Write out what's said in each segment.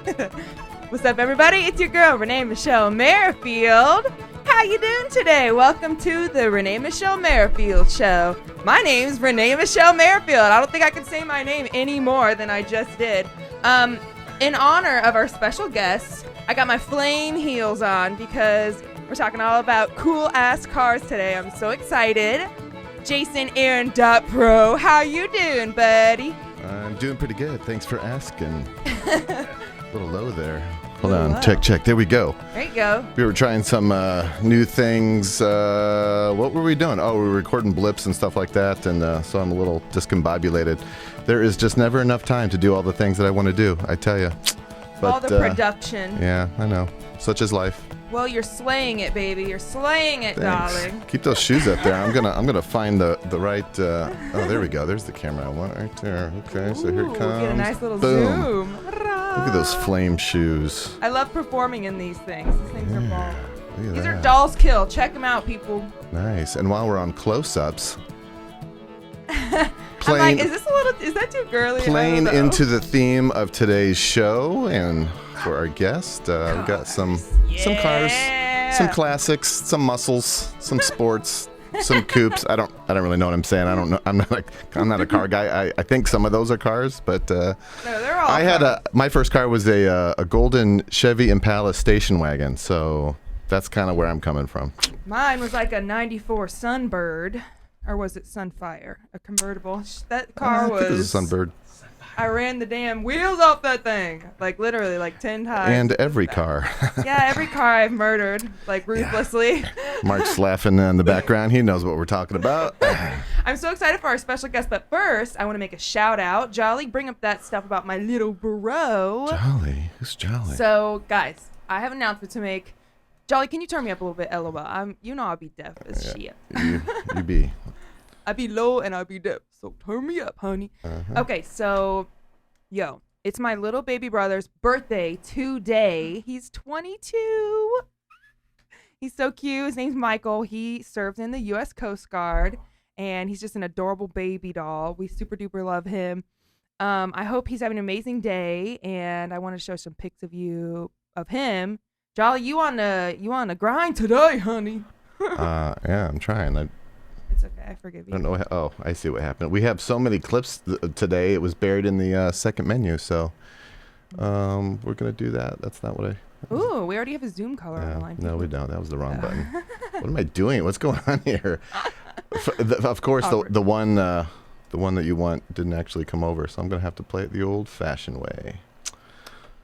What's up, everybody? It's your girl, Renée Michelle Merrifield. How you doing today? Welcome to the Renée Michelle Merrifield Show. My name's Renée Michelle Merrifield. I don't think I can say my name any more than I just did. In honor of our special guest, I got my flame heels on because we're talking all about cool-ass cars today. I'm so excited. Jason Aaron Pro, how you doing, buddy? I'm doing pretty good. Thanks for asking. A little low there. Hold on. Check. There we go. There you go. We were trying some new things. What were we doing? Oh, we were recording blips and stuff like that, and so I'm a little discombobulated. There is just never enough time to do all the things that I want to do, I tell you. But, all the production. Yeah, I know. Such is life. Well, you're slaying it, baby. You're slaying it, Thanks. Darling. Keep those shoes up there. I'm gonna find the right. Oh, there we go. There's the camera I want right there. Okay, so here it comes. Get a nice little Boom. zoom. Look at those flame shoes. I love performing in these things. These things are balls. Look at These that. are Dolls Kill. Check them out, people. Nice. And while we're on close-ups, I'm like, is that too girly? playing into the theme of today's show, and for our guest, we've got some cars, some classics, some muscles, some sports, some coupes. I don't really know what I'm saying. I don't know. I'm not a car guy. I think some of those are cars, but no, they're all my first car was a golden Chevy Impala station wagon, so that's kind of where I'm coming from. Mine was like a 94 Sunbird. Or was it Sunfire? A convertible. That car I think it was a Sunbird. I ran the damn wheels off that thing. Like literally like 10 times. And every car. Yeah, every car I've murdered. Like ruthlessly. Yeah. Mark's laughing in the background. He knows what we're talking about. I'm so excited for our special guest. But first, I want to make a shout out. Jolly, bring up that stuff about my little bro. Jolly? Who's Jolly? So, guys, I have an announcement to make. Jolly, can you turn me up a little bit, LOL? I'll be deaf as shit. You be. I be low and I be deaf, so turn me up, honey. Uh-huh. Okay, so, it's my little baby brother's birthday today. He's 22. He's so cute. His name's Michael. He serves in the U.S. Coast Guard, and he's just an adorable baby doll. We super duper love him. I hope he's having an amazing day, and I want to show some pics of him. Jolly, you on the grind today, honey? Yeah, I'm trying. It's okay. I forgive you. I don't know. Oh, I see what happened. We have so many clips today. It was buried in the second menu, so we're gonna do that. That's not what I. Ooh, we already have a Zoom color online. No, we don't. That was the wrong button. What am I doing? What's going on here? Of course, the one that you want didn't actually come over, so I'm gonna have to play it the old-fashioned way.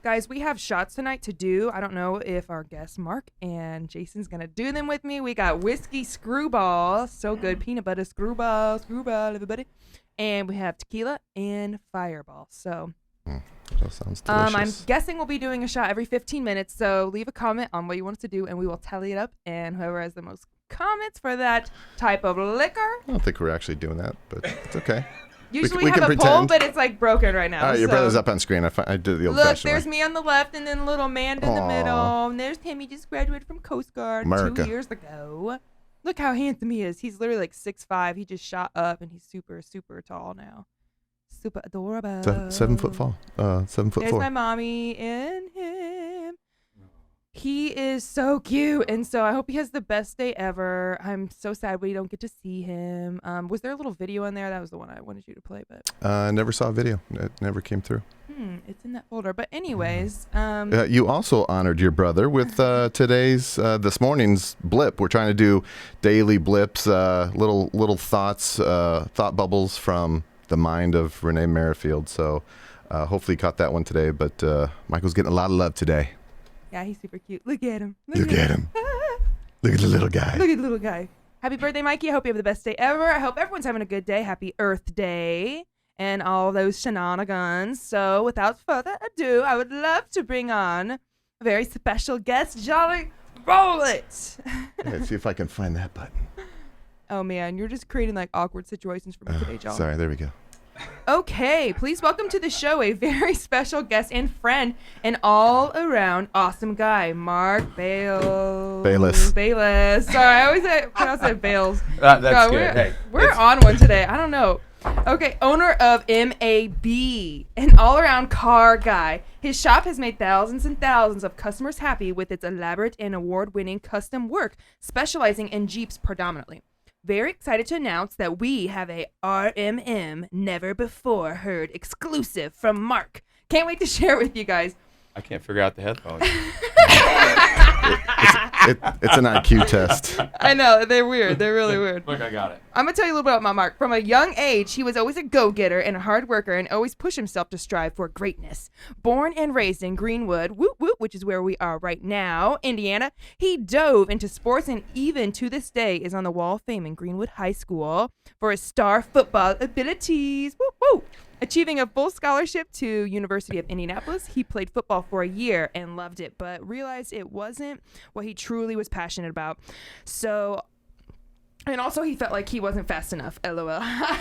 Guys, we have shots tonight to do. I don't know if our guest Mark and Jason's going to do them with me. We got whiskey screwball. So good. Peanut butter screwball, everybody. And we have tequila and fireball. So That sounds delicious. I'm guessing we'll be doing a shot every 15 minutes. So leave a comment on what you want us to do, and we will tally it up. And whoever has the most comments for that type of liquor. I don't think we're actually doing that, but it's okay. Usually we have can a poll, pretend. but it's like broken right now. Your brother's up on screen. I did the old-fashioned way. Look, there's me on the left, and then little Amanda in the middle. And there's him. He just graduated from Coast Guard America. 2 years ago. Look how handsome he is. He's literally like 6'5". He just shot up, and he's super, super tall now. Super adorable. 7 foot fall. 7 foot There's 4. my mommy and him. He is so cute, and so I hope he has the best day ever. I'm so sad we don't get to see him. Was there a little video in there? That was the one I wanted you to play, but I never saw a video. It never came through. It's in that folder. But anyways, you also honored your brother with this morning's blip. We're trying to do daily blips, little thoughts, thought bubbles from the mind of Renée Merrifield. So hopefully you caught that one today. But Michael's getting a lot of love today. Yeah, he's super cute. Look at him. Look at him. Look at the little guy. Look at the little guy. Happy birthday, Mikey. I hope you have the best day ever. I hope everyone's having a good day. Happy Earth Day and all those shenanigans. So without further ado, I would love to bring on a very special guest. Jolly, roll it. Let's see if I can find that button. Oh, man. You're just creating like awkward situations for me today, Jolly. Sorry, there we go. Okay, please welcome to the show a very special guest and friend and all-around awesome guy, Mark Bayles. Sorry, I always pronounce it Bayles. That's God, good. We're on one today. I don't know. Okay, owner of MAB, an all-around car guy. His shop has made thousands and thousands of customers happy with its elaborate and award-winning custom work, specializing in Jeeps predominantly. Very excited to announce that we have a RMM never before heard exclusive from Mark. Can't wait to share it with you guys. I can't figure out the headphones. It's an IQ test. I know, they're weird. They're really weird. Look, I got it. I'm going to tell you a little bit about my Mark. From a young age, he was always a go-getter and a hard worker and always pushed himself to strive for greatness. Born and raised in Greenwood, which is where we are right now, Indiana, he dove into sports and even to this day is on the Wall of Fame in Greenwood High School for his star football abilities. Achieving a full scholarship to University of Indianapolis, he played football for a year and loved it, but realized it wasn't what he truly was passionate about. And also he felt like he wasn't fast enough, LOL. I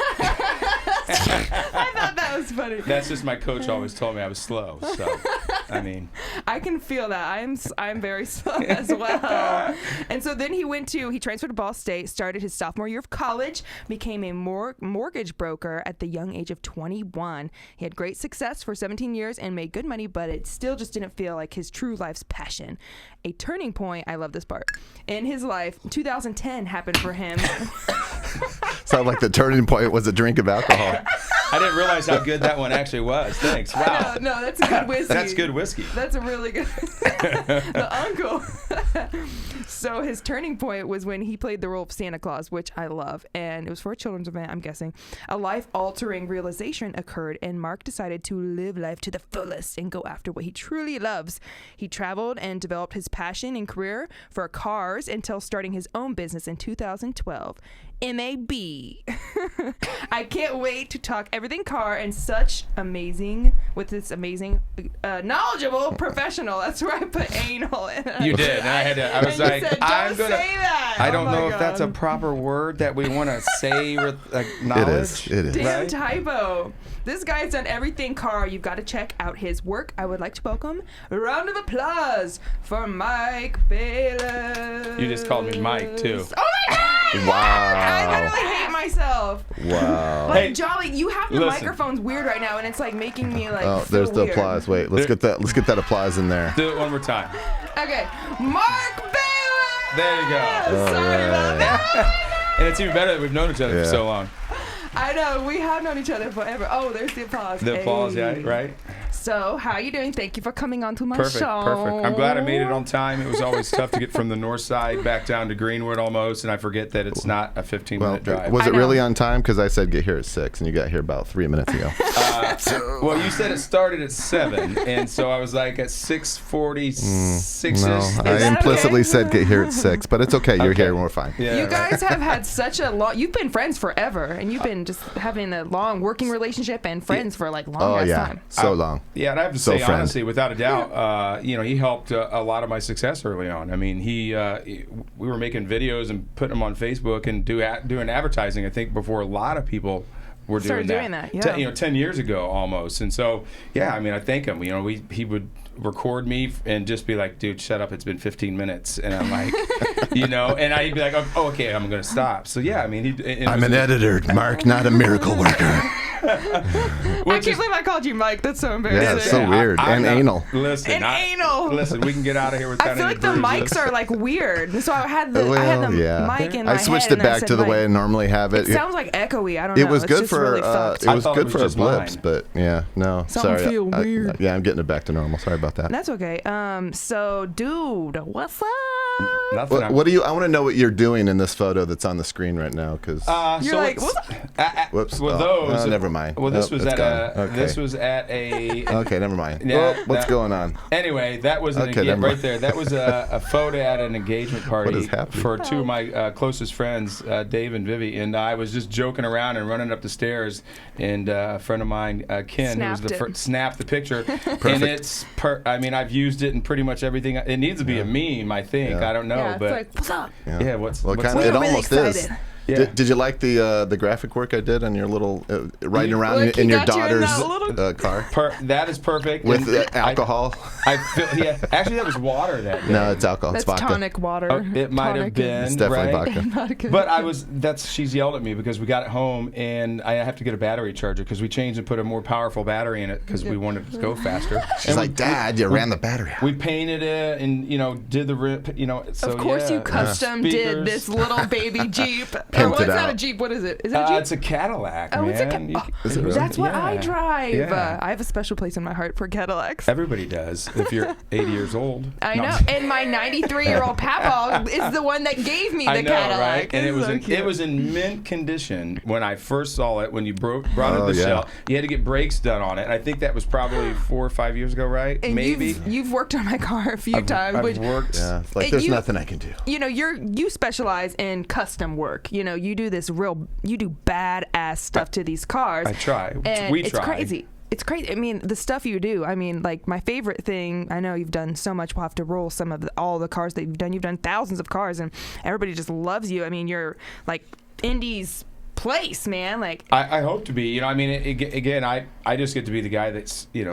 thought that was funny. That's just my coach always told me I was slow. So, I mean, I can feel that. I'm very slow as well. And so then he transferred to Ball State, started his sophomore year of college, became a mortgage broker at the young age of 21. He had great success for 17 years and made good money, but it still just didn't feel like his true life's passion. A turning point, I love this part, in his life, 2010 happened for him. Sounds like the turning point was a drink of alcohol. I didn't realize how good that one actually was. Thanks. Wow. No, that's a good whiskey. That's good whiskey. That's a really good the uncle. So his turning point was when he played the role of Santa Claus, which I love, and it was for a children's event, I'm guessing. A life-altering realization occurred, and Mark decided to live life to the fullest and go after what he truly loves. He traveled and developed his passion and career for cars until starting his own business in 2012. MAB. I can't wait to talk everything car and with this amazing, knowledgeable professional. That's where I put anal in. You did. And I was like, said, I'm going to say that. I don't know God. if that's a proper word that we want to say with knowledge. It is. Damn right? typo. This guy's done everything car. You've got to check out his work. I would like to welcome a round of applause for Mike Bayles. You just called me Mike, too. Oh my God! Wow. I literally hate myself. Wow. Like, Hey, Jolly, you have the listen. microphones weird right now, and it's like making me like. Oh, feel there's the weird. applause. Wait, let's get that applause in there. Do it one more time. Okay, Mark Bayles. There you go. Sorry about that. And it's even better that we've known each other for so long. I know, we have known each other forever. Oh, there's the applause. The applause, yeah, right? So, how are you doing? Thank you for coming on to my Perfect. show. I'm glad I made it on time. It was always tough to get from the north side back down to Greenwood almost, and I forget that it's not a 15-minute drive. Was I it know. really on time? Because I said get here at 6, and you got here about 3 minutes ago. Well, you said it started at 7, and so I was like at 6:46. No, I that implicitly okay? said get here at 6, but it's okay. You're Okay. here and we're fine. Yeah, You guys have had such a long. You've been friends forever, and you've been just having a long working relationship and friends for like long Oh ass yeah, time. so long. Yeah, and I have to So say, friend. honestly, without a doubt, he helped a lot of my success early on. I mean, we were making videos and putting them on Facebook and doing advertising, I think, before a lot of people were Started doing doing that. that, yeah. 10 years ago almost. And so, yeah, I mean, I thank him. He would record me and just be like, dude, shut up, it's been 15 minutes. And I'm like, and I'd be like, oh, okay, I'm going to stop. So, yeah, I mean, I'm an editor, Mark, not a miracle worker. I can't believe I called you Mike. That's so embarrassing. Yeah, it's so weird. And anal. Listen, anal. Listen, we can get out of here without I feel any like the bruises. mics are like weird. So I had the yeah. mic in my I switched head it back and I to the said way I Mike. normally have it. It sounds like echoey. I don't know. It was It's good just for really fucked. it was I thought good it for was our just blips, mine. but yeah, no, Something sorry. feel weird. Yeah, I'm getting it back to normal. Sorry about that. That's okay. So dude, what's up? Nothing. What do you? I want to know what you're doing in this photo that's on the screen right now, because. You're like, what's up? Whoops. Well, Oh, never mind. Well, this Nope, was it's at gone. Okay. this was at a. Okay, never mind. Yeah, what's going on? Anyway, that was Okay, never right mind. there. That was a photo at an engagement party What is happening? for two of my closest friends, Dave and Vivi, and I was just joking around and running up the stairs, and a friend of mine, Ken, who was Snapped it. snapped the picture, and it's I mean, I've used it in pretty much everything. It needs to be a meme, I think. Yeah. I don't know, Yeah, it's but like, what's up? yeah, what's Well, what's kinda, We're it really almost excited. is. Yeah. Did you like the graphic work I did on your little riding around Look, in he your got you in daughter's that little- car That is perfect. with And alcohol? I feel, yeah. Actually, that was water that day. No, it's alcohol. That's It's vodka. tonic water. Oh, it might have been. It's definitely right? vodka. But she's yelled at me because we got it home and I have to get a battery charger because we changed and put a more powerful battery in it because we wanted it to go faster. She's And like, Dad, you ran the battery out. we painted it and did the rip. So Of course, yeah. you custom did Speakers. this little baby Jeep. Or Pimped what's it not out. a Jeep? What is it? Is it a Jeep? It's a Cadillac, Oh, man. it's a Is it really? That's what I Yeah. drive. Yeah. I have a special place in my heart for Cadillacs. Everybody does if you're 80 years old. I No. know. And my 93-year-old papa is the one that gave me the I know, Cadillac. right? And It's so it was cute. in mint condition when I first saw it. When you brought it Oh, to the yeah. shell, you had to get brakes done on it. And I think that was probably 4 or 5 years ago, right? And Maybe. you've worked on my car a few times. I've which, worked. Yeah, it's like And there's you- nothing I can do. you specialize in custom work. You do this you do badass stuff to these cars. I try. And We it's try. crazy. It's crazy. I mean, the stuff you do. I mean, like my favorite thing. I know you've done so much. We'll have to roll some of all the cars that you've done. You've done thousands of cars, and everybody just loves you. I mean, you're like Indy's place, man. Like I hope to be. I mean, again, I just get to be the guy that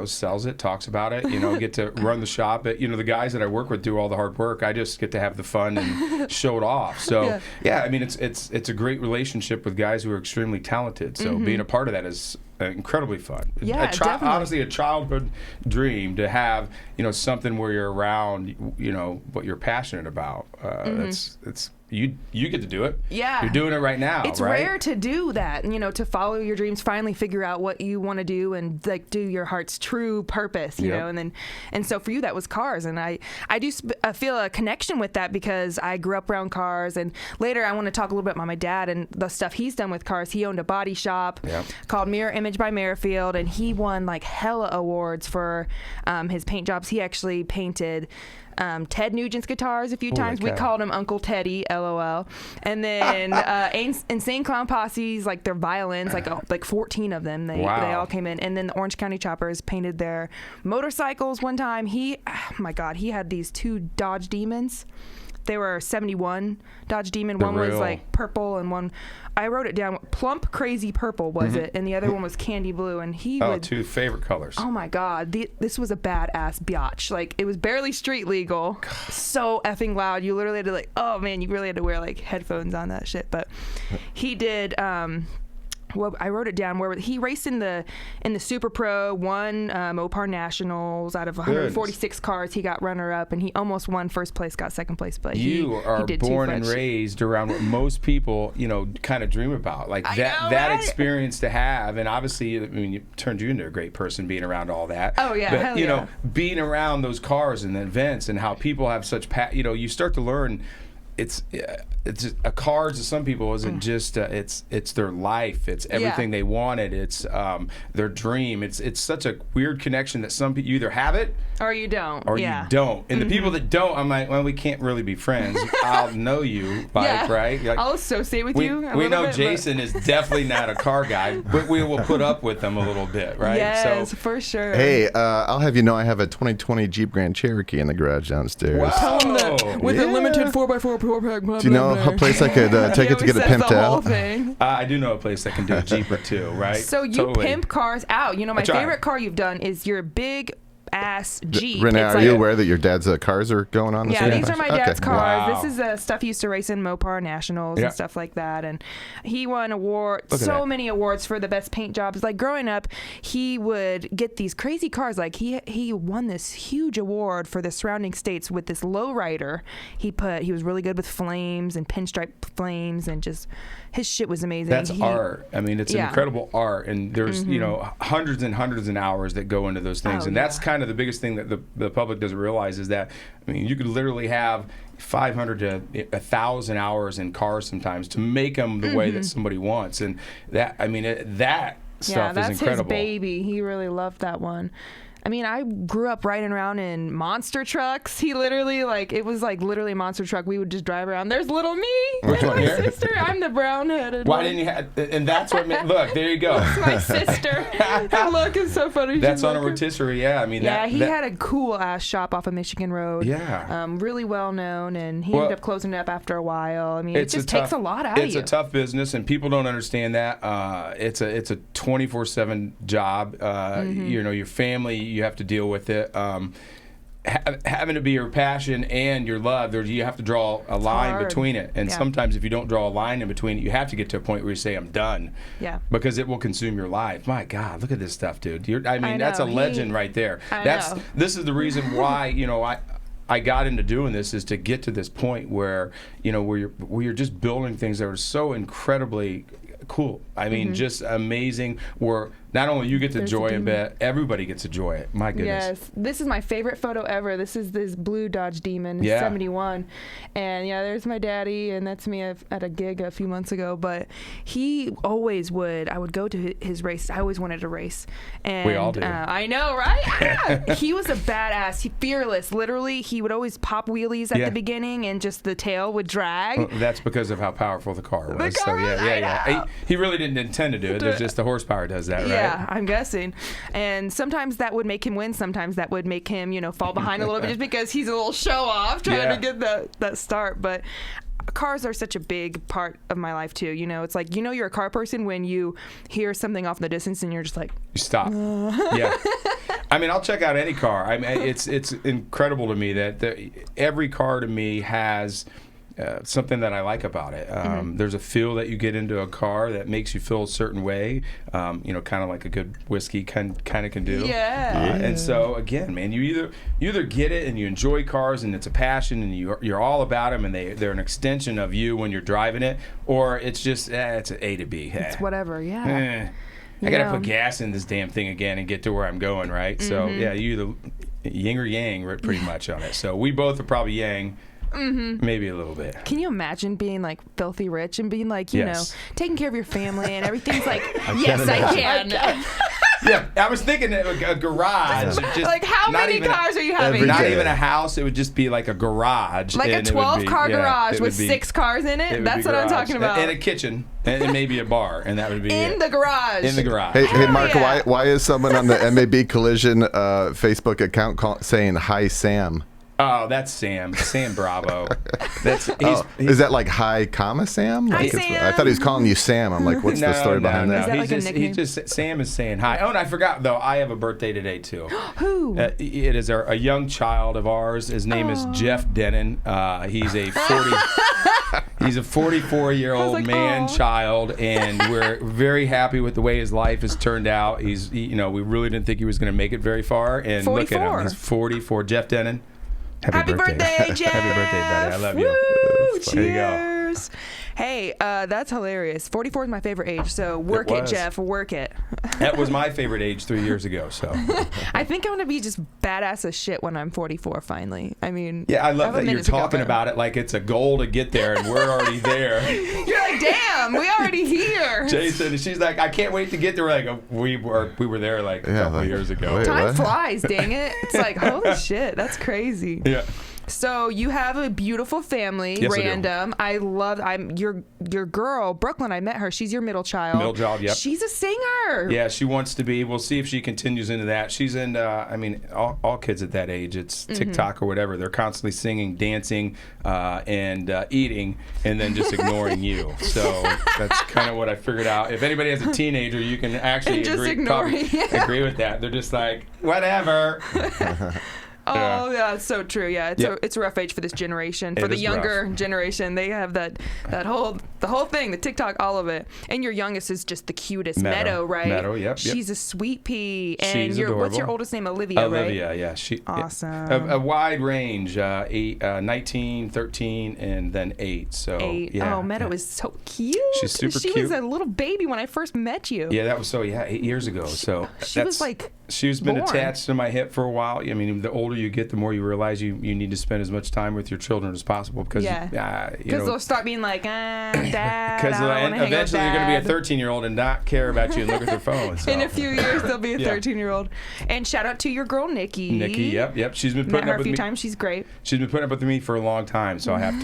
sells it, talks about it. Get to run the shop. But the guys that I work with do all the hard work. I just get to have the fun and show it off. So yeah, I mean, it's a great relationship with guys who are extremely talented. So being a part of that is incredibly fun. Yeah, definitely. Honestly, a childhood dream to have something where you're around what you're passionate about. It's you get to do it. Yeah. You're doing it right now. it's right? rare to do that, to follow your dreams, finally figure out what you want to do and like do your heart's true purpose, you Yep. know, and so for you that was cars, and I do feel a connection with that because I grew up around cars, and later I want to talk a little bit about my dad and the stuff he's done with cars. He owned a body shop Yep. called Mirror Image by Merrifield, and he won like hella awards for his paint jobs. He actually painted Ted Nugent's guitars a few times. We cow. called him Uncle Teddy, LOL. And then Insane Clown Posse's, like their violins, like 14 of them. They all came in. And then the Orange County Choppers painted their motorcycles one time. Oh my God, he had these 2 Dodge Demons. They were 71 Dodge Demon. One was like purple, and one, I wrote it down, plump crazy purple was it, and the other one was candy blue. And he would, 2 favorite colors. oh my God, this was a badass biatch. Like it was barely street legal, so effing loud. You literally had to oh man, you really had to wear like headphones on that shit. But he did. Well, I wrote it down where he raced in the Super Pro, won Mopar Nationals out of 146 cars. He got runner up, and he almost won first place, got second place. But you he are did born and raised around what most people, kind of dream about, like that experience to have. And obviously, I mean, it turned you into a great person being around all that. Oh yeah, but hell know, being around those cars and the events and how people have such you start to learn. It's a cars to some people isn't just it's their life, it's everything they wanted, it's their dream. It's such a weird connection that some people, you either have it or you don't, you don't. And the people that don't, I'm like, well, we can't really be friends. I'll know you, right? Like, I'll associate with you. We know Jason is definitely not a car guy, but we will put up with him a little bit, right? Yes, so, for sure. Hey, I'll have you know I have a 2020 Jeep Grand Cherokee in the garage downstairs. Wow. Tell him that with a limited 4x4 4 pack. Do you know a place I could take it to get it pimped out? I do know a place that can do a Jeep or 2, right? So you pimp cars out. My favorite car you've done is your big ass Jeep. Renee, are you aware that your dad's cars are going on this Yeah, weekend? these are my dad's cars. Wow. This is stuff he used to race in Mopar Nationals and stuff like that. And he won so many awards for the best paint jobs. Like growing up, he would get these crazy cars. Like he won this huge award for the surrounding states with this lowrider. He was really good with flames and pinstripe flames, and just his shit was amazing. That's art. I mean, it's an incredible art, and there's hundreds and hundreds of hours that go into those things, and that's kind of the biggest thing that the public doesn't realize is that, I mean, you could literally have 500 to 1,000 hours in cars sometimes to make them the way that somebody wants, and that, I mean, that stuff is incredible. That's his baby. He really loved that one. I mean, I grew up riding around in monster trucks. He literally, like, it was like literally a monster truck. We would just drive around. There's little me. Which one my here? sister. I'm the brown-headed Why one. didn't you have? And that's what. Look, there you go. That's my sister. Her look is so funny. That's She's on a like- rotisserie. Yeah, I mean. Yeah, that, he had a cool ass shop off of Michigan Road. Yeah. Really well known, and he ended up closing it up after a while. I mean, it just takes a lot out of you. It's a tough business, and people don't understand that. It's a 24/7 job. You know, your family, you have to deal with it. Having to be your passion and your love, you have to draw a line hard. between it. And sometimes if you don't draw a line in between it, you have to get to a point where you say, I'm done. Yeah. Because it will consume your life. My God, look at this stuff, dude. I mean, that's a know. legend right there. know. This is the reason why, you know, I got into doing this, is to get to this point where, you know, where you're just building things that are so incredibly cool. I mean, just amazing. Where not only you get the joy in it, everybody gets to enjoy it. My goodness. Yes, this is my favorite photo ever. This is this blue Dodge Demon, it's 71, and yeah, there's my daddy, and that's me at a gig a few months ago. But he always would. I would go to his races. I always wanted to race, and We all do. I know, right? Yeah. He was a badass. He fearless. Literally, he would always pop wheelies at the beginning, and just the tail would drag. Well, that's because of how powerful the car was. car was- I know. He really didn't intend to do it. There's just the horsepower does that, right? Yeah, I'm guessing. And sometimes that would make him win. Sometimes that would make him, fall behind a little bit just because he's a little show off trying to get that start. But cars are such a big part of my life too. It's like, you're a car person when you hear something off in the distance and you're just like, You stop. Yeah. I mean, I'll check out any car. I mean, it's incredible to me that every car to me has something that I like about it. There's a feel that you get into a car that makes you feel a certain way, kind of like a good whiskey kind of can do. Yeah. And so again, man, you either get it and you enjoy cars and it's a passion and you're all about them and they're an extension of you when you're driving it, or it's just it's an A to B. It's whatever. Yeah. I gotta put gas in this damn thing again and get to where I'm going, right? So yeah, you either yin or yang, pretty much on it. So we both are probably yang. Maybe a little bit. Can you imagine being like filthy rich and being like, Yes. taking care of your family and everything's like, yes, I can. Yeah, I was thinking a garage. Just Like, how not many even cars are you having? Every Not day. even a house. It would just be like a garage. Like a and it would 12-car be- garage it with would be- 6 cars in it? it would That's be what I'm garage. talking about. And a kitchen and maybe a bar, and that would be in it. the garage. In the garage. Hey, Hell Mark, yeah. why is someone on the MAB Collision Facebook account saying hi Sam? Oh, that's Sam. Sam Bravo. Is that like hi comma Sam? Hi, Like, Sam. I thought he was calling you Sam. I'm like, what's the story behind Is that? that He's like a just, nickname? he just Sam is saying hi. Oh, and I forgot though. I have a birthday today too. Who? It is a young child of ours. His name is Jeff Denon. He's a 44-year-old like, man aw. child, and we're very happy with the way his life has turned out. We really didn't think he was going to make it very far, and look at 44. him. He's 44. Jeff Denon. Happy birthday, Jeff. Happy birthday, buddy. I love you. Woo, There you go. cheers. Hey, that's hilarious. 44 is my favorite age, so work it, was. Jeff. Work it. That was my favorite age 3 years ago. So I think I'm going to be just badass as shit when I'm 44, finally. I mean, yeah, I love have a that you're minute to go, talking but- about it like it's a goal to get there, and we're already there. You're like, damn, we already here. Jason, and she's like, I can't wait to get there. We're like, we were there like a couple years ago. wait. Time What? flies, dang it. It's like, holy shit, that's crazy. Yeah. So you have a beautiful family, Yes, I do. random. I'm your girl, Brooklyn. I met her. She's your middle child. Middle child, yep. She's a singer. Yeah, she wants to be. We'll see if she continues into that. She's in, all kids at that age, it's TikTok or whatever. They're constantly singing, dancing, and eating, and then just ignoring you. So that's kind of what I figured out. If anybody has a teenager, you can actually And just agree, ignoring, probably yeah. agree with that. They're just like, whatever. Oh, yeah, it's so true. Yeah, it's a rough age for this generation. For It the is younger rough. generation, they have the whole thing, the TikTok, all of it. And your youngest is just the cutest, Meadow. Meadow, right? Meadow, yep. She's a sweet pea. And She's what's your adorable. oldest name? Olivia, right? Olivia, yeah. She Awesome. A wide range, 19, 13, and then 8. So 8. yeah. Oh, Meadow yeah. is so cute. She's super She cute. was a little baby when I first met you. Yeah, that was 8 years ago. So She was like She's been born. attached to my hip for a while. I mean, the older you get, the more you realize you need to spend as much time with your children as possible because because they'll start being like, Dad. Because eventually you're going to be a Dad. 13-year-old and not care about you and look at their phone. So. In a few years, they'll be a 13-year-old. And shout out to your girl, Nikki. Nikki, yep. She's been Met putting her up a with few me. times. She's great. She's been putting up with me for a long time, so I have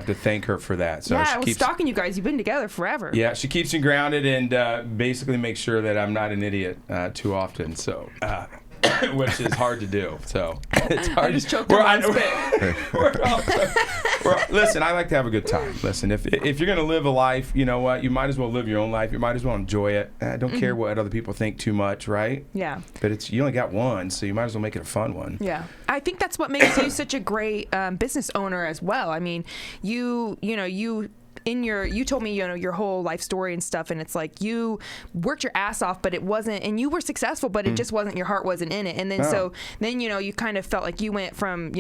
to thank her for that. So Yeah, she I was keeps, stalking you guys. You've been together forever. Yeah, she keeps me grounded and basically makes sure that I'm not an idiot too often. So. Which is hard to do. So it's hard. I just choked on spit. Listen, I like to have a good time. Listen, if you're gonna live a life, you know what? You might as well live your own life. You might as well enjoy it. I don't care what other people think too much, right? Yeah. But you only got one, so you might as well make it a fun one. Yeah. I think that's what makes you such a great business owner as well. I mean, you told me, your whole life story and stuff, and it's like you worked your ass off, but it wasn't, and you were successful, but it just wasn't, your heart wasn't in it. And then, you kind of felt like you went from,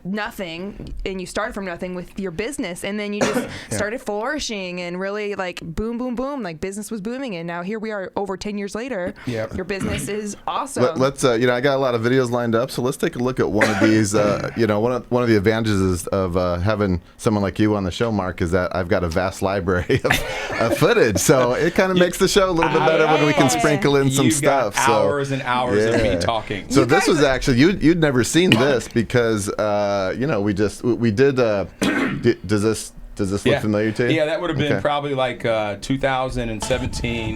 nothing, and you started from nothing with your business, and then you just started flourishing and really like boom, boom, boom, like business was booming, and now here we are over 10 years later. Yep. Your business is awesome. Let's, I got a lot of videos lined up, so let's take a look at one of these. One of the advantages of having someone like you on the show, Mark, is that I've got a vast library of footage, so it kind of makes the show a little bit better when we can sprinkle in some You've stuff. Got hours and hours of me talking. So this was actually you'd never seen this because we did. Does this look familiar to you? Yeah, that would have been probably like 2017.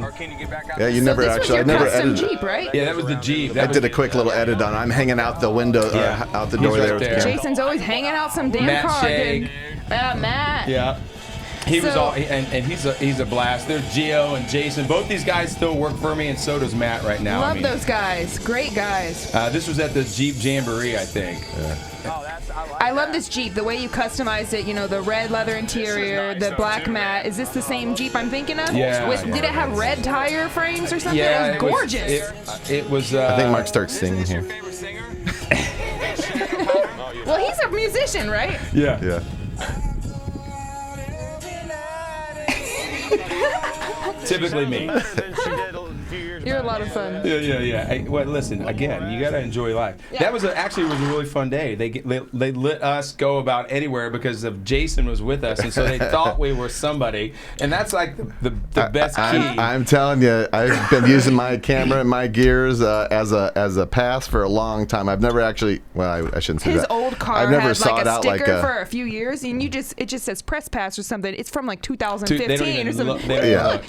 Yeah, you never actually. I never edited. Jeep, right? Yeah, that was the Jeep. I did a quick little edit on. I'm hanging out the window, out the door He's there. right With there. the camera. Jason's always hanging out some damn Matt car. Shag. Matt. Yeah. He was all, and he's a blast. There's Gio and Jason. Both these guys still work for me, and so does Matt right now. Love those guys. Great guys. This was at the Jeep Jamboree, I think. I love this Jeep. The way you customized it, the red leather interior, the black mat. Is this the same Jeep I'm thinking of? Yeah. Did it have red tire frames or something? Yeah, it was gorgeous. It was. I think Mark starts singing here. Well, he's a musician, right? Yeah. Yeah. Typically me. You're a lot of fun. Yeah. Hey, well, listen, again, you got to enjoy life. Yeah. That was actually a really fun day. They let us go about anywhere because of Jason was with us, and so they thought we were somebody, and that's like the best key. I'm telling you, I've been using my camera and my gears as a pass for a long time. I've never actually. Well, I shouldn't say His that. old car I've never had saw like it a out sticker for a few years, and it just says press pass or something. It's from like 2015 or something.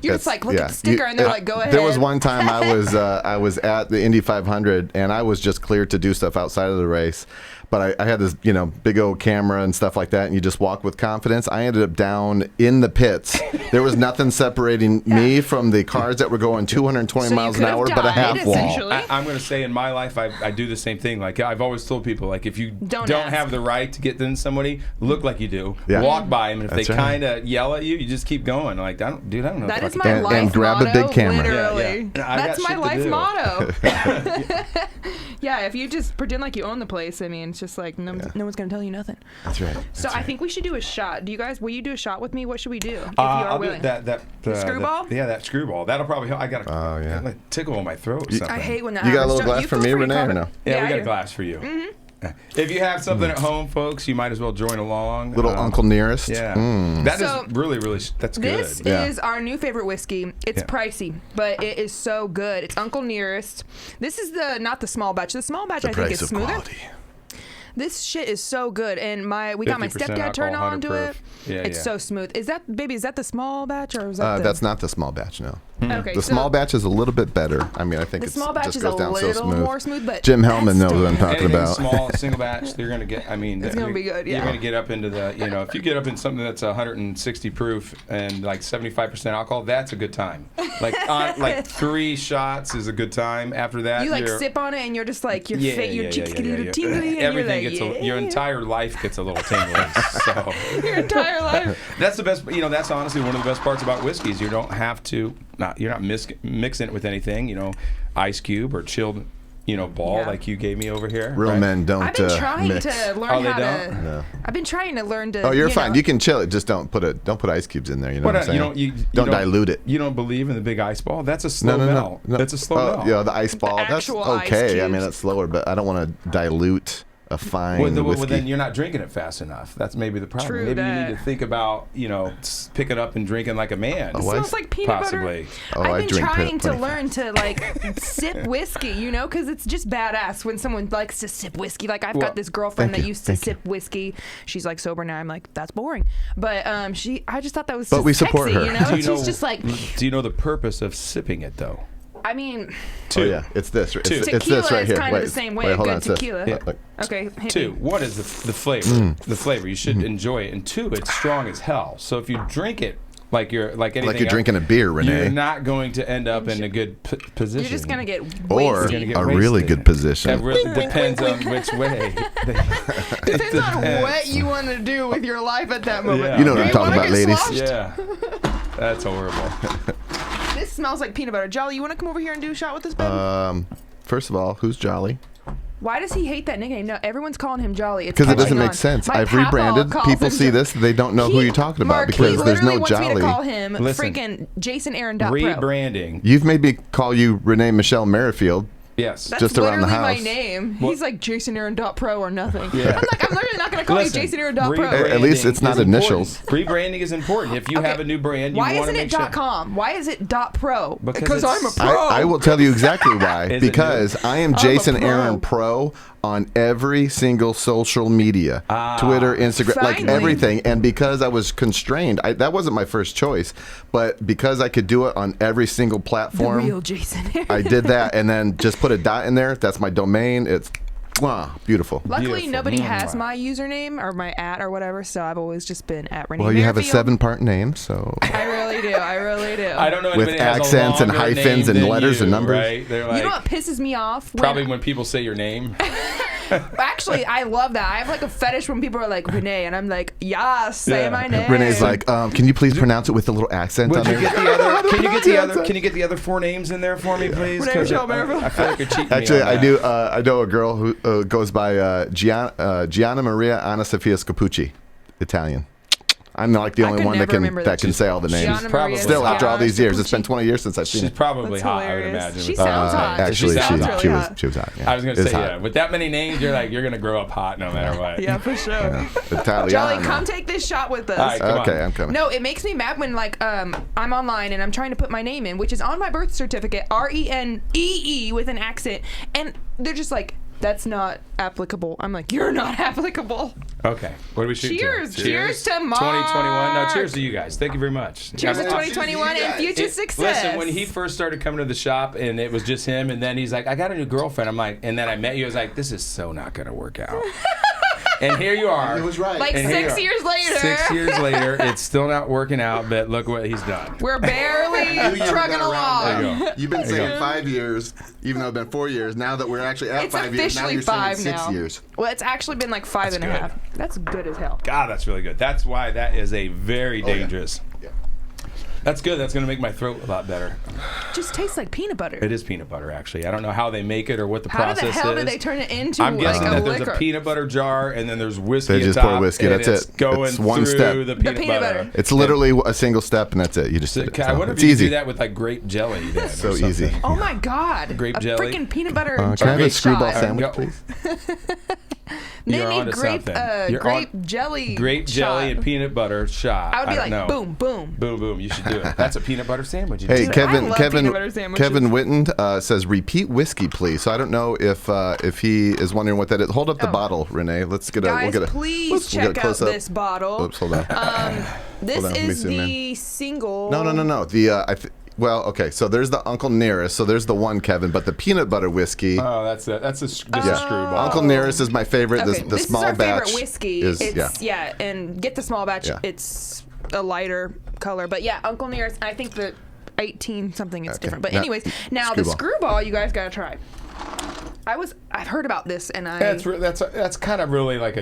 You're just like, look at the sticker, and they're like, go ahead. There was one time I was at the Indy 500, and I was just cleared to do stuff outside of the race. But I had this, big old camera and stuff like that, and you just walk with confidence. I ended up down in the pits. There was nothing separating me from the cars that were going 220 miles an hour, but a half wall. I'm going to say in my life, I do the same thing. Like I've always told people, like if you don't have the right to get in somebody, look like you do. Yeah. Walk by them, and if That's they right. kind of yell at you, you just keep going. Like I don't know. That is if I my can- life and grab motto, a big camera. literally. Yeah. That's my life do. motto. Yeah, if you just pretend like you own the place, I mean, it's just like no one's gonna tell you nothing. That's right. So I think we should do a shot. Will you do a shot with me? What should we do? If you I'll are do willing. that screwball? that screwball. That'll probably help. I got a tickle in my throat or something. I hate when that You got a happens. little glass for me, Renee, or no? Yeah, we I got a do. glass for you. Mm-hmm. If you have something at home, folks, you might as well join along. Little Uncle Nearest. Yeah. Mm. That So, is really, that's good. This is our new favorite whiskey. It's pricey, but it is so good. It's Uncle Nearest. This is not the small batch. The small batch I think is smoother. Quality. This shit is so good, and we got my 50% stepdad turned alcohol, on to 100 it. proof. Yeah, It's so smooth. Is that the small batch or is that That's not the small batch, no. okay? The small batch is a little bit better. I mean, I think The it small batch just is goes a down so little smooth. more smooth, but Jim Hellman that's knows what I'm still- talking Anything about. small, single batch, you're going to get, It's gonna be good, yeah. You're going to get up into the, if you get up in something that's 160 proof and like 75% alcohol, that's a good time. Like 3 shots is a good time. After that, You you're, sip on it and you're just like your cheeks get a yeah. little tingly, and Everything you're like, gets your entire life gets a little tingly. So your entire life. that's the best. That's honestly one of the best parts about whiskeys. You don't have to. You're not mixing it with anything. Ice cube or chilled ball Yeah. like you gave me over here. Real right? men don't I've been trying mix. to learn Oh, they how don't? to. No. I've been trying to learn to. Oh, you're fine. know. You can chill it. Just don't put ice cubes in there. You know what I'm saying? You don't dilute it. You don't believe in the big ice ball? That's a slow melt. No. That's a slow melt. Yeah, the ice ball. That's actual ice okay. I mean, cubes. that's slower, but I don't want to dilute a fine Well, whiskey. then you're not drinking it fast enough. That's maybe the problem. True maybe you that. need to think about, picking up and drinking like a man. Oh, Smells like peanut Possibly. Oh, butter. I I've been drink trying to plenty learn to like sip whiskey, because it's just badass when someone likes to sip whiskey. Like I've Well, got this girlfriend thank that you, used to thank you. sip whiskey. She's like sober now. I'm like, that's boring. But I just thought that was But just we support sexy, her. Do you know, She's just like, do you know the purpose of sipping it, though? I mean, Oh yeah, it's this. It's tequila this right is here. kind of Wait, the same way. Wait, hold Good on. It's this. tequila. Yeah. Look. Okay. hit Two, me. one is the flavor. The flavor. You should enjoy it. And two, it's strong as hell. So if you drink it like anything Like you're else, drinking a beer, Renee. you're not going to end up in a good position. You're just gonna get Or wasted. gonna get a really wasted. good position. That really depends on which way. Depends on what you want to do with your life at that moment. Yeah. You know what Do I'm you talking wanna about, get ladies. sloshed? Yeah. That's horrible. This smells like peanut butter. Jolly, you want to come over here and do a shot with us, baby? First of all, who's Jolly? Why does he hate that nickname? No, everyone's calling him Jolly. It's Because it catching doesn't make on. sense. My I've papa rebranded. calls People him see Jo- this, they don't know who you're talking about Mark, because he there's no literally wants me to call Jolly. him Listen. freaking Jason Aaron Pro. Rebranding. You've made me call you Renee Michelle Merrifield. Yes. That's just around the literally house. my name. What- He's like Jason Aaron Pro or nothing. Yeah. I'm like, I'm literally not going to call Listen, you Jason Aaron Pro. At least it's not is important. initials. Rebranding is important. If you Okay. have a new brand, you Why want to isn't make it sure. .com? Why is it .pro? Because I'm a it's- pro. I will tell you exactly why. Is it Because I am a Jason pro. Aaron Pro on every single social media. Twitter, Instagram, like Finally. everything. And because I was constrained, that wasn't my first choice. But because I could do it on every single The platform, real Jason Aaron. I did that and then just put a dot in there. That's my domain. It's beautiful. Luckily, Beautiful. nobody has Mwah. my username or my @ or whatever, so I've always just been at Renee Well, you have a Merrifield. 7-part name, so I really do. I really do. I don't know With anybody that has a accents and longer hyphens name and than letters you, and numbers. Right? They're like, You know what pisses me off? probably when people say your name. Actually, I love that. I have like a fetish when people are like Renee, and I'm like, yes, say Yeah. my name. Renee's like, can you please pronounce it with a little accent on Would you there? get the other? Can you get the other? Can you get the other 4 names in there for me, please? Renee 'Cause Michelle Merrifield. I feel like you're cheating. Actually, me on I that. do. I know a girl who goes by Gianna Maria Anna Sofia Scapucci, Italian. I'm like the I only could one never remember that that. can say all the names. Gianna probably- Maria Still, after all Scapucci. these years, it's been 20 years since I've seen She's it. probably That's hot, I would hilarious. imagine. She with sounds that. hot. Actually, She sounds really she hot. was hot. Yeah. I was gonna It's say, hot. yeah. With that many names, you're gonna grow up hot no matter what. Yeah, for sure. Italiano. Jolly, come take this shot with us. All right, come Okay, on. I'm coming. No, it makes me mad when like I'm online and I'm trying to put my name in, which is on my birth certificate, Renee with an accent, and they're just like, that's not applicable. I'm like, you're not applicable. Okay. What do we shoot? Cheers. To? Cheers to Mark. 2021. No, cheers to you guys. Thank you very much. Cheers to Yeah. 2021 and future It- success. Listen, when he first started coming to the shop and it was just him, and then he's like, I got a new girlfriend. I'm like, and then I met you. I was like, this is so not going to work out. And here you are. It was right. like And here you 6 are. years later, 6 years later, it's still not working out, but look what he's done. we're barely trugging along. There you go. You've been There you saying go. 5 years, even though it's been 4 years. Now that we're actually at It's 5 years, now officially you're saying 5 6 now. years. Well, it's actually been like 5 and a good. half. That's good as hell. God, that's really good. That's why that is a very Oh, yeah. dangerous. Yeah. That's good. That's going to make my throat a lot better. Just tastes like peanut butter. It is peanut butter, actually. I don't know how they make it or what the How process the hell is. do they turn it into I'm guessing like that a there's liquor? a peanut butter jar and then there's whiskey They at just top, pour whiskey, and that's it's it. going It's one through step. the peanut, peanut butter. It's literally a single step, and that's it. You just So, did it. I So wonder it's if you could easy. do that with like grape jelly. Then, So or something. easy. Oh my god! Grape a jelly? freaking peanut butter. Can I have a jelly screwball shot. sandwich, Go. please? Name You're me onto grape, something. You're grape jelly. Grape jelly shot. and peanut butter shot. I would be don't like, know. boom, boom. Boom, boom. You should do it. That's a peanut butter sandwich. You Hey, just- I love peanut butter sandwiches. Kevin Witten says repeat whiskey, please. So I don't know if he is wondering what that is. Hold up the Oh. bottle, Renee. Let's get Guys, we'll get a please we'll get a check out close up. this bottle. Oops, hold on. This Hold on, let me is zoom in. the single. No. The well, okay. So there's the Uncle Nearest. So there's the one, Kevin. But the peanut butter whiskey. Oh, that's a screwball. Uncle Nearest is my favorite. Okay, The this small is our batch favorite whiskey. is It's and get the small batch. Yeah. It's a lighter color, but yeah, Uncle Nearest. I think the 18 something is Okay. different. But Now, anyways, now the Screwball. screwball, you guys gotta try. I've heard about this, and That's kind of really like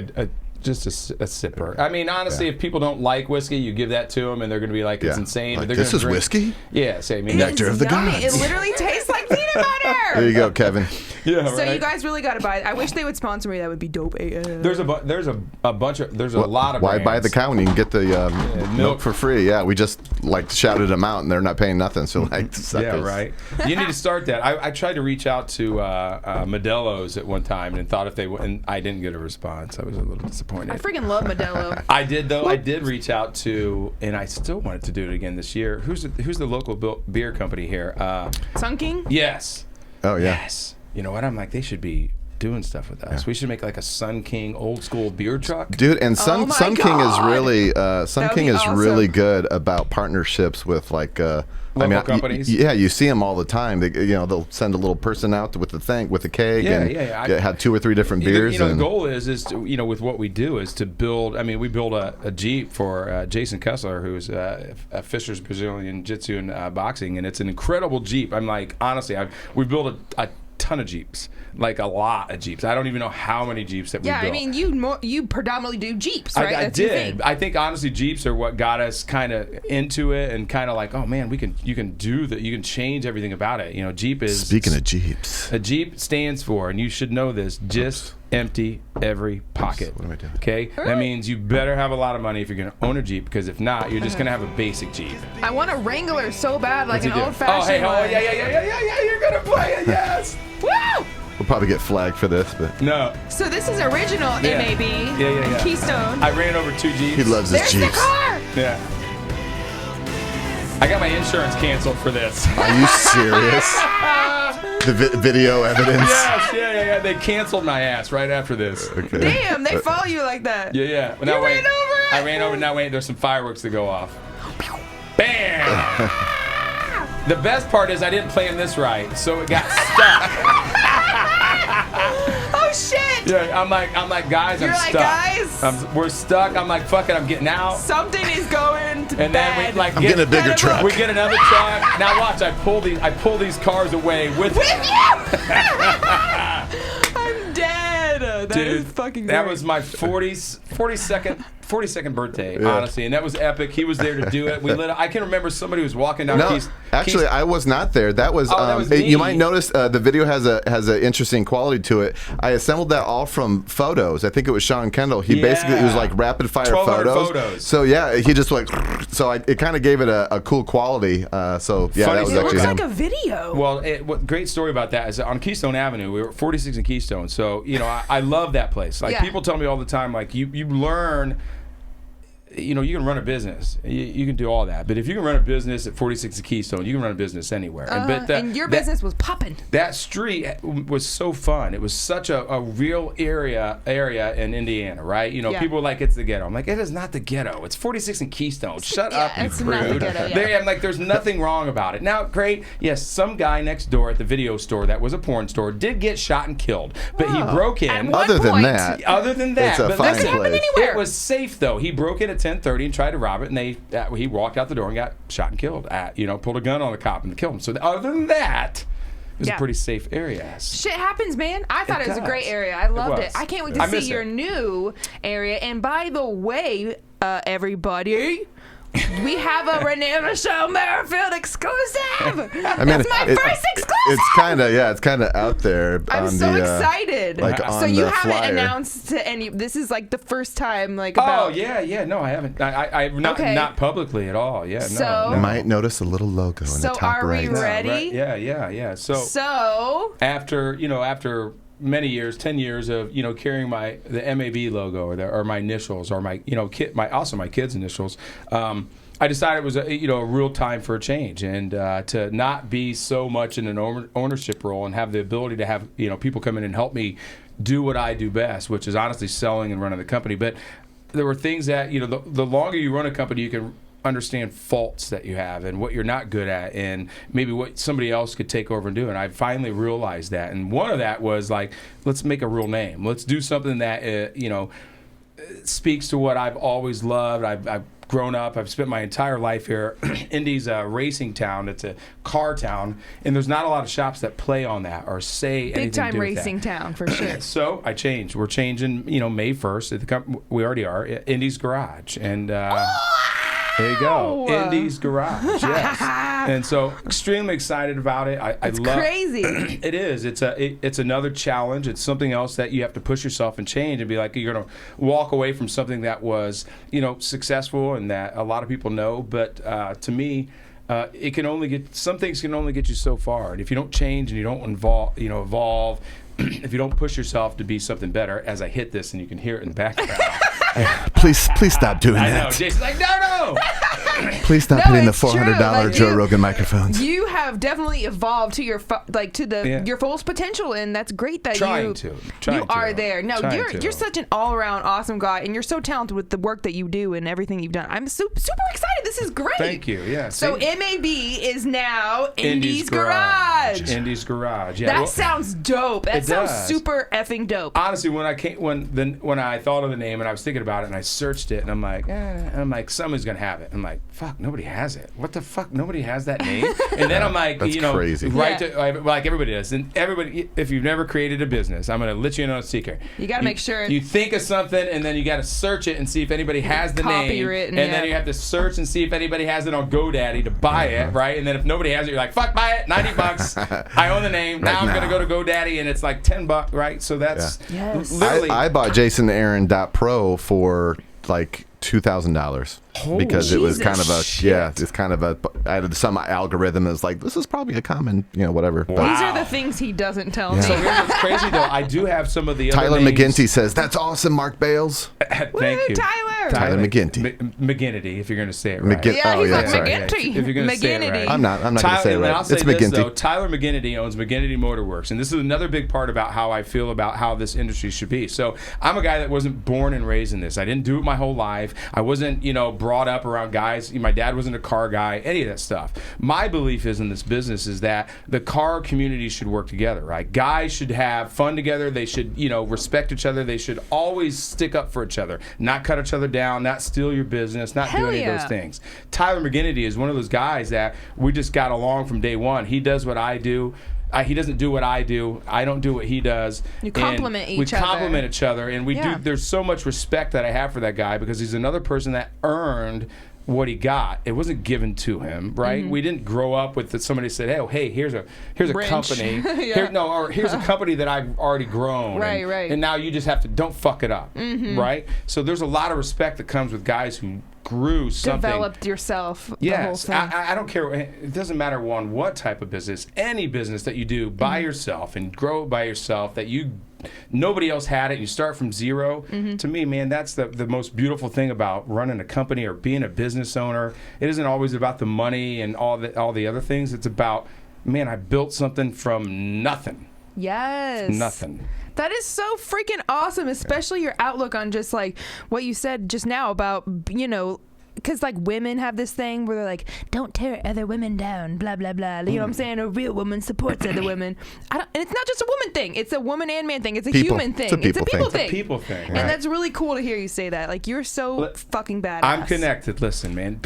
just a sipper. I mean, honestly, if people don't like whiskey, you give that to them, and they're going to be like, it's Yeah. insane. Like, They're this gonna is drink. whiskey? Yeah, say, I mean, It Nectar is of the yummy. gods. It literally tastes like peanut butter. There you go, Kevin. Yeah, So right. you guys really got to buy it. I wish they would sponsor me. That would be dope. There's a bunch of a lot of Why brands. buy the cow when you can get the milk for free? Yeah, we just like shouted them out, and they're not paying nothing. So like, Yeah, right. You need to start that. I tried to reach out to Modelo's at one time and thought if they and I didn't get a response. I was a little disappointed. I freaking love Modelo. I did though. I did reach out to, and I still wanted to do it again this year. Who's the local beer company here? Sun King? Yes. Oh yeah. Yes. You know what? I'm like, they should be doing stuff with us. We should make like a Sun King old school beer truck. Dude, and Sun my King is God. really Sun That would King be is awesome. really good about partnerships with like Local companies? Yeah, you see them all the time. They, they'll send a little person out with the keg and have 2 or 3 different beers. The goal is to, with what we do is to build. I mean, we build a Jeep for Jason Kessler, who's a Fisher's Brazilian Jiu-Jitsu and boxing, and it's an incredible Jeep. I'm like, honestly, we built a ton of Jeeps, like a lot of Jeeps. I don't even know how many Jeeps that we built. Yeah, I mean, you predominantly do Jeeps, right? I That's your did. thing. I think honestly, Jeeps are what got us kind of into it, and kind of like, oh man, you can do that. You can change everything about it. Jeep is. Speaking of Jeeps, a Jeep stands for, and you should know this, just empty every pocket. What am I doing? Okay, that means you better have a lot of money if you're going to own a Jeep, because if not, you're just going to have a basic Jeep. I want a Wrangler so bad, like What's an he do? old-fashioned one. Yeah, you're going to play it, yes. Woo! we'll probably get flagged for this, but No, So this is original Yeah. MAB. Yeah. Keystone. I ran over 2 Jeeps. he loves his There's the Jeeps. car! Yeah. I got my insurance canceled for this. Are you serious? The video evidence. Yes, yeah. They canceled my ass right after this. Okay. Damn, they follow you like that. Yeah. You ran over it? I ran over. Now wait, there's some fireworks to go off. Bam! The best part is I didn't plan this right, so it got stuck. Oh shit! Yeah, I'm like, guys, You're I'm like, stuck. guys? We're stuck. I'm like, fuck it, I'm getting out. Something is going to And then we bed. like I'm getting a bigger Incredible. truck. we get another truck. Now watch, I pull these cars away with With you! I'm dead. That is Dude, fucking that great. was my 42nd birthday, honestly, and that was epic. He was there to do it. We lit up. I can remember somebody was walking down. No, actually, I was not there. That was. that was you me. might notice the video has an interesting quality to it. I assembled that all from photos. I think it was Sean Kendall. He basically it was like rapid fire 1,200 photos. So yeah, he just like it kind of gave it a cool quality. So yeah, Funny that was story. It actually looks him. like a video. Well, what great story about that is on Keystone Avenue. We were 46 in Keystone, so I love that place. Like Yeah. people tell me all the time, like you learn. You can run a business. You can do all that. But if you can run a business at 46 at Keystone, you can run a business anywhere. And your business was popping. That street was so fun. It was such a real area in Indiana, right? Yeah. People are like, it's the ghetto. I'm like, it is not the ghetto. It's 46 in Keystone. Shut up, you it's not the prude. ghetto, yeah. I'm like, there's nothing wrong about it. Now, great, yes, some guy next door at the video store that was a porn store did get shot and killed, but he broke in. At what Other than point? that, Other than that, it's a but fine listen, place. anywhere. it was safe though. He broke in at 10:30 and tried to rob it, and he walked out the door and got shot and killed. Pulled a gun on the cop and killed him. So other than that, it was Yeah. a pretty safe area. Shit happens, man. I thought it was a does. great area. I loved was. it. I can't wait I to miss see your it. new area. And by the way, everybody, we have a Renée Michelle Merrifield exclusive. That's my first exclusive. It's kind of out there. I'm on so the, excited. like so on you the haven't flyer. announced to any. This is like the first time, like Oh about. yeah. No, I haven't. I not Okay. not publicly at all. Yeah. So- no. You might notice a little logo in So the top are we right. ready? Right. Yeah. So After many years, 10 years of carrying the MAB logo or my initials or my my kids' initials, I decided it was a real time for a change and to not be so much in an ownership role and have the ability to have people come in and help me do what I do best, which is honestly selling and running the company. But there were things that the longer you run a company, you can understand faults that you have and what you're not good at and maybe what somebody else could take over and do. And I finally realized that. And one of that was like, let's make a real name. Let's do something that, speaks to what I've always loved. I've grown up. I've spent my entire life here. Indy's a racing town. It's a car town. And there's not a lot of shops that play on that or say anything big to time do with racing that. town for sure. So I changed. We're changing, May 1st. We already are. Indy's Garage. And There you go. Indy's Garage. Yes. And so extremely excited about it. I love crazy. It is. It's another challenge. It's something else that you have to push yourself and change and be like, you're going to walk away from something that was, successful and that a lot of people know. But to me, some things can only get you so far. And if you don't change and you don't evolve, if you don't push yourself to be something better, as I hit this and you can hear it in the background. Please stop doing that. I know. Jason's like, no. Please stop hitting the $400 Joe Rogan microphones. You have definitely evolved to your your fullest potential, and that's great that you are there. No, you're such an all-around awesome guy, and you're so talented with the work that you do and everything you've done. I'm super excited. This is great. Thank you. Yeah. So MAB is now Indy's Garage. Indy's Garage. Yeah. That sounds dope. That sounds super effing dope. Honestly, when I thought of the name and I was thinking about it and I searched it and I'm like, somebody's gonna have it. I'm like, fuck, nobody has it. What the fuck? Nobody has that name. And then I'm like, that's crazy. Like everybody does. And everybody, if you've never created a business, I'm gonna let you in on a secret. You gotta make sure you think of something and then you gotta search it and see if anybody has the name. Written, and then you have to search and see if anybody has it on GoDaddy to buy it, right? And then if nobody has it, you're like, fuck, buy it, $90. I own the name. Now I'm gonna go to GoDaddy and it's like $10, right? So that's literally. I bought JasonAaron.pro for like $2,000 because it was kind of I had some algorithm that was like, this is probably a common, whatever. Wow. These are the things he doesn't tell me. So here's what's crazy though. I do have some of the other Tyler names. McGinty says, that's awesome, Mark Bayles. Thank you. Tyler McGinty. McGinty, if you're going to say it right. He's like McGinty. If you're going to say it right. I'm not going to say it right. I'll say it's this, McGinty. though. Tyler McGinty owns McGinty Motorworks, and this is another big part about how I feel about how this industry should be. So I'm a guy that wasn't born and raised in this. I didn't do it my whole life. I wasn't, brought up around guys. My dad wasn't a car guy, any of that stuff. My belief is in this business is that the car community should work together, right? Guys should have fun together. They should, respect each other. They should always stick up for each other, not cut each other down, not steal your business, not do any of those things. Tyler McGinty is one of those guys that we just got along from day one. He does what I do. He doesn't do what I do. I don't do what he does. You complement each other. We complement each other, and we do. There's so much respect that I have for that guy because he's another person that earned what he got. It wasn't given to him, right? Mm-hmm. We didn't grow up with somebody said, "Hey, here's a company." Here's a company that I've already grown. Right. And now you just have to don't fuck it up, right? So there's a lot of respect that comes with guys who grew something. Developed yourself. Yes, the whole thing. I don't care. It doesn't matter what type of business. Any business that you do by yourself and grow by yourself that nobody else had it. You start from zero. To me, man, that's the most beautiful thing about running a company or being a business owner. It isn't always about the money and all the other things. It's about, man, I built something from nothing. Yes. Nothing. That is so freaking awesome, especially your outlook on just like what you said just now about, because like women have this thing where they're like, don't tear other women down, blah, blah, blah. You know what I'm saying? A real woman supports other women. And it's not just a woman thing. It's a woman and man thing. It's a human thing. It's a people thing. It's a people thing. And that's really cool to hear you say that. Like, you're so fucking badass. I'm connected. Listen, man.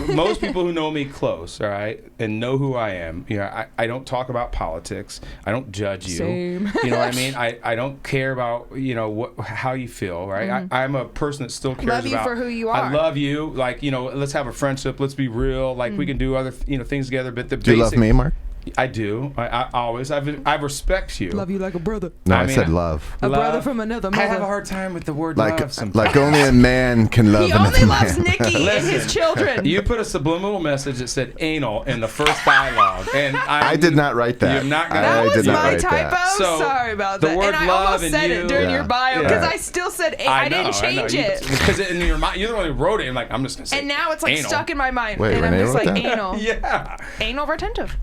Most people who know me close, all right, and know who I am, I don't talk about politics. I don't judge you. Same. You know what I mean? I don't care about, how you feel, right? I'm a person that still cares love you about for who you are. I love you. Like, let's have a friendship. Let's be real. Like, we can do other, things together. But do you love me, Mark? I do. I always. I respect you. Love you like a brother. No, I said love. A brother from another mother. I have a hard time with the word love sometimes. Like only a man can love another man. He only loves Nikki and his children. You put a subliminal message that said anal in the first dialogue, and I did not write that. You're not gonna. That was my write typo. That. So, sorry about the that. word and I love almost and said you, it during your bio because I still said I didn't change it. Because in your mind, you're the one who wrote it. And like, I'm just gonna say. And now it's like anal. stuck in my mind. Wait, and I'm Renee just like wrote that? anal. Yeah. Anal retentive.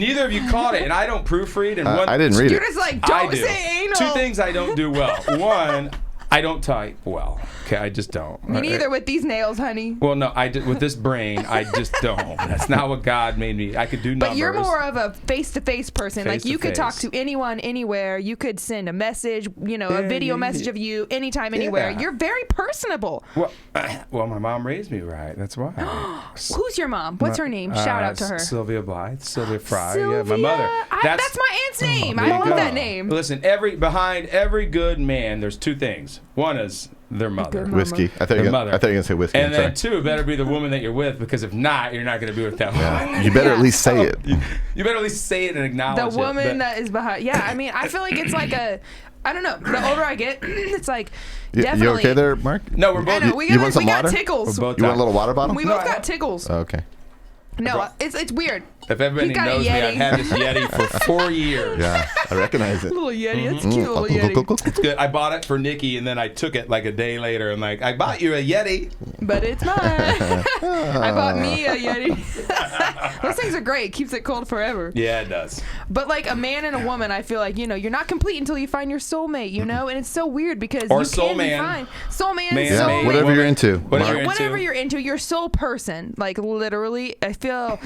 Neither of you caught it, and I don't proofread. And I didn't read it. You're just like, don't say anal. Two things I don't do well. One, I don't type well. Okay, I just don't. Me neither with these nails, honey. Well, no, with this brain, I just don't. That's not what God made me. I could do numbers. But you're more of a face-to-face person. Like, you could talk Face-to-face. to anyone, anywhere. You could send a message, a video message of you anytime, anywhere. You're very personable. Well, my mom raised me right. That's why. Who's your mom? What's her name? Shout out to her. Sylvia Blythe. Sylvia Fry. Sylvia. Yeah, my mother. That's my aunt's name. There I you love go. that name. Listen, behind every good man, there's two things: things. One is their mother. Mama. Whiskey. I thought you were going to say whiskey. And then Sorry. 2, it better be the woman that you're with, because if not, you're not going to be with that woman. Yeah. You better at least say it. You better at least say it and acknowledge it. The woman that is behind. Yeah, I mean, I feel like it's like I don't know. The older I get, it's like definitely. You okay there, Mark? No, we're both. I know, we you want some got water? tickles. We're both You want a little water bottle? We both got tickles. Okay. No, it's weird. If everybody He got a knows me, Yeti. I've had this Yeti for 4 years. Yeah, I recognize it. Little Yeti. It's a cute little Yeti. It's good. I bought it for Nikki, and then I took it like a day later. And like, I bought you a Yeti. But it's mine. I bought me a Yeti. Those things are great. Keeps it cold forever. Yeah, it does. But like a man and a woman, I feel like, you're not complete until you find your soulmate, And it's so weird because Or you soul can man. find soul man, Man, soul Yeah, mate, whatever woman, you're into. whatever Mark. you're whatever you're into, your soul person. Like literally, I feel,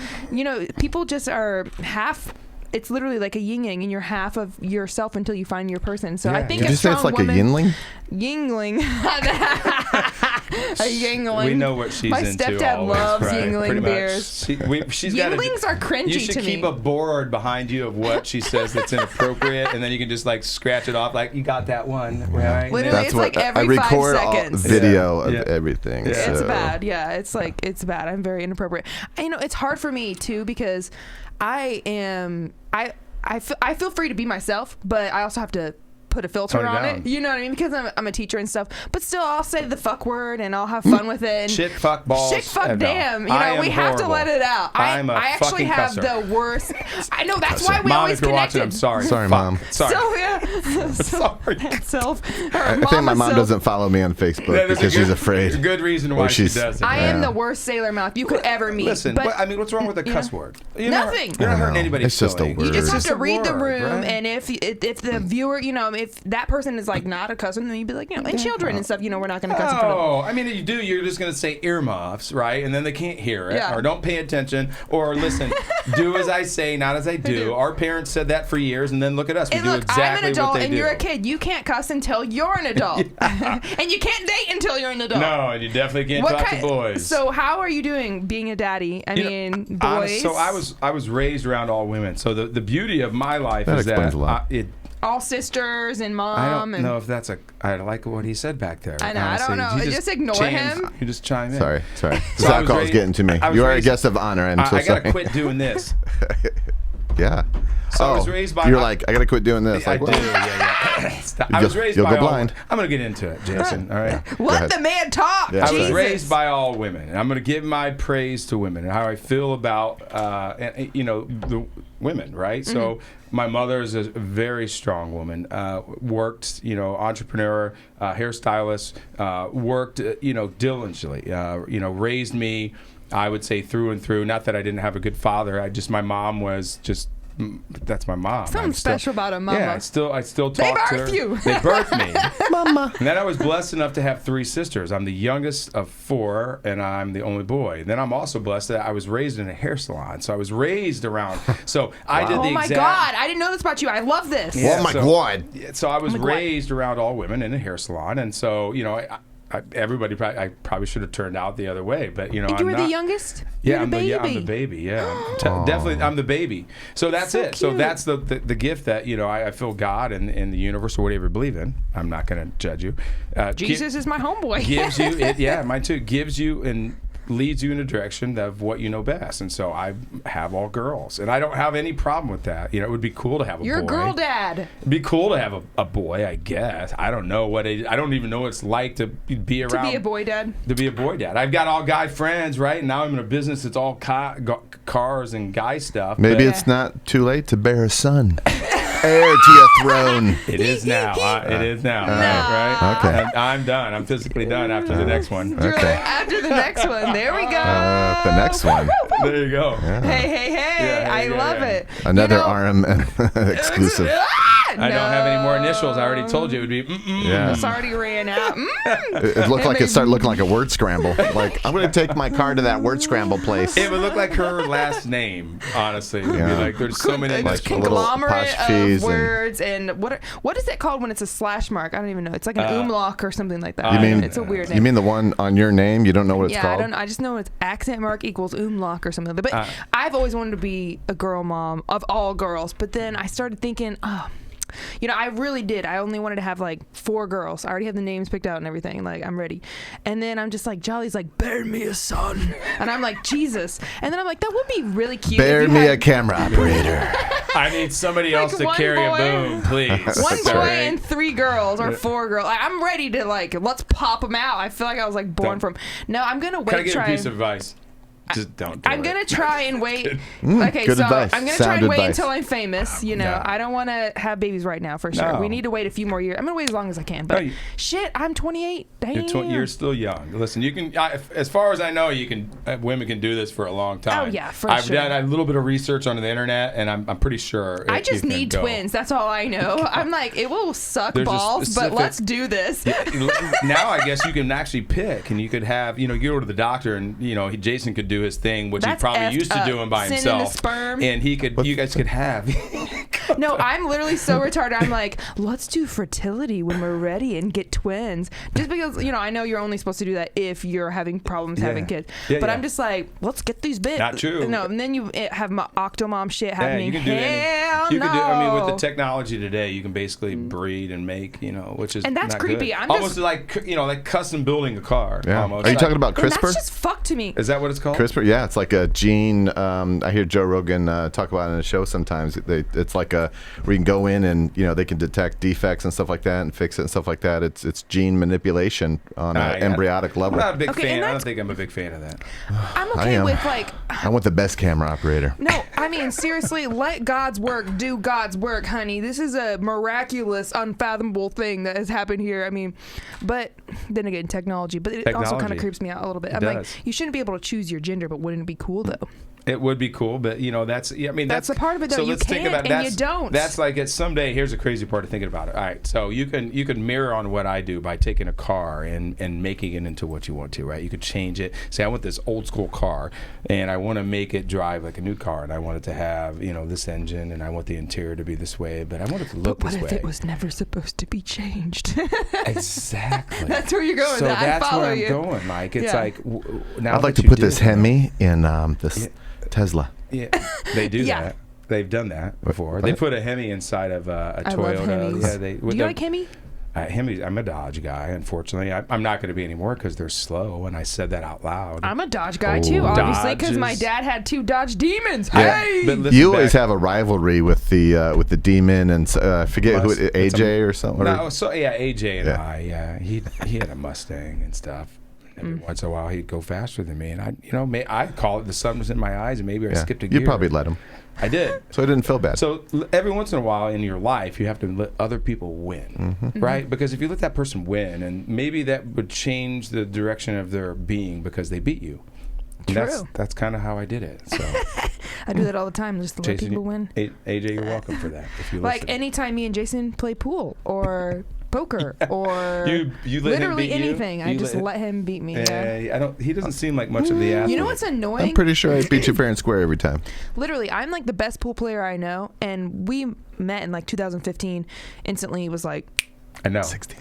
people just are half. It's literally like a yin yang, and you're half of yourself until you find your person. So I Yeah. think Did a you say strong it's like woman, a yingling? Yingling. A yingling. We know what she's My into. stepdad always, loves right? Yingling Pretty much. beers. She's got Yinglings are cringy You should to keep me. a board behind you of what she says that's inappropriate, and then you can just like scratch it off, like you got that one, right? Literally, it's like every I 5 record seconds. video Yeah. of everything. Yeah. It's so. bad. Yeah, it's bad. I'm very inappropriate. It's hard for me too because I feel free to be myself, but I also have to put a filter Tone it on down. it. You know what I mean? Because I'm a teacher and stuff. But still, I'll say the fuck word and I'll have fun with it. And Shit, fuck, balls. Shit, fuck, No. damn. I am We have to horrible. let it out. I'm a I actually fucking have cusser. the worst. I know that's why we Mom, always if you're connected. watching, I'm sorry. Sorry, Fuck. Mom. Sorry. So yeah. Sorry. I think my mom doesn't follow me on Facebook Yeah, there's a because she's good- afraid. Good reason why Or she she's- does it. I am Yeah. the worst sailor mouth you could ever meet. Listen, but I mean, what's wrong with a cuss word? Nothing. You're not I hurting know. anybody's It's just a feelings. word. You just It's have to read the word, room, right? and if the viewer, if that person is like not a cousin, then you'd be like, and children and stuff, we're not going to cuss in front of them. Oh, I mean, you do. You're just going to say earmuffs, right? And then they can't hear it, Yeah. or don't pay attention, or listen, do as I say, not as I do. Our parents said that for years, and then look at us. We And do look, exactly I'm an adult, what they and do. you're a kid. You can't cuss until you're an adult, and you can't date until you're an adult. No, and you definitely can't talk to boys. So how are you doing being a daddy? I mean, boys. So I was raised around all women. So the beauty of my life That is explains that a lot. all sisters and mom. I don't and know if that's I like what he said back there. I know, I don't honestly. know. You Just ignore chimes- him. You just chime in. Sorry. So This I was alcohol's raised- getting to me. I was You are a raised- guest of honor. I'm so I sorry. gotta quit doing this. Yeah. So I was raised by. You're like, I gotta quit doing this. I Like, do. well, Yeah. Stop. I was raised you'll by go all. blind. I'm gonna get into it, Jason. All right. Let ahead. the man talk. Yeah. I was Jesus. raised by all women, and I'm going to give my praise to women and how I feel about, the women, right? So my mother is a very strong woman. Worked, entrepreneur, hairstylist. Worked, diligently. Raised me. I would say through and through. Not that I didn't have a good father. My mom was just. That's my mom. Something special about a mama. Yeah, I still talk They to her. birthed you. They birthed me. Mama. And then I was blessed enough to have 3 sisters. I'm the youngest of 4, and I'm the only boy. And then I'm also blessed that I was raised in a hair salon. So I was raised around. So I did the Oh my exact. God! I didn't know this about you. I love this. Yeah, Oh my so- God. So I was Oh my God. raised around all women in a hair salon, and so everybody I probably should have turned out the other way, but And you I'm were not. the youngest. Yeah, You're I'm the baby. Yeah, definitely, I'm the baby. So that's So it. So cute. that's the gift that I feel God and the universe or whatever you believe in. I'm not going to judge you. Jesus is my homeboy. Gives you it. Yeah, mine too. Gives you and leads you in a direction of what you know best. And so I have all girls, and I don't have any problem with that. It would be cool to have a You're boy. a girl dad. It'd be cool to have a boy, I guess. I don't know I don't even know what it's like to be around. To be a boy dad. To be a boy dad. I've got all guy friends, right? And now I'm in a business that's all cars and guy stuff. Maybe but it's not too late to bear a son. Heir to your throne. it is now. It is now. Right? Okay. And I'm done. I'm physically done after the next one. You're Okay. like, after the next one. There we go. The next one. There you go. Hey. I love it. Another RM exclusive. I don't have any more initials. I already told you it would be. Yeah. It's already ran out. It looked like it started looking like a word scramble. Like, I'm going to take my car to that word scramble place. It would look like her last name, honestly. It would be Yeah. like there's so many. It's Like a little conglomerate apostrophes of and- words and what is it called when it's a slash mark? I don't even know. It's like an umlaut or something like that. You mean it's a weird name. You mean the one on your name? You don't know what it's yeah, called? I don't. I just know it's accent mark equals umlaut or something. But I've always wanted to be a girl mom of all girls. But then I started thinking, I really did. I only wanted to have like 4 girls. I already have the names picked out and everything. Like, I'm ready. And then I'm just like, Jolly's like, bear me a son. And I'm like, Jesus. And then I'm like, that would be really cute. Bear me a camera operator. I need somebody else to one carry boy. a boom, please. 1 boy and 3 girls or 4 girls. Like, I'm ready to like, let's pop them out. I feel like I was like born from. No, I'm gonna wait. Can I get a piece of advice? Just don't do I'm it. gonna try and wait. Okay, good so advice. I'm gonna Sound try and wait advice. until I'm famous. Yeah. I don't want to have babies right now for sure. No. We need to wait a few more years. I'm gonna wait as long as I can. But shit, I'm 28. Damn. You're still young. Listen, you can. As far as I know, you can. Women can do this for a long time. Oh, yeah, for I've sure. done a little bit of research on the internet, and I'm pretty sure. I just need twins. That's all I know. I'm like, it will suck There's a balls, specific- but let's do this. Now I guess you can actually pick, and you could have. You go to the doctor, and Jason could do his thing, which That's he probably effed used to up. doing by Sending the himself. sperm. And he could. You guys could have. No, I'm literally so retarded. I'm like, let's do fertility when we're ready and get twins. Just because, I know you're only supposed to do that if you're having problems having kids. Yeah, but yeah. I'm just like, let's get these bits. Not true. No, and then you have my Octomom shit happening. You can do Hell any, you no. can do. I mean, with the technology today, you can basically breed and make. Which is And that's not creepy. Good. I'm almost just- like custom building a car. Yeah. Almost. Are you Like- talking about And CRISPR? that's just fuck to me. Is that what it's called? CRISPR, yeah, it's like a gene. I hear Joe Rogan talk about it in a show sometimes. It's like where you can go in and they can detect defects and stuff like that and fix it and stuff like that. It's gene manipulation on an embryonic level. I'm not a big Okay, fan. and I don't that's- think I'm a big fan of that. I'm I okay am. with like. I want the best camera operator. No, I mean, seriously, let God's work do God's work, honey. This is a miraculous, unfathomable thing that has happened here. I mean, but then again, technology. But it also kind Technology. of creeps me out a little bit. It I'm like, does. you shouldn't be able to choose your gender, but wouldn't it be cool, though? It would be cool, but that's. Yeah, I mean, That's the part of it, though. So You let's think can't about it. and you don't. That's like it's someday. Here's a crazy part of thinking about it. All right, so you can mirror on what I do by taking a car and making it into what you want to. Right, you could change it. Say I want this old school car, and I want to make it drive like a new car, and I want it to have this engine, and I want the interior to be this way, but I want it to look But this what way. if it was never supposed to be changed? Exactly. That's where you're going. So with that. I that's follow where I'm you. going, Mike. It's Yeah. like now I'd like that to you put do this it, Hemi in this Tesla. Yeah, they do Yeah. that. They've done that before. What? They put a Hemi inside of a I Toyota. love Hemis. Yeah, they. Do you like Hemi? Hemis. I'm a Dodge guy. Unfortunately, I'm not going to be anymore because they're slow. And I said that out loud. I'm a Dodge guy, Oh. too, obviously, because my Dodges. dad had 2 Dodge Demons. Yeah. Hey! But listen You always back- have a rivalry with the demon and I forget who it, It's a- AJ or something. No, so yeah, AJ and Yeah. I. Yeah, he had a Mustang and stuff. Every once in a while, he'd go faster than me, and I call it the sun was in my eyes, and maybe I skipped a gear. You probably let him, I did. so it didn't feel bad. So every once in a while in your life, you have to let other people win, right? Because if you let that person win, and maybe that would change the direction of their being because they beat you. And True. That's kind of how I did it. So I do that all the time, just to let Jason, people win. AJ, you're welcome for that. If you Like listen. anytime me and Jason play pool or poker or You let him literally beat you? anything, I You just let him beat me. Yeah. I don't. He doesn't seem like much of the athlete. You know what's annoying? I'm pretty sure I beat you fair and square every time. Literally, I'm like the best pool player I know, and we met in like 2015. Instantly, was like, I know. 16.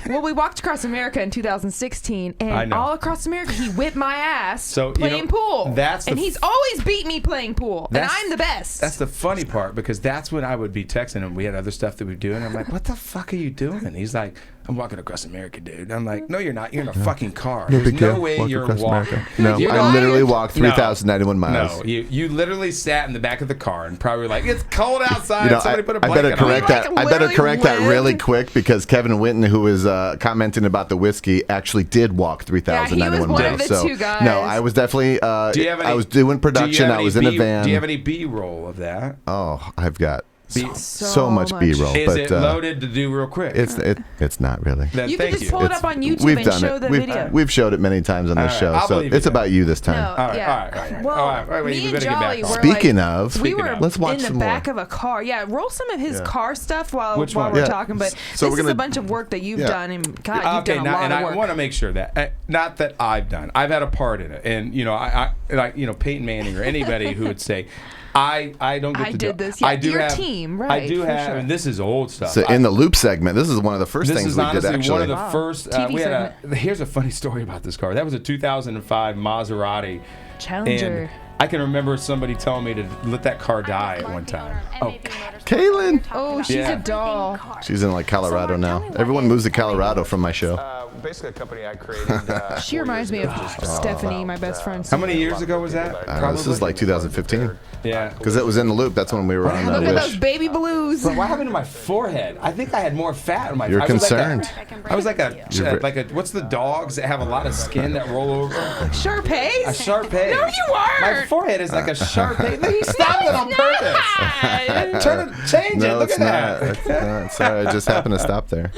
well, we walked across America in 2016, I and know. all across America, he whipped my ass So, playing pool. that's he's always beat me playing pool, and That's- I'm the best. That's the funny part because that's when I would be texting him. We had other stuff that we do, and I'm like, "What the fuck are you doing?" And he's like, "I'm walking across America, dude." I'm like, "No, you're not. You're in a fucking car. No There's big no deal. way Walk you're across walking." America. No, You're I lying. literally walked No. 3,091 miles. No, you literally sat in the back of the car and probably like, "It's cold outside. You know, Somebody put a I blanket better correct on." that. Like, I better literally correct that really lived. quick because Kevin Winton, who was commenting about the whiskey, actually did walk 3,091 one miles. of the So 2 guys. no, I was definitely. Do you have any, I was doing production. I was in a van. Do you have any B-roll of that? Oh, I've got B- so much B-roll, Is but it loaded to do real quick? it's not really. Then you can thank just pull it It's- up on YouTube We've and done show it. the video. We've showed it many times on this All right, show, I'll so believe you it's then. about you this time. No, All right, yeah. all right. Well, All right, wait, me we and better get Jolly back were on. Speaking like, of, we were let's watch in the some back more. of a car. Yeah, roll some of his Yeah. car stuff while Which one? we're Yeah. talking. But So this we're is gonna- a bunch of work that you've Yeah. done, and God, you've Okay, done a now, lot and of I work. want to make sure that not that I've done. I've had a part in it, and I like Peyton Manning or anybody who would say, I don't get I to did do this. I Yeah, do your have, team, I right, do for have, sure. and this is old stuff. So in the loop segment, this is one of the first This things is we did honestly actually. one of the Wow. first. TV We had segment. here's a funny story about this car. That was a 2005 Maserati Challenger. I can remember somebody telling me to let that car die at one time. Oh, Kaylin. Oh, she's Yeah. a doll. She's in like Colorado now. Everyone moves to Colorado from my show. Basically, a company I created. She reminds me of Stephanie, my best friend. how many years ago was that? This is like 2015. Yeah. Because it was in the loop. That's when we were on Look at those Wish. baby blues. But what happened to my forehead? I think I had more fat on my. You're I was concerned. I was like a what's the dogs that have a lot of skin that roll over? Sharpays? A Shar-Pei. No, you weren't. My forehead is like a Shar-Pei. He stopped it on purpose. Change it. No, Look it's at not. that. Sorry, I just happened to stop there.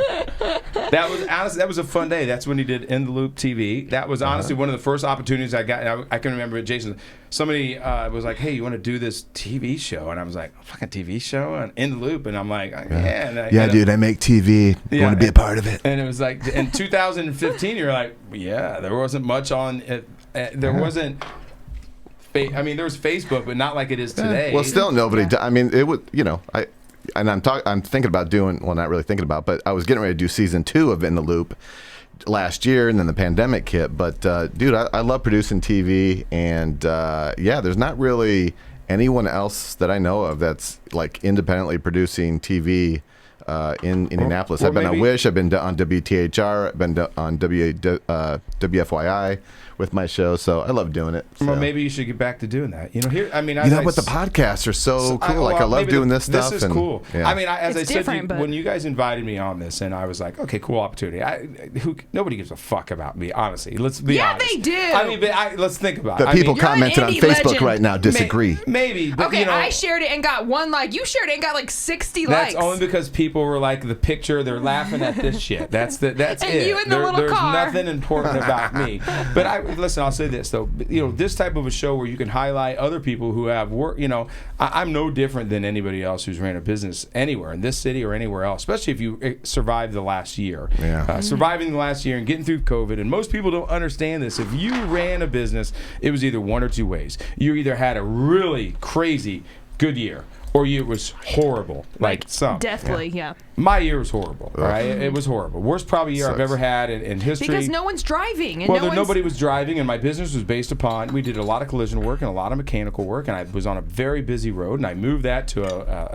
That was honestly, that was a fun day. That's when he did In the Loop TV. That was honestly one of the first opportunities I got. And I can remember Jason. Somebody was like, "Hey, you want to do this TV show?" And I was like, "Fucking TV show and In the Loop." And I'm like, "Yeah, Yeah, dude, I make TV. You want to be a part of it? And it was like in 2015, you're like, "Yeah, there wasn't much on it. There wasn't." I mean, there was Facebook, but not like it is today. Well, still nobody. I mean, it would. I'm thinking about doing. Well, not really thinking about, but I was getting ready to do season 2 of In the Loop last year, and then the pandemic hit. But dude, I love producing TV, and there's not really anyone else that I know of that's like independently producing TV in Indianapolis. Or I've been on maybe- Wish, I've been on WTHR, I've been on WFYI with my show, so I love doing it. Well, so. maybe you should get back to doing that. Here, I mean, But the podcasts are so cool. I love maybe doing this stuff. This is and, cool. Yeah. I mean, as It's I said, different, but- when you guys invited me on this, and I was like, okay, cool opportunity. Nobody gives a fuck about me, honestly. Let's be Yeah, honest. they do. I mean, but let's think about the it. people I mean, commented on Indy Facebook legend. right now disagree. Maybe, but Okay, you know, I shared it and got 1 like. You shared it and got like 60 that's likes. only because people were like the picture. They're laughing at this shit. That's And it. you in the little there's car. nothing important about me. But listen. I'll say this though. This type of a show where you can highlight other people who have work. I'm no different than anybody else who's ran a business anywhere in this city or anywhere else. Especially if you survived the last year. Yeah. Surviving the last year and getting through COVID. And most people don't understand this. If you ran a business, it was either one or two ways. You either had a really crazy good year, or it was horrible, like some. Deathly, yeah. My year was horrible. All right, it was horrible. Worst probably year I've Sucks. ever had in history. Because no one's driving. And Well, no one's, nobody was driving, and my business was based upon. We did a lot of collision work and a lot of mechanical work, and I was on a very busy road, and I moved that to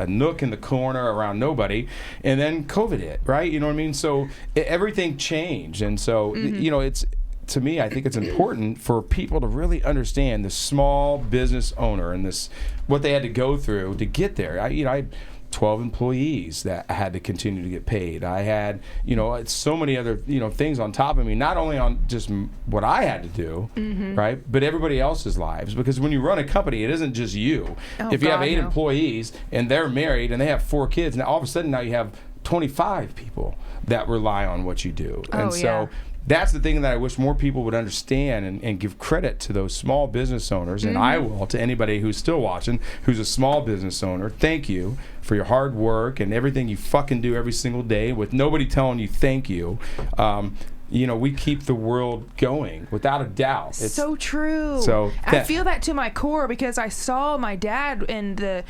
a nook in the corner around nobody, and then COVID hit. Right, you know what I mean? So everything changed, and so it's. To me, I think it's important for people to really understand the small business owner and what they had to go through to get there. I had 12 employees that I had to continue to get paid. I had, so many other, things on top of me, not only on just what I had to do, right, but everybody else's lives. Because when you run a company, it isn't just you. Oh, if you have God, 8 no. employees and they're married and they have 4 kids, now all of a sudden now you have 25 people that rely on what you do. Oh, And so yeah. that's the thing that I wish more people would understand and give credit to those small business owners. And I will, to anybody who's still watching, who's a small business owner. Thank you for your hard work and everything you fucking do every single day with nobody telling you thank you. We keep the world going without a doubt. It's so true. So I feel that to my core because I saw my dad and the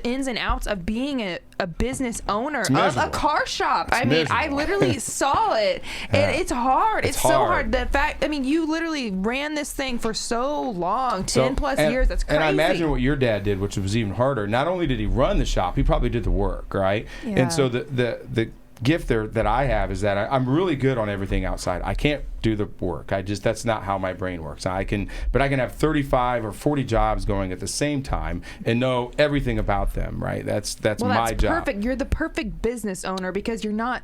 ins and outs of being a business owner of a miserable. car shop. I miserable. literally saw it, and it's hard. It's so hard. hard. The fact, you literally ran this thing for so long, 10 plus years. That's crazy. And I imagine what your dad did, which was even harder. Not only did he run the shop, he probably did the work, right? Yeah. And so the gift there that I have is that I'm really good on everything outside. I can't do the work. That's not how my brain works. I can have 35 or 40 jobs going at the same time and know everything about them, right? That's my job. Perfect. You're the perfect business owner because you're not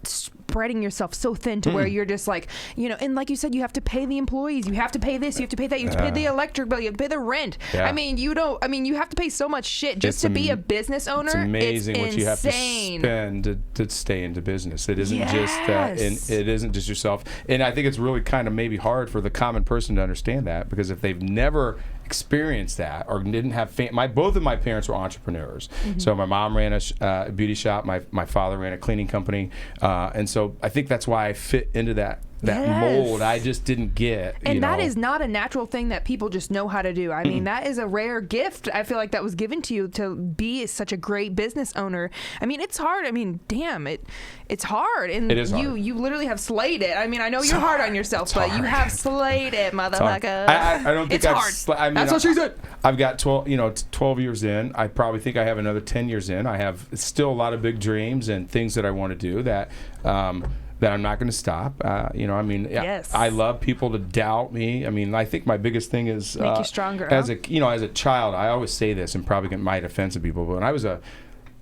spreading yourself so thin to where you're just like, and like you said, you have to pay the employees, you have to pay this, you have to pay that, you have to pay the electric bill, you have to pay the rent. Yeah. You have to pay so much shit just to be a business owner. It's amazing what you have to insane. spend to stay into business. It isn't just Yes. and it isn't just yourself. And I think it's really kind of maybe hard for the common person to understand that, because if they've never experienced that or didn't have both of my parents were entrepreneurs. So my mom ran a beauty shop, my father ran a cleaning company, and so I think that's why I fit into that mold I just didn't get. And that is not a natural thing that people just know how to do. I mean, that is a rare gift. I feel like that was given to you to be such a great business owner. I mean, it's hard. I mean, damn, it's hard. And it is hard. You literally have slayed it. I mean, I know you're hard on yourself, but you have slayed it, motherfucker. I don't think it's hard. That's what she said. I've got 12 years in. I probably think I have another 10 years in. I have still a lot of big dreams and things that I want to do that I'm not going to stop. Yes. I love people to doubt me. I mean, I think my biggest thing is make you stronger. As a child, I always say this, and probably might offend some people, but when I was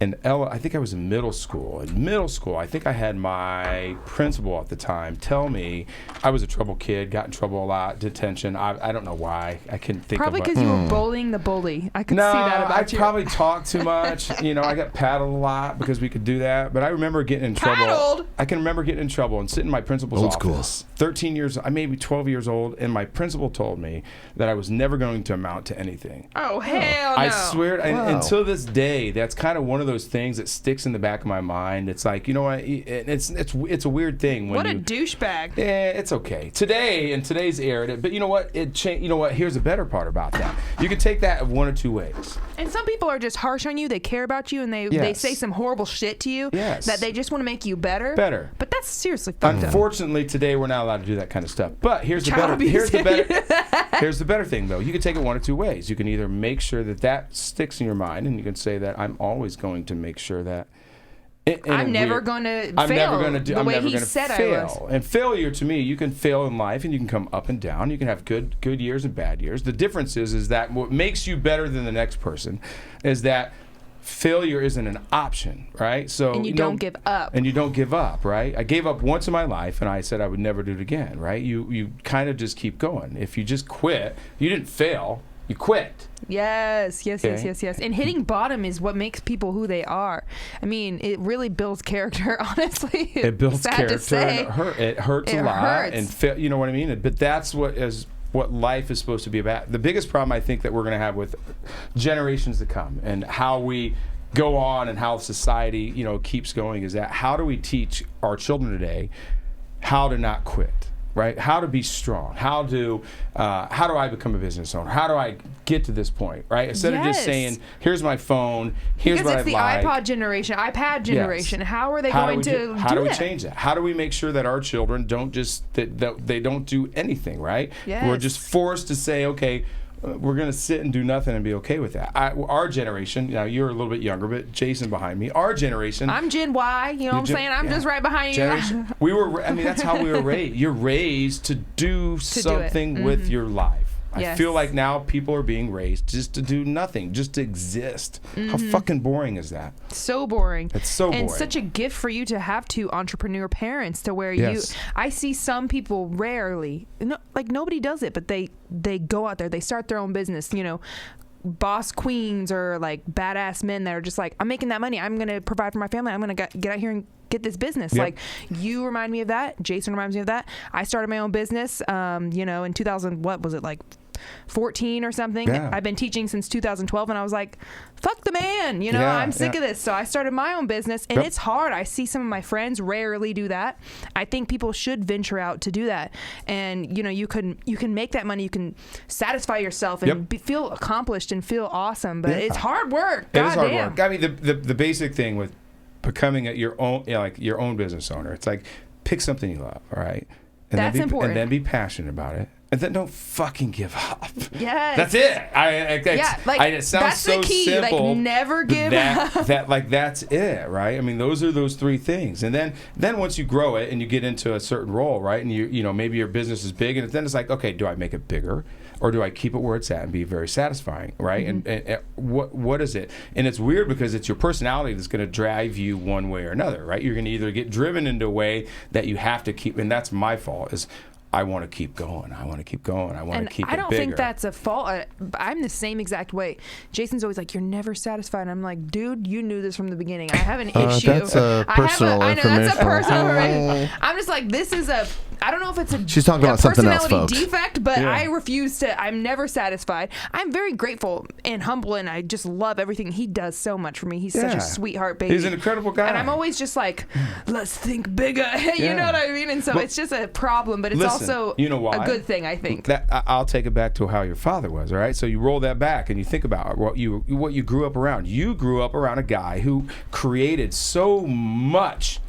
I think I was in middle school. In middle school, I think I had my principal at the time tell me I was a trouble kid, got in trouble a lot, detention. I don't know why. I couldn't think probably of because you were bullying the bully. I could see that about you. I probably talked too much. I got paddled a lot because we could do that. But I remember getting in trouble. Paddled? I can remember getting in trouble and sitting in my principal's office. 13 years, I maybe 12 years old, and my principal told me that I was never going to amount to anything. Oh, hell no. I swear, until this day, that's kind of one of those things that sticks in the back of my mind. It's like, you know what? It's a weird thing. What a douchebag. It's okay. Today, in today's era, but you know what? You know what? Here's the better part about that. You can take that one or two ways. And some people are just harsh on you. They care about you, and they say some horrible shit to you that they just want to make you better. But that's seriously fucked up. Unfortunately, today we're not allowed to do that kind of stuff. But here's the better thing, though. You can take it one or two ways. You can either make sure that sticks in your mind, and you can say that I'm always going to make sure that I'm never going to fail the way he said I was. And failure, to me, you can fail in life, and you can come up and down. You can have good years and bad years. The difference is that what makes you better than the next person is that failure isn't an option, right? So and you don't give up. And you don't give up, right? I gave up once in my life, and I said I would never do it again, right? You kind of just keep going. If you just quit, you didn't fail. You quit. Yes. And hitting bottom is what makes people who they are. I mean, it really builds character, honestly. It builds character. To say. And it hurts a lot. Hurts. And you know what I mean? But that's what life is supposed to be about. The biggest problem I think that we're going to have with generations to come and how we go on and how society, keeps going is that how do we teach our children today how to not quit? Right? How to be strong? How do I become a business owner? How do I get to this point? Right? Instead of just saying, "Here's my phone. Here's what I like." Because it's the iPad generation. Yes. How are they going to do that? How do we change that? How do we make sure that our children don't they don't do anything? Right? Yes. We're just forced to say, okay. We're going to sit and do nothing and be okay with that. Our generation, you're a little bit younger, but Jason behind me, our generation. I'm Gen Y, you know what I'm saying? I'm just right behind you. That's how we were raised. You're raised to do something with your life. I feel like now people are being raised just to do nothing, just to exist. How fucking boring is that? So boring. It's so boring. And such a gift for you to have two entrepreneur parents to where I see some people rarely, nobody does it, but they go out there, they start their own business, boss queens or like badass men that are just like, I'm making that money, I'm going to provide for my family, I'm going to get out here and get this business. Yep. Like, you remind me of that. Jason reminds me of that. I started my own business, in 2000, what was it, like 14 or something. Yeah. I've been teaching since 2012, and I was like, fuck the man, I'm sick of this. So I started my own business, and it's hard. I see some of my friends rarely do that. I think people should venture out to do that, and you can make that money, you can satisfy yourself and feel accomplished and feel awesome, but it's hard work. It is hard work. I mean, the basic thing with becoming your own business owner, it's like, pick something you love, all right? That's important. And then be passionate about it. And then don't fucking give up. Yes. That's it. It sounds that's so the key. simple. Like, never give up. That's it, right? I mean, those are those three things. And then once you grow it and you get into a certain role, right? And you maybe your business is big, and then it's like, okay, do I make it bigger, or do I keep it where it's at and be very satisfying, right? Mm-hmm. And what is it? And it's weird because it's your personality that's going to drive you one way or another, right? You're going to either get driven into a way that you have to keep, and that's my fault, is I want to keep going. I want to keep going. I want to keep it bigger. I don't think that's a fault. I'm the same exact way. Jason's always like, you're never satisfied. And I'm like, dude, you knew this from the beginning. I have an issue. That's personal information. I know, that's a personal information. I'm just like, this is I don't know if it's She's talking about something else, personality folks. defect, but I refuse to. I'm never satisfied. I'm very grateful and humble, and I just love everything. He does so much for me. He's such a sweetheart baby. He's an incredible guy. And I'm always just like, let's think bigger. You know what I mean? And so it's just a problem, but it's also a good thing, I think. I'll take it back to how your father was, all right? So you roll that back and you think about what you grew up around. You grew up around a guy who created so much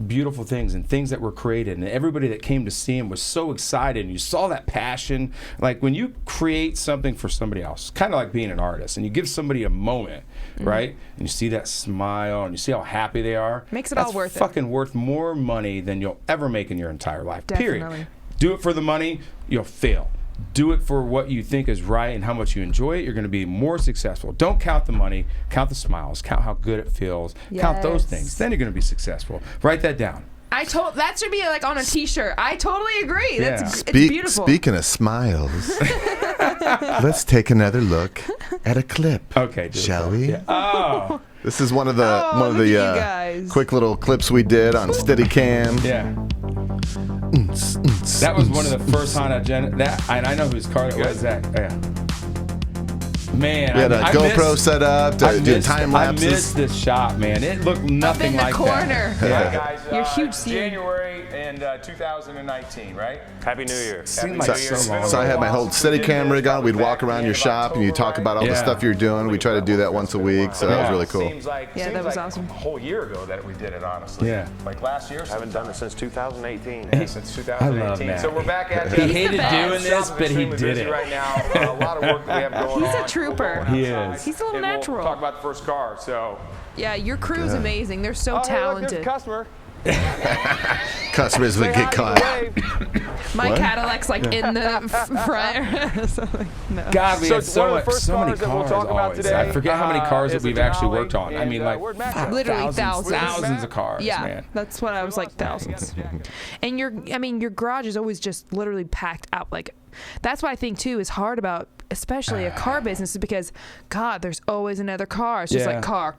beautiful things and things that were created, and everybody that came to see him was so excited, and you saw that passion. Like when you create something for somebody else, kind of like being an artist, and you give somebody a moment, right? And you see that smile and you see how happy they are. Makes it all worth it. That's fucking worth more money than you'll ever make in your entire life. Definitely. Period. Do it for the money, you'll fail. Do it for what you think is right and how much you enjoy it. You're going to be more successful. Don't count the money. Count the smiles. Count how good it feels. Count those things. Then you're going to be successful. Write that down. That should be like on a T-shirt. I totally agree. Yeah. It's beautiful. Speaking of smiles, let's take another look at a clip. Okay, shall we? Yeah. Oh. This is one of the quick little clips we did on Steadicam. Yeah. That was one of the first Honda and I know whose car it was. That. Yeah. Man, we had a GoPro set up to do time lapses. I missed this shot, man. It looked nothing like that. Up in the corner. Yeah, guys. You're huge. January in 2019, right? Happy New Year. Seemed like so long. So I had my whole Steadicam rig on. We'd walk around your shop and you talk about all the stuff you're doing. We try to do that once a week, so that was really cool. Seems like that was awesome. A whole year ago that we did it, honestly. Yeah. Like last year. I haven't done it since 2018. Yeah, since 2018. I love that. So we're back at it. He hated doing this, but he did it right now. A lot of work that we have going on. He's a trooper. He is. He's a little natural. We'll talk about the first car. So. Yeah, your crew's amazing. They're so talented. Hey, look, there's a customer. Customers would get caught. My Cadillac's like in the front. No. God, we had so many cars we'll talk about today. I forget how many cars that we've actually worked on. I mean, like literally thousands of cars. Yeah, man. that's what I was like, thousands. And your garage is always just literally packed out. Like that's what I think too is hard about, especially a car business, is because God, there's always another car. It's just like car.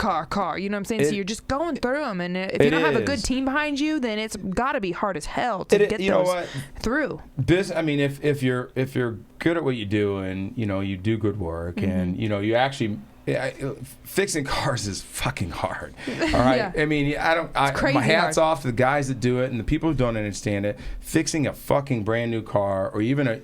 You know what I'm saying? So you're just going through them, and if you don't have a good team behind you, then it's got to be hard as hell to get those through. I mean, if you're good at what you do, and you do good work, and you actually. Fixing cars is fucking hard. All right. I mean, my hat's off to the guys that do it and the people who don't understand it. Fixing a fucking brand new car, or even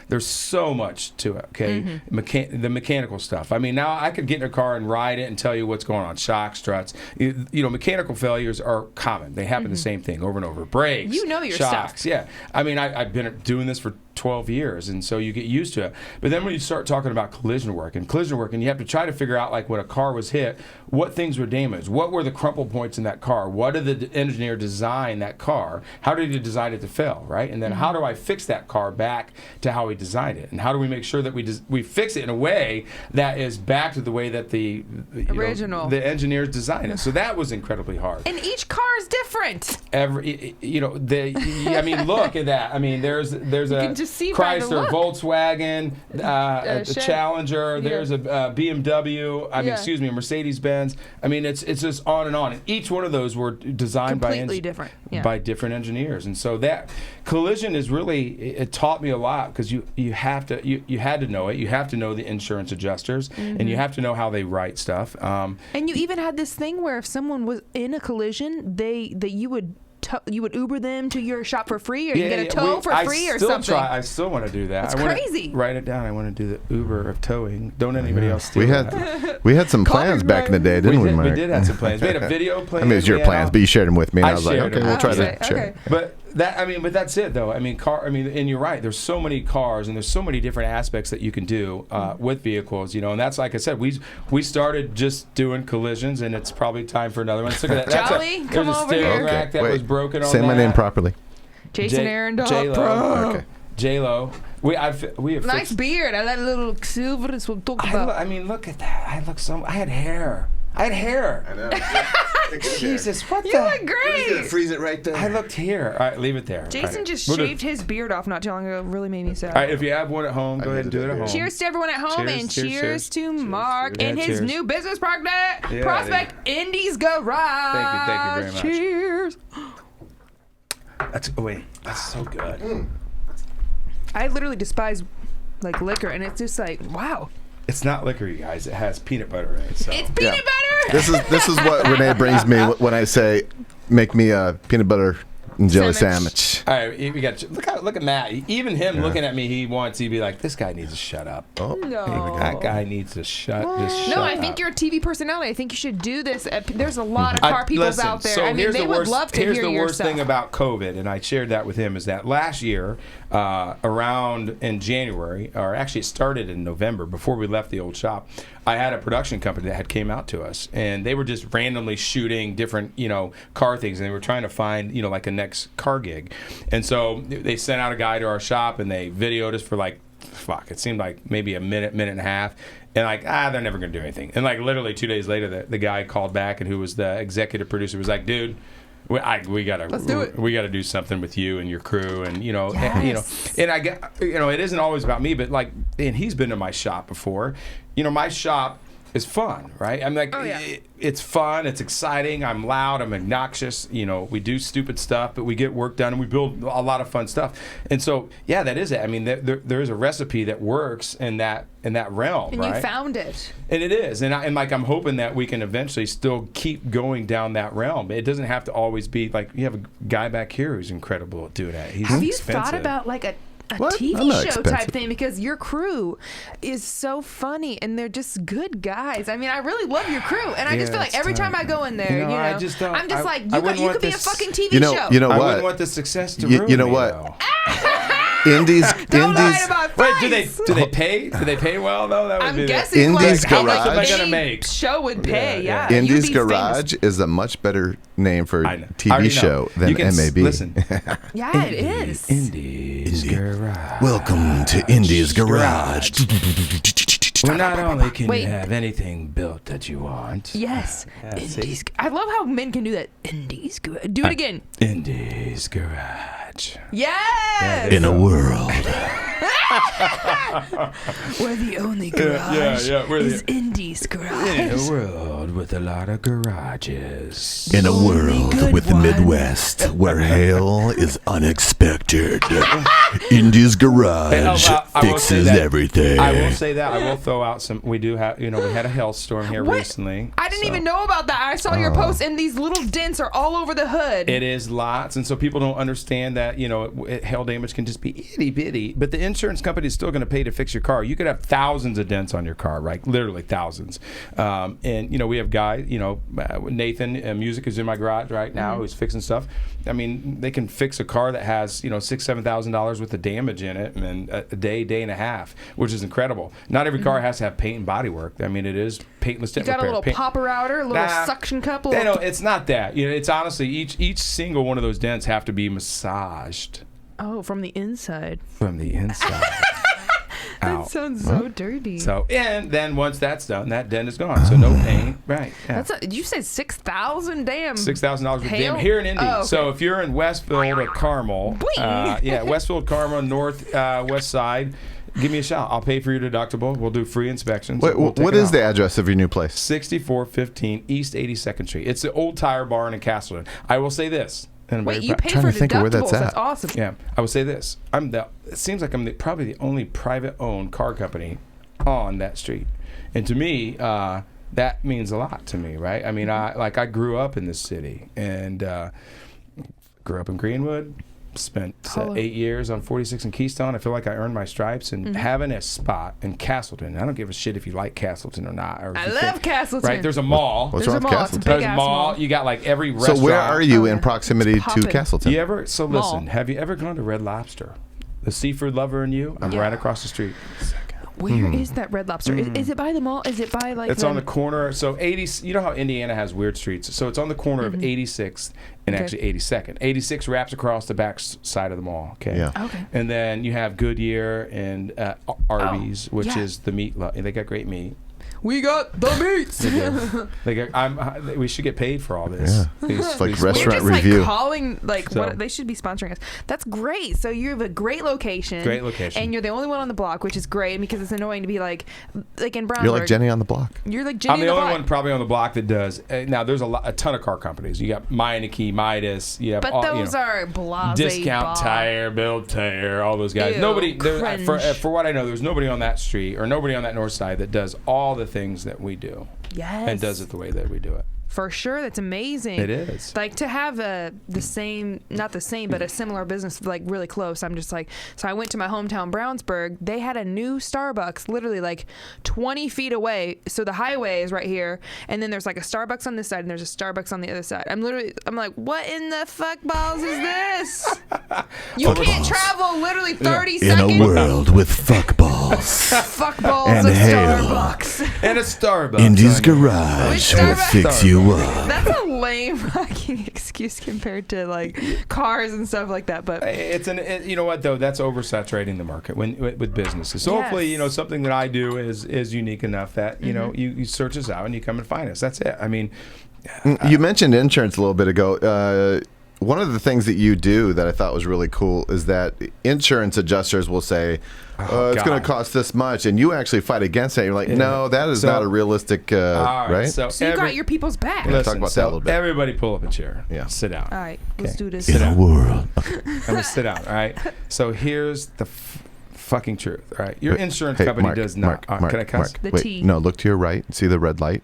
there's so much to it. Okay, the mechanical stuff. I mean, now I could get in a car and ride it and tell you what's going on. Shock struts. Mechanical failures are common. They happen the same thing over and over. Brakes. Your shocks. stuff. Yeah. I mean, I've been doing this for 12 years, and so you get used to it. But then when you start talking about collision work, and you have to try to figure out, like, when a car was hit, what things were damaged, what were the crumple points in that car, what did the engineer design that car, how did he design it to fail, right? And then how do I fix that car back to how he designed it, and how do we make sure that we fix it in a way that is back to the way that the engineers designed it. So that was incredibly hard. And each car is different. I mean, look at that. I mean, there's a Chrysler, Volkswagen, a Challenger. There's a BMW. Excuse me, a Mercedes-Benz. I mean, it's just on and on. And each one of those were designed by different engineers. And so that collision is really, it taught me a lot, because you had to know it. You have to know the insurance adjusters, and you have to know how they write stuff. And you even had this thing where if someone was in a collision, you would Uber them to your shop for free, or you get a tow for free or something. I still want to do that. It's crazy. Write it down. I want to do the Uber of towing. Don't anybody else steal that. We had some plans back in the day, didn't we, Mark? We did have some plans. We had a video plan. I mean, it was your plans, but you shared them with me, and I was like, okay, we'll try to share. But that's it, though. And you're right. There's so many cars, and there's so many different aspects that you can do with vehicles, and that's, like I said, we started just doing collisions, and it's probably time for another one. Look at that. Jolly, come over here. There's a rack that was broken on Say my name properly. Jason Aaron J-Lo. Okay. J-Lo. We have nice beard. I like a little silver. That's what I'm talking about. Look at that. I had hair. I know. Jesus, what you look great. Gonna freeze it right there. I looked here. All right, leave it there. Jason just shaved his beard off not too long ago. Really made me sad. All right, if you have one at home, go ahead and do it at home. Cheers to everyone at home, and cheers to Mark and his new business partner, Prospect Indy's Garage. Thank you very much. Cheers. That's so good. I literally despise like liquor, and it's just like, wow. It's not liquor, you guys. It has peanut butter in it. So. It's peanut butter. This is what Renee brings me when I say, make me a peanut butter and jelly sandwich. All right, we got look at Matt. Even him looking at me, he'd be like, "This guy needs to shut up. Oh, No. That guy needs to shut No, I think up." you're a TV personality. I think you should do this. There's a lot of car peoples out there. So I mean, here's they the would worst, love to hear Here's the your worst stuff. thing about COVID, and I shared that with him, is that last year, around in January, or actually it started in November, before we left the old shop, I had a production company that had came out to us, and they were just randomly shooting different, car things, and they were trying to find, like a next car gig. And so they sent out a guy to our shop, and they videoed us for it seemed like maybe a minute and a half. And they're never going to do anything. And literally 2 days later, the guy called back, and who was the executive producer was like, dude, we gotta Let's do it. We gotta do something with you and your crew, and Yes. and I get, it isn't always about me, but and he's been to my shop before. My shop is fun, right? I'm like, it's fun, it's exciting. I'm loud, I'm obnoxious. We do stupid stuff, but we get work done, and we build a lot of fun stuff. And so, yeah, that is it. I mean, there is a recipe that works in that realm, And right? you found it. And it is, and I'm hoping that we can eventually still keep going down that realm. It doesn't have to always be you have a guy back here who's incredible at doing that. He's Have you expensive. thought about a What? I'm TV not show expensive. type thing, because your crew is so funny and they're just good guys. I mean, I really love your crew, and I just feel like every time I go in there, I just don't. I'm just I like, wouldn't you want could be a this- fucking TV You know I what? wouldn't want the success to You ruin know me, what? though. Indy's Don't lie about Wait, price. do they pay? Do they pay well though? That would I'm be guessing Indy's how much am I Garage. gonna make? Show would pay, Yeah, yeah. You'd Indy's be Garage is a much better name for I a know. I already TV know. show You than can MAB. Listen, famous. Yeah, it is. Indy's Garage. Welcome to Indy's Garage. Well, not only can Wait. you have anything built that you want. Yes. see? Indy's. I love how men can do that. Indy's good. Do it again. Indy's Garage. Yes. In a world. We're the only garage. we're is Indy's Garage. In a world with a lot of garages. In a Only world good with the one. Midwest where hail is unexpected, Indy's Garage I will say fixes that. everything. I will say that. I will throw out some. We do have, we had a hailstorm here What? recently. I didn't so. even know about that. I saw your post, and these little dents are all over the hood. It is lots, and so people don't understand that hail damage can just be itty bitty, but the insurance company is still going to pay to fix your car. You could have thousands of dents on your car, right? Literally thousands. And we have guys, Nathan, music is in my garage right now, who's fixing stuff. I mean, they can fix a car that has $6,000-7,000 worth of damage in it in a day and a half, which is incredible. Not every car has to have paint and body work. I mean, it is paintless you dent got repair. a little popper outer, a little suction cup. A little It's not that. It's honestly each single one of those dents have to be massaged oh, from the inside. from the inside. That out. sounds so dirty. So, and then once that's done, that dent is gone. So no paint. Right. Yeah. You said 6,000? Damn. $6,000 with Hail? damn here in Indy. Oh, okay. So if you're in Westfield or Carmel, Westfield, Carmel, north west side, give me a shout. I'll pay for your deductible. We'll do free inspections. Wait, We'll take what it is out. the address of your new place? 6415 East 82nd Street. It's the old tire barn in Castleton. I will say this. And I'm Wait, very you proud- pay trying for to think of where deductibles. that's That's at. awesome. Yeah, I will say this. It seems like I'm probably the only private-owned car company on that street, and to me, that means a lot to me, right? I mean, I grew up in this city and grew up in Greenwood. Spent 8 years on 46 and Keystone. I feel like I earned my stripes, and having a spot in Castleton. I don't give a shit if you like Castleton or not. Or if I you love think- Castleton. Right? There's a mall. What's There's wrong a with mall. It's a Castleton? big There's a ass mall. mall. You got like every So restaurant. where are you Oh, in yeah. proximity It's to poppin'. Castleton? So Mall. listen, have you ever gone to Red Lobster? The seafood lover in you? I'm Yeah. right across the street. Where is that Red Lobster? Is it by the mall? Is it by like? It's on the corner. So 80. You know how Indiana has weird streets. So it's on the corner of 86th and Okay. actually 82nd. 86 wraps across the back side of the mall. Okay. Yeah. Okay. And then you have Goodyear and Arby's, which yeah. is the meat. They got great meat. we got the meats. We should get paid for all this. Yeah. These like these restaurant We're just review. like calling, like, So- what they should be sponsoring us. That's great. So you have a great location. Great location. And you're the only one on the block, which is great because it's annoying to be like in Brownsburg. You're like Jenny on the block. You're like Jenny I'm the on the only block. one probably on the block that does. Now there's a ton of car companies. You got Meineke, Midas. You have But all, those are blase. Discount Tire, Build Tire, all those guys. Ew, Nobody, cringe. for what I know, there's nobody on that street or nobody on that north side that does all the things that we do Yes. and does it the way that we do it. For sure, that's amazing. It is. Like to have the same, not the same, but a similar business like really close. I'm just like, so I went to my hometown Brownsburg. They had a new Starbucks literally like 20 feet away. So the highway is right here, and then there's like a Starbucks on this side, and there's a Starbucks on the other side. I'm like, what in the fuck balls is this? You can't travel literally 30 seconds. In a world with fuck balls Fuck balls And of hail. Starbucks. And a Starbucks. Indy's on your- garage Which will Starbucks? fix you up. That's a lame fucking excuse compared to like cars and stuff like that. But You know what though? That's oversaturating the market with businesses. So hopefully, Yes. something that I do is unique enough that you search us out and you come and find us. That's it. I mean, You mentioned insurance a little bit ago. One of the things that you do that I thought was really cool is that insurance adjusters will say, it's going God. to cost this much, and you actually fight against it. You're like, no, that is not a realistic, all right? So, you got your people's back. Yeah. listen, talk about so that a little bit. Everybody pull up a chair. Yeah. Sit down. All right, let's Okay. do this. In a world. I'm gonna sit down. All right. So here's the fucking truth. All right. Your insurance company Mark, does not. Mark, can I cuss? Mark, The wait, T. no, look to your right. See the red light?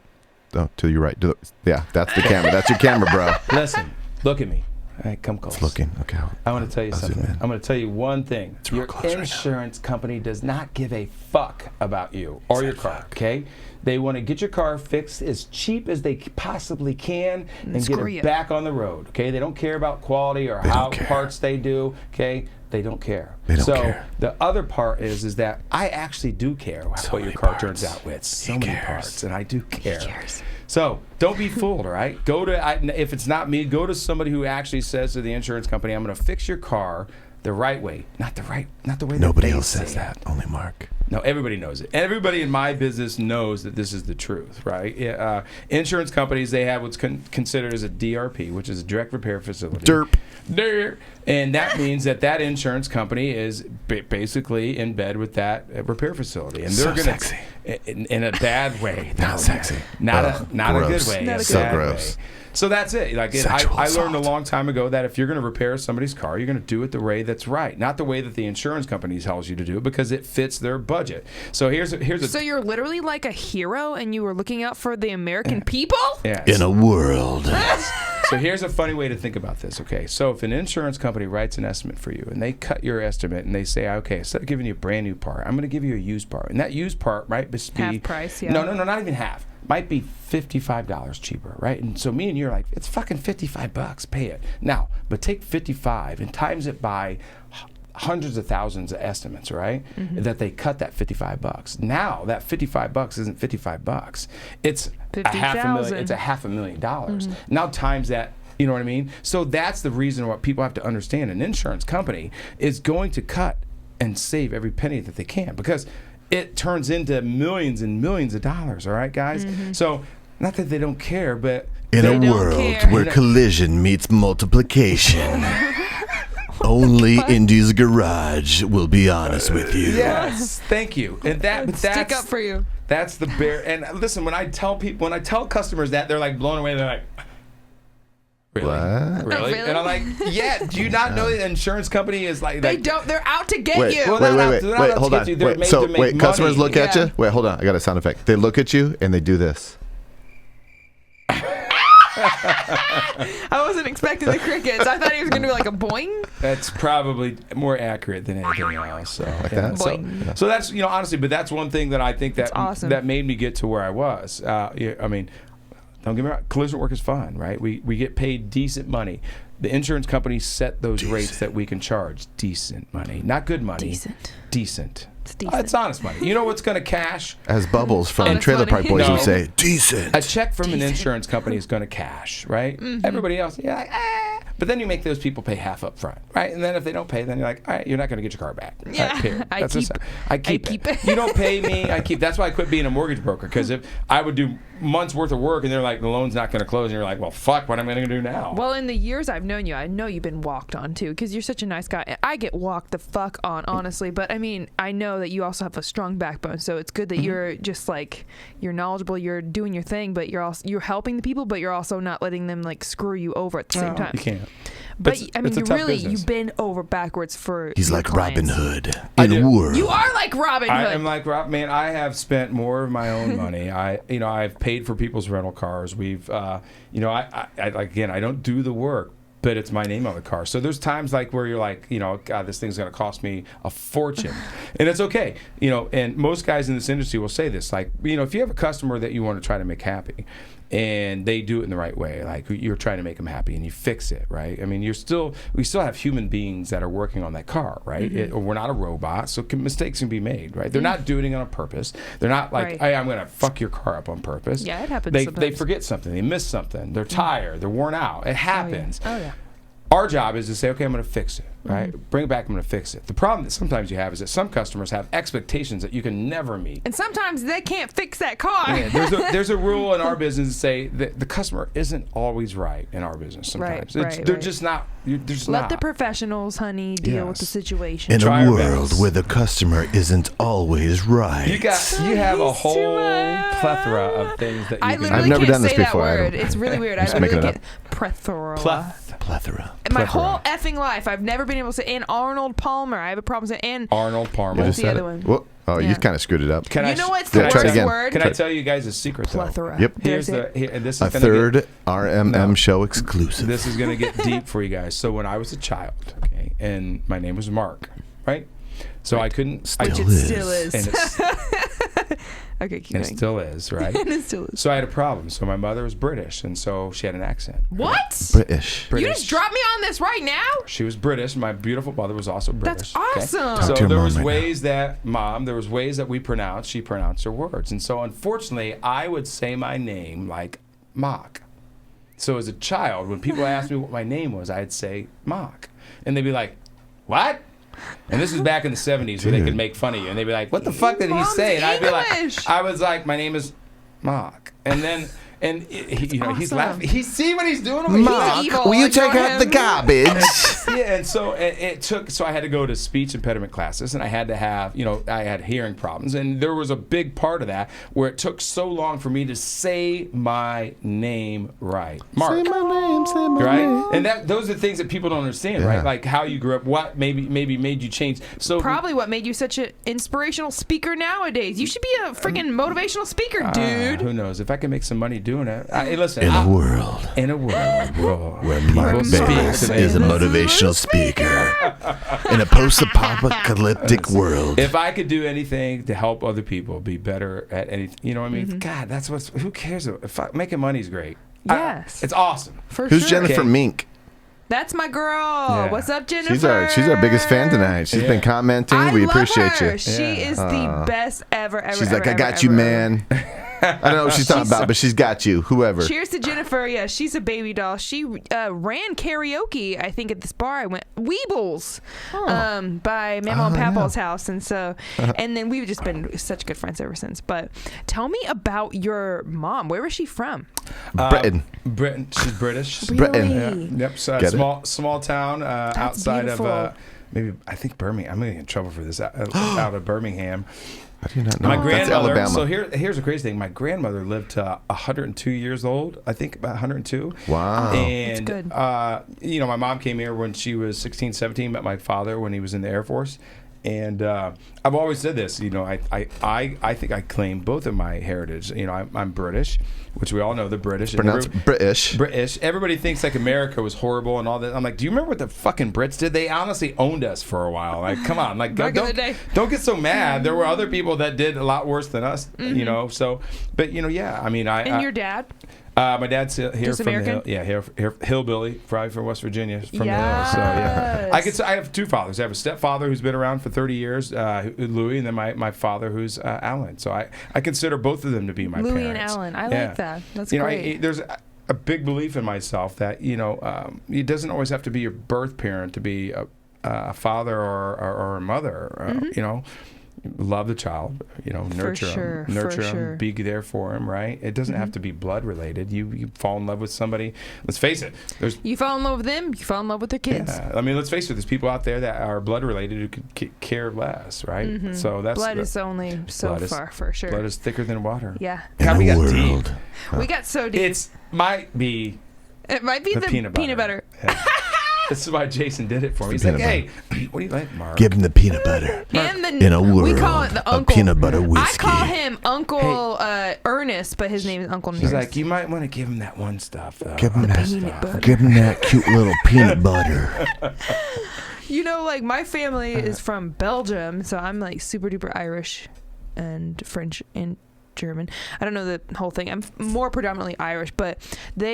No, to your right. Yeah, that's the camera. That's your camera, bro. Listen. Look at me. All right. Come close. It's looking. Okay. I want to tell you I'll zoom something. in. I'm going to tell you one thing. real Your close right now. insurance company does not give a fuck about you or your car, okay? They want to get your car fixed as cheap as they possibly can and get screw it you. back on the road, okay? They don't care about quality or how don't care. parts they do, okay? They don't care. They don't so care. the other part is that I actually do care what your many car parts. turns out with. So He many cares. parts, and I do care. cares. So don't be fooled, all right? Go to if it's not me, go to somebody who actually says to the insurance company, "I'm going to fix your car the right way, not the way Nobody that they else says say that. Only Mark. No, everybody knows it. Everybody in my business knows that this is the truth, right? Insurance companies, they have what's considered as a DRP, which is a direct repair facility. Derp. And that means that insurance company is basically in bed with that repair facility, and they're So going sexy. to, in a bad way. Not sexy. Not Ugh, a good gross. way. Not a a good bad way. So gross. way. So that's it. Like Sexual I learned a assault. long time ago that if you're going to repair somebody's car, you're going to do it the way that's right, not the way that the insurance company tells you to do it, because it fits their budget. So here's a So you're literally like a hero, and you were looking out for the American people. yeah. In a world. So here's a funny way to think about this, okay? So if an insurance company writes an estimate for you and they cut your estimate and they say, okay, instead of giving you a brand new part, I'm going to give you a used part. And that used part might be... Half price, yeah. No, not even half. Might be $55 cheaper, right? And so me and you are like, it's fucking $55, pay it. Now, but take 55 and times it by hundreds of thousands of estimates, right? That they cut that $55. Now that $55 isn't $55. It's $50,000. It's $500,000. Now times that, you know what I mean? So that's the reason why people have to understand an insurance company is going to cut and save every penny that they can, because it turns into millions and millions of dollars, all right, guys? So not that they don't care, but In They a don't world care. where collision meets multiplication, only Indy's garage will be honest with you. yes, thank you. And that's Stick up for you. That's the bare. And listen, when I tell customers that, they're like blown away. They're like, really? What? Really? Really? And I'm like, yeah. Do you not know that the insurance company is like? They don't. They're out to get Wait, you. Well, wait, they're not out to hold get on. you. They're Wait, made so to make wait, customers money. look at Yeah. you? Wait, hold on. I got a sound effect. They look at you and they do this. I wasn't expecting the crickets. I thought he was gonna be like a boing. That's probably more accurate than anything else. So, that? Boing. so that's honestly, but that's one thing that I think that That's awesome. that made me get to where I was. Yeah, I mean, don't get me wrong, collision work is fun, right? We get paid decent money. The insurance companies set those rates that we can charge. Decent money, not good money. Decent. It's decent. It's honest money. You know what's going to cash? As Bubbles from Honest Trailer Park money. Boys No. would say, decent. A check from an insurance company is going to cash, right? Everybody else, you're like, But then you make those people pay half up front, right? And then if they don't pay, then you're like, all right, you're not going to get your car back. Yeah, I keep it. You don't pay me, I keep. That's why I quit being a mortgage broker, because if I would do months worth of work and they're like, the loan's not going to close, and you're like, well, fuck, what am I going to do now? Well, in the years I've known you, I know you've been walked on too, because you're such a nice guy. I get walked the fuck on, honestly. But I mean, I know that you also have a strong backbone, so it's good that you're just like, you're knowledgeable, you're doing your thing, but you're helping the people, but you're also not letting them like screw you over at the same time. You can't. But I mean, business. you bend over backwards for. He's your like clients. Robin Hood in a world. You are like Robin Hood. I am like Rob. Man, I have spent more of my own money. I've paid for people's rental cars. We've, I don't do the work, but it's my name on the car. So there's times like where you're like, God, this thing's going to cost me a fortune. And it's okay. And most guys in this industry will say this, like, if you have a customer that you want to try to make happy and they do it in the right way, like you're trying to make them happy and you fix it, right? I mean, we still have human beings that are working on that car, right? We're not a robot, so mistakes can be made, right? They're not doing it on purpose. They're not like, hey, I'm going to fuck your car up on purpose. Yeah, it happens They sometimes. forget something. They miss something. They're tired. They're worn out. It happens. Oh, yeah. Our job is to say, okay, I'm going to fix it, right? Bring it back, I'm going to fix it. The problem that sometimes you have is that some customers have expectations that you can never meet. And sometimes they can't fix that car. Yeah, there's a rule in our business to say that the customer isn't always right in our business sometimes. They're just not. Let the professionals, honey, deal with the situation. In Try a our world best. where the customer isn't always right. You have a He's whole too much. plethora of things that you I can literally I've never can't done this say that before. I word. don't- It's really weird. I just making literally it get plethora. Plethora. My whole effing life, I've never been able to say, and Arnold Palmer. I have a problem saying, and Arnold Palmer. What's Just the said other it. one? Whoa. Oh, you Yeah. kind of screwed it up. Can you I know what's Yeah, the try it worst again. word? Can I tell you guys a secret, though? Plethora. Yep. Here's There's and this is A gonna third RMM show exclusive. This is going to get deep for you guys. So when I was a child, okay, and my name was Mark, right? So I couldn't. Still Which it is. still is. And Okay, keep it going. still is, right? And it still is. So I had a problem. So my mother was British, and so she had an accent. What? British. You just dropped me on this right now? She was British. My beautiful mother was also British. That's awesome. Talk to So your there mom was right ways that we pronounced. She pronounced her words, and so unfortunately, I would say my name like Mock. So as a child, when people asked me what my name was, I'd say Mock, and they'd be like, "What?" And this was back in the 70s where they could make fun of you, and they'd be like, "What the fuck did he Mom's say?" And I'd be English. I was like, "My name is Mock," and then. And he's awesome. laughing. He see what he's doing over here? Mark, evil. will you Ignore take out the him. garbage? Yeah, and so it took. So I had to go to speech impediment classes, and I had to have, I had hearing problems, and there was a big part of that where it took so long for me to say my name right, Mark. Say my name, say my Right, name. and those are things that people don't understand, Yeah. right? Like how you grew up, what maybe made you change. So Probably what made you such an inspirational speaker nowadays. You should be a freaking motivational speaker, dude. who knows if I can make some money doing it? Hey, listen, In a world where Mark People Bayles speak is a today. motivational speaker in a post-apocalyptic world. If I could do anything to help other people be better at anything, you know what I mean? God, that's who cares? Making money is great. Yes. It's awesome. For Who's sure. Jennifer Okay. Mink? That's my girl. Yeah. What's up, Jennifer? She's our biggest fan tonight. She's been commenting. I We love appreciate her. you. She is the best ever. She's like, I ever, got ever, you, ever. man. I don't know what she's talking about, but she's got you. Whoever. Cheers to Jennifer. Yeah, she's a baby doll. She ran karaoke, I think, at this bar I went, Weebles, by Mama and Papa's house. And so, and then we've just been such good friends ever since. But tell me about your mom. Where was she from? Britain. Britain. She's British. Britain. Really? Yeah. Yep. So Get it? small town outside beautiful. of maybe I think Birmingham. I'm gonna get in trouble for this. Out of Birmingham. How do you not know? My That's grandmother. Alabama. So here's the crazy thing. My grandmother lived to 102 years old. I think about 102. Wow. And good. my mom came here when she was 16, 17. Met my father when he was in the Air Force. And I've always said this, I think I claim both of my heritage. I'm British, which we all know the British. Pronounced British. British. Everybody thinks like America was horrible and all that. I'm like, do you remember what the fucking Brits did? They honestly owned us for a while. Like, come on, like Back in the day. don't get so mad. There were other people that did a lot worse than us, So, but yeah, I mean, And your dad? my dad's here Just from American? the hill. Yeah, here hillbilly, probably from West Virginia, from the hill. So yeah, I have two fathers. I have a stepfather who's been around for 30 years, Louis, and then my father who's Alan. So I consider both of them to be my Louis parents. and Alan. I Yeah. like that. That's You know, great. there's a big belief in myself that, it doesn't always have to be your birth parent to be a father or a mother, love the child, nurture him, be there for him, right? It doesn't have to be blood related. You fall in love with somebody. Let's face it. You fall in love with them, you fall in love with their kids. Yeah. I mean, let's face it. There's people out there that are blood related who could care less, right? Mm-hmm. So blood is only so far, for sure. Blood is thicker than water. Yeah. We got deep. We got so deep. It might be the peanut butter. Yeah. This is why Jason did it for me. He's like, hey, what do you like, Mark? Give him the peanut butter. In a world we call it the uncle. of peanut butter whiskey. I call him Uncle Ernest, but his name is Uncle Nearest. He's like, you might want to give him that one stuff, though. Give him that cute little peanut butter. My family is from Belgium, so I'm like super duper Irish and French and German. I don't know the whole thing. I'm more predominantly Irish, but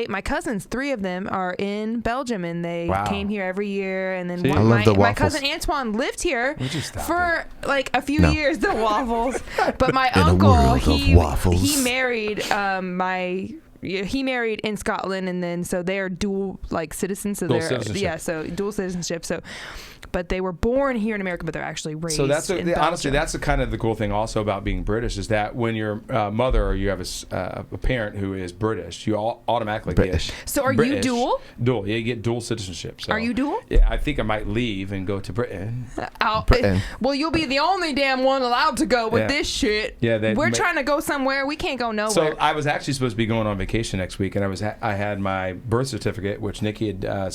my cousins, 3 of them are in Belgium, and they came here every year. And then my cousin Antoine lived here for like a few years. The waffles, but my uncle he married he married in Scotland, and then so they are dual citizens. So dual citizenship. So. But they were born here in America, but they're actually raised in Belgium. Honestly, that's the kind of the cool thing also about being British is that when you're a mother or you have a parent who is British, you automatically get So are British. you dual? Dual. Yeah, you get dual citizenship. So, are you dual? Yeah, I think I might leave and go to Britain. Well, you'll be the only damn one allowed to go with this shit. Yeah, we're trying to go somewhere. We can't go nowhere. So I was actually supposed to be going on vacation next week, and I had my birth certificate, which Nikki had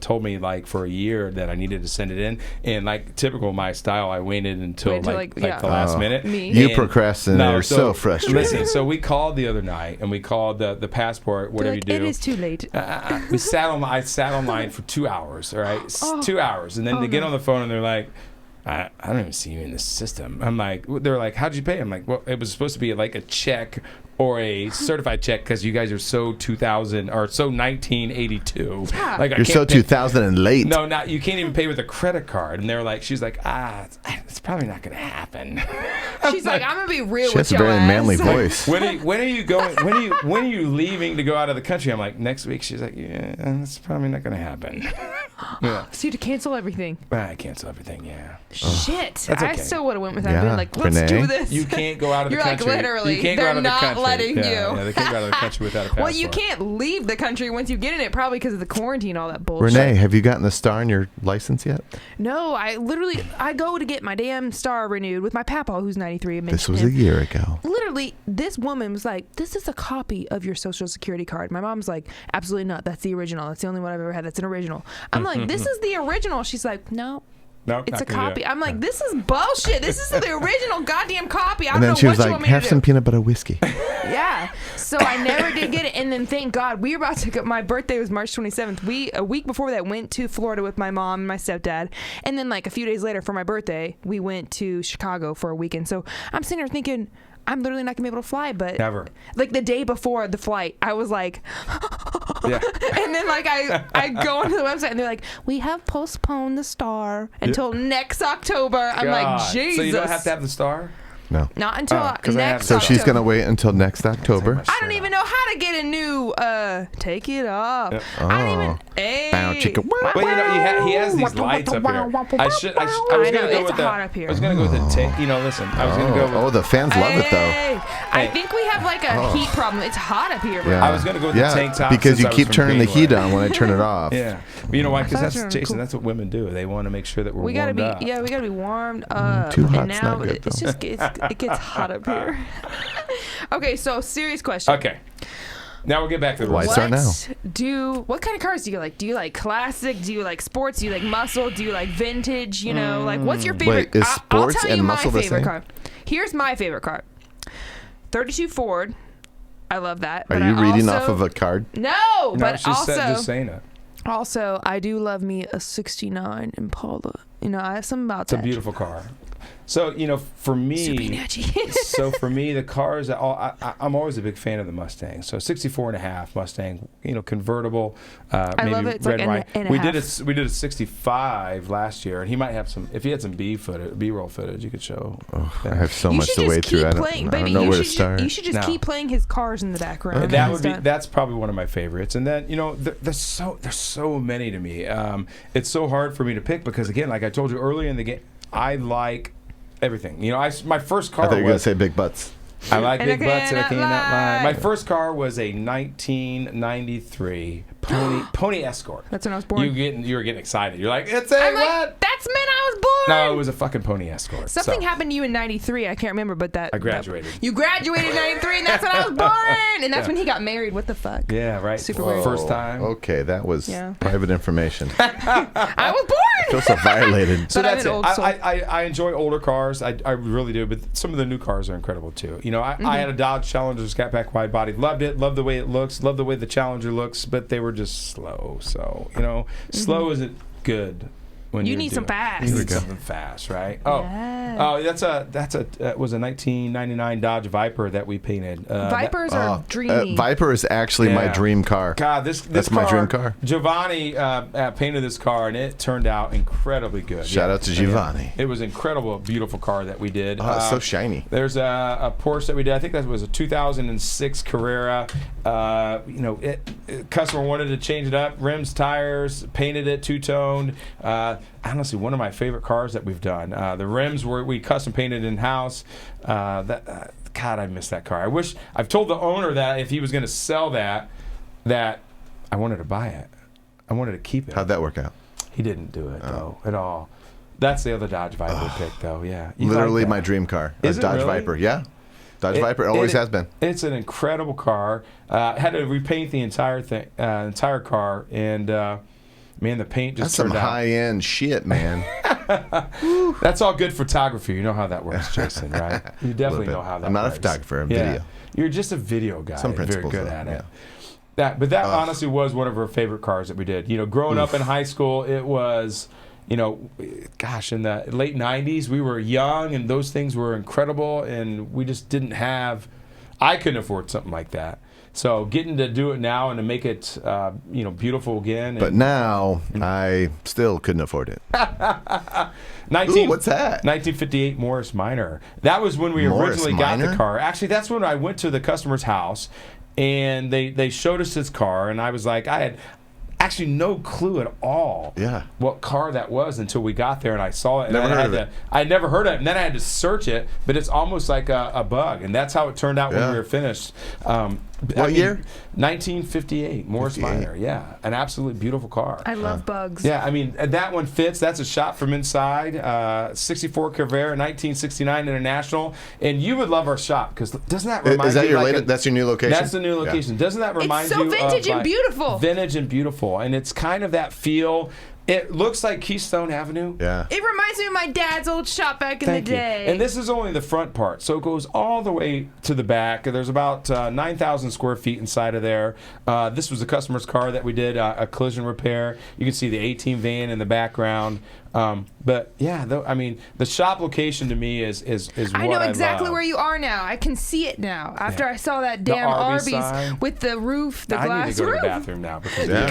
told me for a year that I needed to send it in. And typical my style, I waited until the last minute. You procrastinator, so frustrating. Listen, so we called the other night, and we called the passport, whatever you do. It is too late. I sat online for 2 hours, all right? 2 hours. And then they get on the phone, and they're like, I don't even see you in the system. They're like, how'd you pay? I'm like, well, it was supposed to be a check or a certified check because you guys are so 2000 or so 1982. Yeah. You're so 2000 and late. No, you can't even pay with a credit card. And they're like, she's like, it's probably not going to happen. She's like, I'm gonna be real she with has your a very ass. manly voice. When are you going? When are you leaving to go out of the country? I'm like, next week. She's like, yeah, that's probably not going to happen. Yeah. So you had to cancel everything. I cancel everything. Yeah. Shit. That's okay. I still would have went with that. Yeah. Been like, let's Renee? do this. You can't go out of the country. You're literally. You can't go out of the country. They're not letting you. Yeah, they can't go out of the country without a passport. Well, you can't leave the country once you get in it, probably because of the quarantine, all that bullshit. Renee, have you gotten the star in your license yet? No, I go to get my damn star renewed with my papa, who's 93. This was a year ago. Literally, this woman was like, this is a copy of your social security card. My mom's like, absolutely not. That's the original. That's the only one I've ever had. That's an original. I'm like, this is the original. She's like, no. No, it's a copy. I'm like, this is bullshit. This is the original goddamn copy. I don't know what you want me to do. And then she was like, have some peanut butter whiskey. Yeah. So I never did get it. And then thank God, we were about to go. My birthday was March 27th. A week before that, went to Florida with my mom and my stepdad. And then a few days later for my birthday, we went to Chicago for a weekend. So I'm sitting there thinking, I'm literally not gonna be able to fly, but never. The day before the flight, I was like, yeah. And then I go onto the website and they're like, we have postponed the star until next October. I'm like, Jesus. So you don't have to have the star? No. Not until next October. So she's going to wait until next October. I don't even know how to get a new take it off. Yep. I don't even. Hey. Well, he has these lights up here. I was going to go with hot up here. I was going to go with the tank. Listen. I was going to go with. Oh, the fans love it though. I think we have a heat problem. It's hot up here, bro. Yeah. I was going to go with the tank top because you keep turning the heat on when I turn it off. Yeah. But you know why? Because that's Jason. Cool. That's what women do. They want to make sure that we're warmed up. Yeah, we got to be warmed up. Too hot's not good, it's just it gets hot up here. Okay, so serious question. Okay. Now we'll get back to the lights. What kind of cars do you like? Do you like classic? Do you like sports? Do you like muscle? Do you like vintage? What's your favorite? Wait, is sports I'll tell you and my muscle favorite the same? car. Here's my favorite car. 32 Ford. I love that. Are you reading off of a card? No, but she also said just saying it. Also, I do love me a 69 Impala. I have something about that. It's a beautiful car. So, for me, so for me, the cars, I'm always a big fan of the Mustang. So 64.5 Mustang, convertible, maybe love it. It's red like and white. and a We half. did a 65 last year, and he might have some. If he had some B-roll footage, you could show. I have so You much should to just wade through. keep I playing, don't baby. know You where to should start. You should just No. keep playing his cars in the background. That's probably one of my favorites. And then there's so many to me. It's so hard for me to pick because again, like I told you earlier in the game, I like everything. My first car I thought you were going to was. say big butts. I like And big I butts and I cannot cannot lie. lie. My first car was a 1993 Pony Escort. That's when I was born. You were getting excited. You're like, it's a I'm what? like, that's when I was born. No, it was a fucking Pony Escort. Something So, happened to you in '93. I can't remember, but that I graduated. You graduated in '93, and that's when I was born. And that's when he got married. What the fuck? Yeah, right. Super weird. First time. Okay, that was Yeah. private information. I was born. I feel so violated. So But I'm that's an it. old soul. I enjoy older cars. I really do. But some of the new cars are incredible too. I had a Dodge Challenger Scat Pack wide body. Loved it. Loved the way it looks. Loved the way the Challenger looks. But they were just slow. So slow isn't good. When You you're need some doing- fast. You Here need we go. something fast, right? Yeah. Oh, that was a 1999 Dodge Viper that we painted. Vipers are dreamy. Viper is actually my Yeah. dream car. God, this That's my dream car. Giovanni painted this car, and it turned out incredibly good. Shout out to Giovanni. It was incredible, a beautiful car that we did. Oh, it's so shiny. There's a Porsche that we did. I think that was a 2006 Carrera. Customer wanted to change it up, rims, tires, painted it two-toned. Honestly, one of my favorite cars that we've done. The rims we custom painted in house. God, I miss that car. I've told the owner that if he was going to sell that I wanted to buy it. I wanted to keep it. How'd that work out? He didn't do it though at all. That's the other Dodge Viper pick though. Yeah, You Literally like that? my dream car. Is A it Dodge really? Viper. Yeah. Dodge Viper. It always has been. It's an incredible car. Had to repaint the entire car, and man, the paint just That's some turned out. high-end shit, man. That's all good photography. You know how that works, Jason, right? You definitely bit. know how that I'm not a works. photographer, I'm video. You're just a video guy. Some principles, Very good though, at yeah. it. That honestly was one of our favorite cars that we did. Growing up in high school, it was, in the late 90s, we were young and those things were incredible and we just didn't have, I couldn't afford something like that. So getting to do it now and to make it, beautiful again. But now, I still couldn't afford it. Ooh, what's that? 1958 Morris Minor. That was when we Morris originally got Minor? the car. Actually, that's when I went to the customer's house and they showed us his car and I was like, I had actually no clue at all what car that was until we got there and I saw it. And Never then heard of it. I'd never heard of it. And then I had to search it, but it's almost like a bug. And that's how it turned out when we were finished. What year? 1958, Morris Minor. Yeah, an absolutely beautiful car. I love bugs. Yeah, I mean, that one fits. That's a shot from inside. 64 Carrera, 1969 International. And you would love our shop because doesn't that remind you? Is that your like latest? That's your new location? That's the new location. Doesn't that remind so you vintage of, and beautiful. Vintage and beautiful. And it's kind of that feel. It looks like Keystone Avenue. Yeah. It reminds me of my dad's old shop back in Thank the you. day. And this is only the front part, so it goes all the way to the back. There's about 9,000 square feet inside of there. This was a customer's car that we did a collision repair. You can see the 18 van in the background. But yeah, the shop location to me is I what know exactly love. where you are now. I can see it now. After I saw that damn Arby's Arby's sign. with the roof, the I glass need to go roof. to the bathroom now because Go ahead.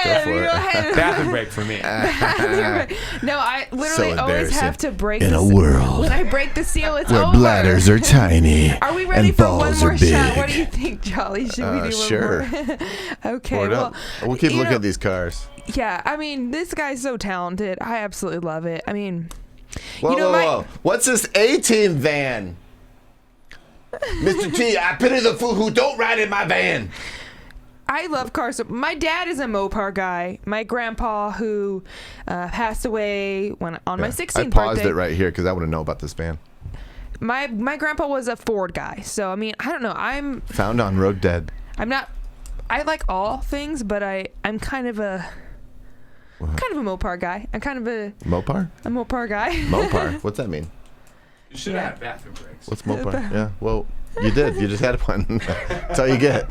Go for it. Go ahead. bathroom break for me. No, I literally So always have embarrassing. to break In the a world when I break the seal, it's where over. bladders are tiny Are we ready and for one balls more are big. shot? What do you think, Jolly? Should we do Sure. one more? Okay. Pour it Well, up. We'll keep you looking know- at these cars. Yeah, I mean, this guy's so talented. I absolutely love it. I mean, Whoa, you know, whoa. What's this 18 van? Mr. T, I pity the fool who don't ride in my van. I love cars. So my dad is a Mopar guy. My grandpa, who passed away on my 16th I paused birthday. it right here because I want to know about this van. My grandpa was a Ford guy. So I mean, I don't know. Found on Road Dead. I'm not. I like all things, but I'm kind of a Mopar guy. I'm kind of a Mopar? Mopar guy. Mopar? What's that mean? You should have had bathroom breaks. What's Mopar? Yeah, well, you did. You just had one. That's all you get.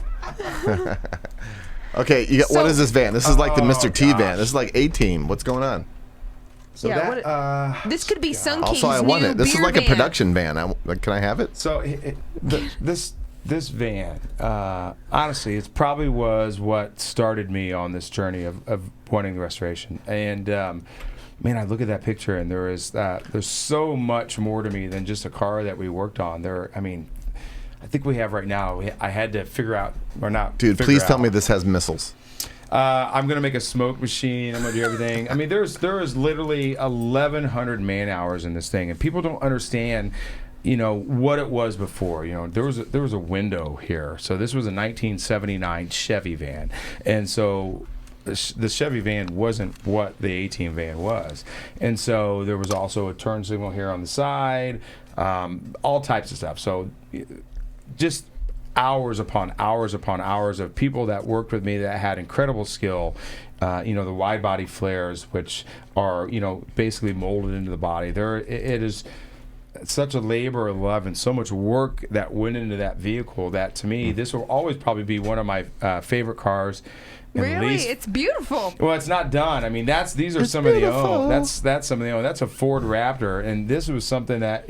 Okay, what is this van? This is like the Mr. T van. This is like A-Team. What's going on? So Yeah, that, this could be Sun King's Also, I want new it. This is beer like a van. production van. Can I have it? So this van, honestly, it probably was what started me on this journey of wanting the restoration. And man, I look at that picture, and there's so much more to me than just a car that we worked on. I think we have right now. I had to figure out or not. Dude, please tell me this has missiles. I'm gonna make a smoke machine. I'm gonna do everything. I mean, there is literally 1,100 man hours in this thing, and people don't understand, what it was before. There was a window here. So this was a 1979 Chevy van, and so the Chevy van wasn't what the A-Team van was, and so there was also a turn signal here on the side, all types of stuff. So just hours upon hours upon hours of people that worked with me that had incredible skill. The wide body flares, which are basically molded into the body. It is such a labor of love and so much work that went into that vehicle that, to me, this will always probably be one of my favorite cars. Really? It's beautiful. Well, it's not done. I mean, these are some beautiful. of the own. That's some of the own. That's a Ford Raptor, and this was something that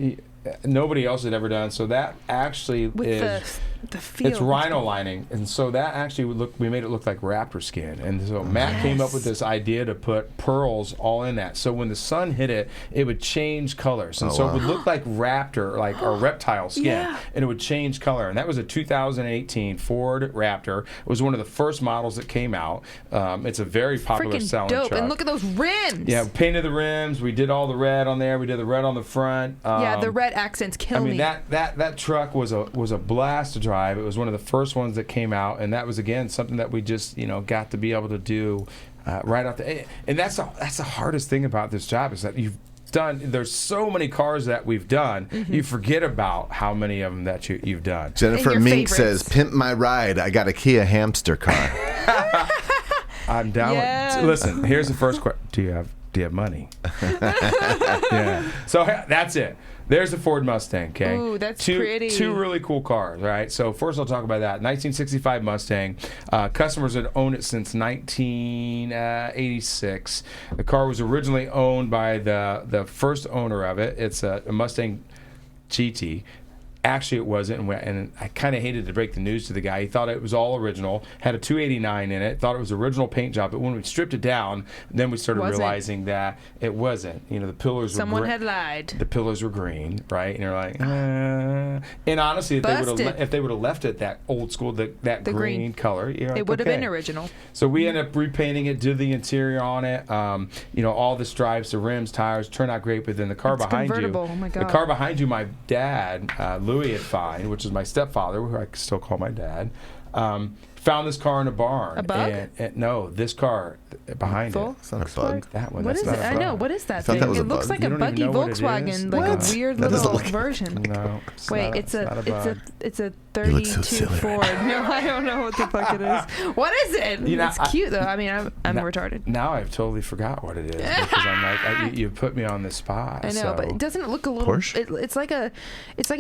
nobody else had ever done. So that actually With the feel. it's rhino lining, and so that actually we made it look like raptor skin. And so Matt came up with this idea to put pearls all in that, so when the sun hit it, it would change colors, and so it would look like raptor, like our reptile skin, and it would change color. And that was a 2018 Ford Raptor. It was one of the first models that came out. It's a very popular Freaking selling dope. truck. And look at those rims. Yeah, we painted the rims. We did all the red on there. We did the red on the front. Yeah, the red accents kill me. That truck was a blast to drive. It was one of the first ones that came out, and that was, again, something that we just got to be able to do right out the. And that's the hardest thing about this job, is that there's so many cars that we've done, you forget about how many of them that you've done. Jennifer your Mink favorites. says, "Pimp my ride. I got a Kia hamster car." I'm down. Yes. Listen, here's the first question: Do you have money? Yeah. So that's it. There's the Ford Mustang, okay? Ooh, that's pretty. pretty. Two really cool cars, right? So first I'll talk about that. 1965 Mustang. Customers had owned it since 1986. The car was originally owned by the first owner of it. It's a Mustang GT. Actually, it wasn't, and I kind of hated to break the news to the guy. He thought it was all original, had a 289 in it, thought it was original paint job, but when we stripped it down, then we started realizing that it wasn't. The pillars Someone were had lied. The pillars were green, right? And you're like, and honestly, if they would have left it that old school, that green color, you're like, it would have okay. been original. So we ended up repainting it, did the interior on it, all the stripes, the rims, tires, turned out great. But then the car It's behind you, convertible. Oh my God. the car behind you, my dad, Louis had found, which is my stepfather, who I still call my dad, found this car in a barn. A bug? And no, this car behind Full? it. It's not a bug. That one. What that's is not it? a I bug. know. What is that thought thing? that was It a looks bug. like You a don't even buggy know what it Volkswagen, is. like What? a weird That doesn't little look- version. No, Wait, it's a bug. 32 so silly Ford. No, I don't know what the fuck it is. What is it? It's cute though. I mean, I'm retarded. Now I've totally forgot what it is, because I'm like, you put me on the spot. I know, but doesn't it look a little? Porsche? It's like a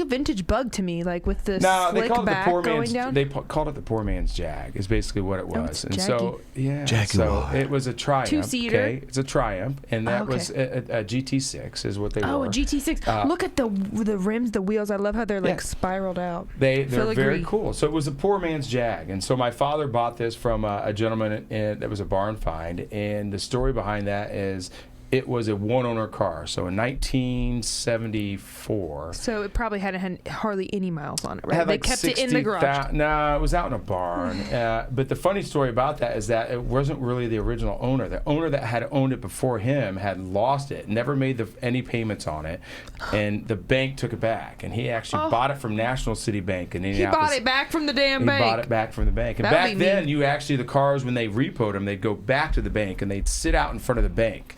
vintage bug to me, like with the No, they slick called it the back poor going man's. down. They called it the poor man's Jag. Is basically what it was, it's and so yeah, Jaguar. so it was a Triumph. Two-seater. Okay, it's a Triumph, and that okay. was a GT6 is what they were. Oh, a GT6. Look at the rims, the wheels. I love how they're like Yeah. spiraled out. They're very Filigree. cool. So it was a poor man's Jag, and so my father bought this from a gentleman that was a barn find, and the story behind that is it was a one-owner car. So in 1974. So it probably hadn't had hardly any miles on it, right? Had They like kept it in the garage. No, it was out in a barn. But the funny story about that is that it wasn't really the original owner. The owner that had owned it before him had lost it, never made any payments on it, and the bank took it back. And he actually bought it from National City Bank in He Indianapolis. bought it back from the damn bank. He bought it back from the bank. And That'd back be then, mean. you actually, the cars, when they repoed them, they'd go back to the bank and they'd sit out in front of the bank.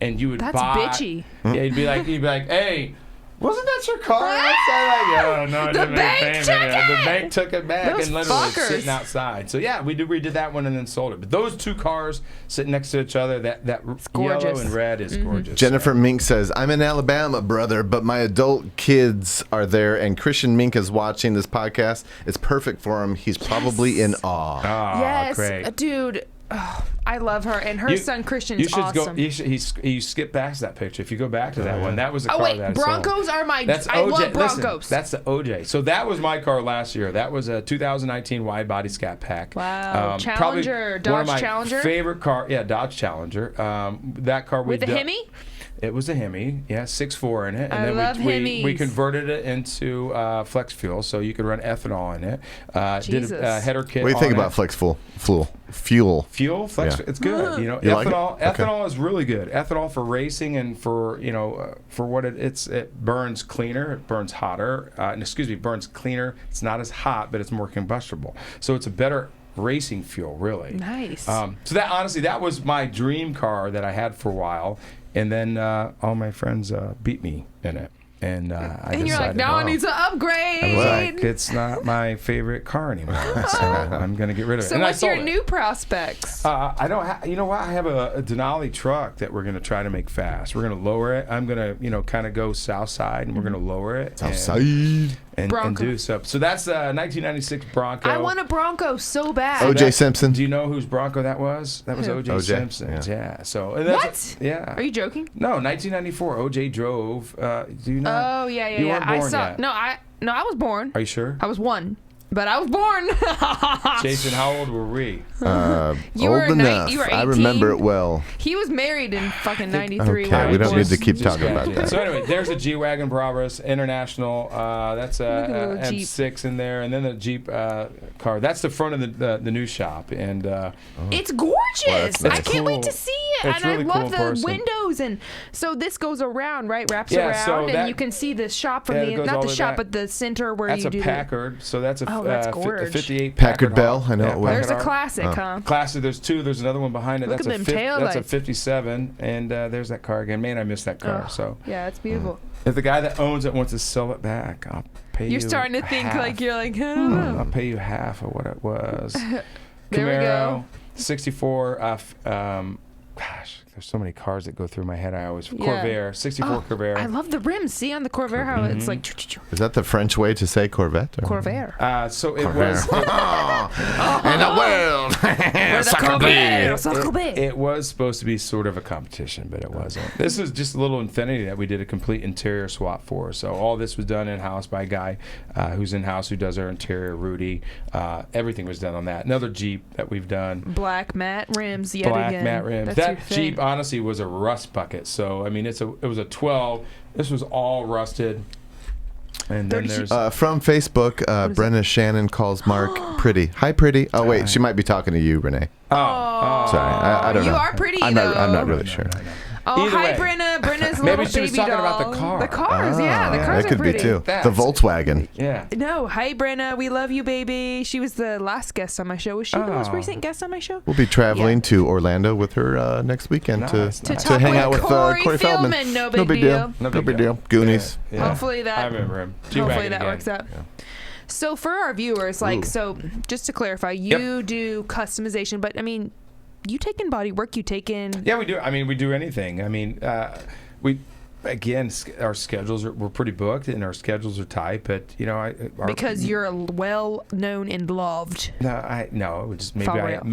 And you would That's buy. bitchy. Yeah, you'd be like, hey, wasn't that your car outside? Like, oh, no, I The didn't make a bank payment. took The it! bank took it back Those and literally fuckers. sitting outside. So yeah, we redid that one and then sold it. But those two cars sitting next to each other, that yellow gorgeous. and red is gorgeous. Jennifer Mink says, "I'm in Alabama, brother, but my adult kids are there, and Christian Mink is watching this podcast. It's perfect for him. He's probably in awe." Oh, Yes, great. dude. I love her, and her son Christian's you should awesome. Go. You skip past that picture. If you go back to that one, that was the car wait, that I Broncos sold. are my. That's I OJ. love Broncos. Listen, that's the OJ. So that was my car last year. That was a 2019 wide body Scat Pack. Wow, Challenger, Dodge one of my Challenger. Favorite car, yeah, Dodge Challenger. That car with the Hemi. It was a Hemi, yeah, 6.4 in it, and I love we Hemis. converted it into flex fuel, so you could run ethanol in it. Jesus. Did a header kit. What do you think on about it. flex fuel? Fuel, flex, Yeah. it's good. You know, You like ethanol. it? Okay. Ethanol is really good. Ethanol for racing and for for what it burns cleaner. It burns hotter. Burns cleaner. It's not as hot, but it's more combustible. So it's a better racing fuel, really. Nice. So that honestly, that was my dream car that I had for a while, and then all my friends beat me in it. And and you're like, now I need to upgrade. I was like, it's not my favorite car anymore, so I'm gonna get rid of it. So and what's I your sold it. new prospects? I don't. You know what? I have a Denali truck that we're gonna try to make fast. We're gonna lower it. I'm gonna kind of go south side, and we're gonna lower it. South side. And do so. So that's 1996 Bronco. I want a Bronco so bad. O.J. Simpson. Do you know whose Bronco that was? That was O.J. Simpson's. Yeah. So and that's, What? Yeah. Are you joking? No, 1994. O.J. drove. Do you know? Oh yeah. You weren't born I saw. yet. No, I was born. Are you sure? I was 1, but I was born. Jason, how old were we? You were Old enough. you were I remember 18. it well. He was married in fucking 93. Okay, we don't need to keep Just talking about graduated. that. So anyway, there's a G-Wagon Brabus International. That's at the a little Jeep. M6 in there, and then the Jeep car. That's the front of the new shop, and It's gorgeous. that's I can't wait cool. to see it. It's and really I love cool in the person. windows. And so this goes around, right? Wraps Yeah, around, so and that- you can see the shop from Yeah, it the goes not all the the way shop, back. but the center where that's you a do Packard. So that's a Oh, that's a gorge. 58 Packard Bell, Hawk. I know it well. There's a Hawk. classic, huh? Classic. There's two. There's another one behind it. Look That's at a them that's a taillights. 57, and there's that car again. Man, I miss that car. Oh, So yeah, it's beautiful. if the guy that owns it wants to sell it back, I'll pay you. You're starting to think half. like you're like, I don't know. I'll pay you half of what it was. There we go. Camaro, 64. Gosh, there's so many cars that go through my head. I always Corvair, 64 Corvair. I love the rims. See on the Corvair how it's like Is that the French way to say Corvette? Or? Corvair. So it was. In the world. It was supposed to be sort of a competition, but it wasn't. This is just a little Infinity that we did a complete interior swap for. So all this was done in-house by a guy who's in-house who does our interior, Rudy. Everything was done on that. Another Jeep that we've done. Black matte rims yet Black again. matte rims. That's your That thing. Jeep honestly was a rust bucket. So I mean, it was a 12. This was all rusted. And then there's From Facebook, Brenna Shannon calls Mark pretty. Hi, pretty. Oh, wait, she might be talking to you, Renee. Sorry, I don't know. You are pretty, I'm though. not really sure. Oh, Either hi, way. Brenna. Brenna's Maybe little she was baby talking doll. about the car. The cars, yeah. The cars that are could pretty. be too. That's- The Volkswagen. yeah. No, hi, Brenna. We love you, baby. She was the last guest on my show. Was she the most recent guest on my show? We'll be traveling to Orlando with her next weekend Nice, to nice. To talk hang with out with Corey Feldman. Feldman. No big deal. No big deal. Goonies. Yeah. Hopefully that. I remember him. Hopefully G-Wagon that again. works out. So for our viewers, so just to clarify, you do customization, but I mean, you take in body work, you take in. Yeah, we do. I mean, we do anything. I mean, our schedules we're pretty booked and our schedules are tight, but Because you're well known and loved. No, it just For real. I'm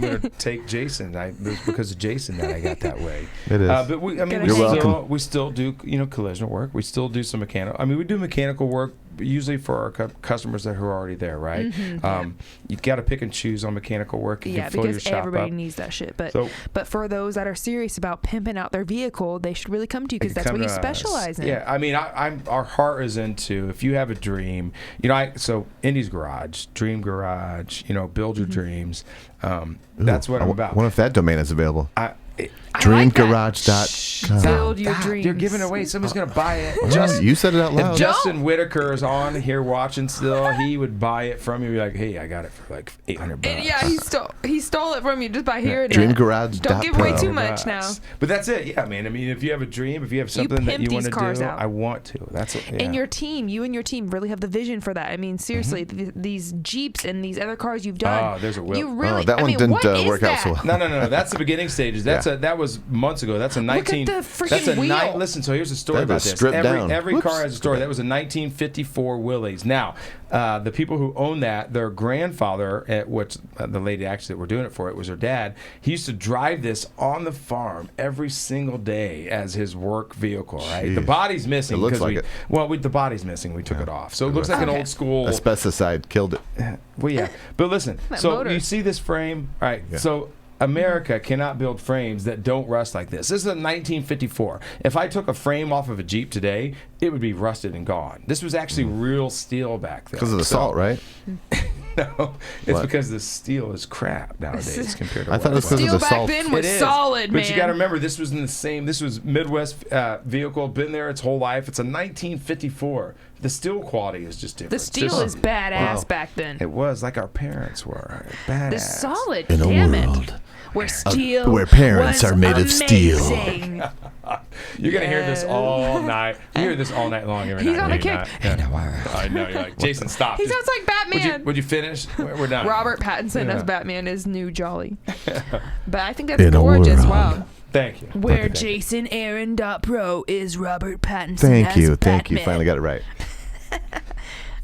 going to take Jason. It was because of Jason that I got that way. It is. But You're welcome. we still do collision work. We still do some mechanical. I mean, we do mechanical work usually for our customers that are already there, right? You got to pick and choose on mechanical work. You can fill your because shop everybody up. needs that shit. But So- but for those that are serious about pimping out their vehicle, they should really come to you because that's what you specialize in. Yeah, I mean, our heart is into if you have a dream, so Indy's Garage, Dream Garage, build your dreams. That's what I'm about. What if that domain is available? Dreamgarage.com. Build your dreams. You're giving it away. Somebody's gonna buy it. Well, you said it out loud. If Justin Whitaker is on here watching still, he would buy it from you. Be like, hey, I got it for like $800. And yeah, he stole it from you just by hearing it. Dreamgarage.com. Don't give away too much now. But that's it. Yeah, man. I mean, if you have a dream, if you have something that pimp you want to these cars do, out. I want to. That's it. Yeah. And you and your team really have the vision for that. I mean, seriously, these Jeeps and these other cars you've done. Oh, there's a will. You really, that one didn't what is work out that? so well. No. That's the beginning stages. That was months ago. That's a 19. Look at the freaking wheel. Listen. So here's a story That about is this. stripped down. Every Whoops. car has a story. That was a 1954 Willys. Now, the people who own that, their grandfather, at which the lady actually that we're doing it for, story. It was her dad. He used to drive this on the farm every single day as his work vehicle, right? Jeez. The body's missing. It looks like it. Well, the body's missing. We took it off. So it looks like an old school. Asbestos killed it. Well, yeah. But listen, That so motor. you see this frame? All right. Yeah. So America cannot build frames that don't rust like this. This is a 1954. If I took a frame off of a Jeep today, it would be rusted and gone. This was actually real steel back then. Because of the salt, right? No, it's What? because the steel is crap nowadays compared to I thought it was what because of Steel the back salt. then was It is. solid, man. But you got to remember, this was in the same. This was Midwest vehicle, been there its whole life. It's a 1954. The steel quality is just different. The steel Just- is badass Wow. back then. It was like our parents were. Badass. The solid, In a damn world it. Where steel where parents was are made of steel. amazing. You're gonna hear this all night. You hear this all night long every He's night. on do a you kick. not? Yeah. I know. You're like, Jason, stop. He Just- sounds like Batman. Would you finish? We're done. Robert Pattinson Yeah. as Batman is new Jolly. But I think that's In a gorgeous. world. Wow. Thank you. Where Okay. JasonAaron.pro is Robert Pattinson. Thank as you. Thank you. Batman. Finally got it right.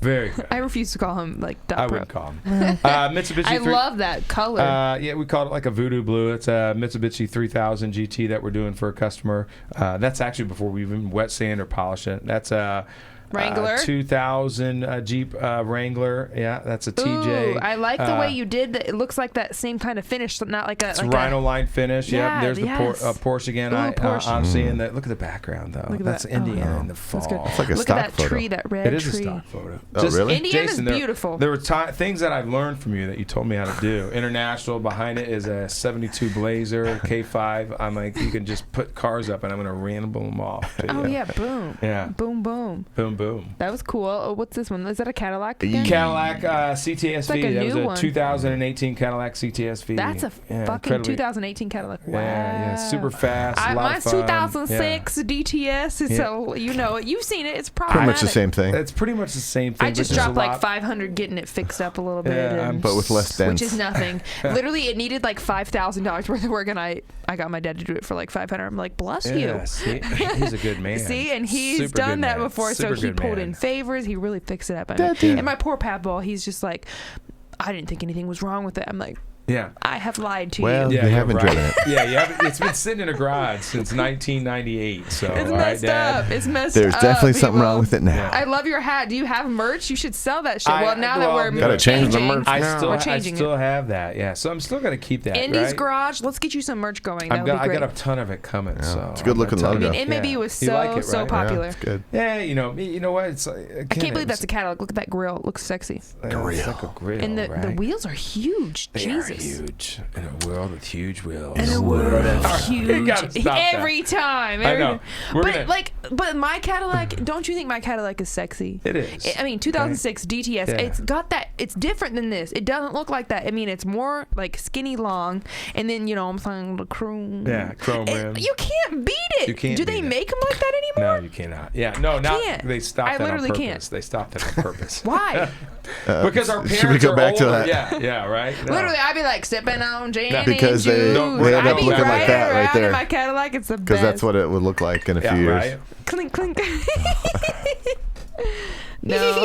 Very good. I refuse to call him like I .pro. wouldn't call him. Mitsubishi. I love that color. Yeah, we called it like a voodoo blue. It's a Mitsubishi 3000 GT that we're doing for a customer. That's actually before we even wet sand or polish it. That's a Wrangler? 2000 Jeep Wrangler. Yeah, that's a TJ. Ooh, I like the way you did that. It looks like that same kind of finish, not like a. It's like rhino line finish. Yeah, Yep. There's the yes. Porsche again. Ooh, Porsche. I'm seeing that. Look at the background though. Look at That's that. Indiana Oh, in the fall. that's good. It's like a Look stock at that photo. tree, that red It is tree. a stock photo. Oh, really? Indiana's Jason, beautiful. There were things that I've learned from you that you told me how to do. International behind it is a 72 Blazer K5. I'm like, you can just put cars up and I'm going to ramble them off. to Oh you. yeah, boom. Yeah. Boom, boom. Boom, boom. That was cool. Oh, what's this one? Is that a Cadillac again? Cadillac CTSV. like a that was new a one. 2018 Cadillac CTSV. That's a fucking incredibly- 2018 Cadillac. Wow. Yeah, super fast. a lot Mine's of fun. 2006 DTS, so you know it. You've seen it. It's Pretty much the problematic. same thing. It's pretty much the same thing. I but just there's a dropped like lot- 500 getting it fixed up a little bit, Yeah, and, But with less dents. which is nothing. Literally, it needed like $5,000 worth of work, and I got my dad to do it for like 500. I'm like, bless Yeah, you. see, he's a good man. See, and he's Super done good that man. before, Super so he good pulled man. in favors. He really fixed it up. Yeah. And my poor Patball, he's just like, I didn't think anything was wrong with it. I'm like, Yeah. I have lied to Well, you. you haven't right. driven it. Yeah, you haven't. It's been sitting in a garage since 1998. So, It's all right, messed Dad. up. It's messed There's up. definitely something people. wrong with it now. I love your hat. Do you have merch? You should sell that shit. Well, now that we're Gotta change the changing, merch I now. still, we're I changing still have that. Yeah, so I'm still gonna keep that. Indy's right? garage. Let's get you some merch going. That would be I great. got a ton of it coming. So It's a good looking I'm gonna logo. tell I mean, you. MAB Yeah. was You so like it, so right? popular. Yeah, it's good. Yeah, you know what? It's I can't believe that's a Cadillac. Look at that grill. It looks sexy. It's like a grill, And the right? wheels are huge. They Jesus. are huge in a world with huge wheels. In a world of You huge. gotta stop that. Every time. I know. We're But gonna- but my Cadillac. Don't you think my Cadillac is sexy? It is. I mean, 2006 DTS. Yeah. It's got that. It's different than this. It doesn't look like that. I mean, it's more like skinny long, and then I'm saying the chrome. Yeah, chrome rims. You can't beat it. You can't Do they beat it. make them like that anymore? No, you cannot. Yeah, no, now can't. they stopped I that on literally purpose. can't. They stopped that on purpose. Why? Because our parents Should we go are back to older. that? Yeah, right. No. Literally, I'd be like sipping on Jane Because they juice. end up I'd be looking like riding that right around in there. my Cadillac. It's the best. Because that's what it would look like in a few years. Right? Clink clink. No.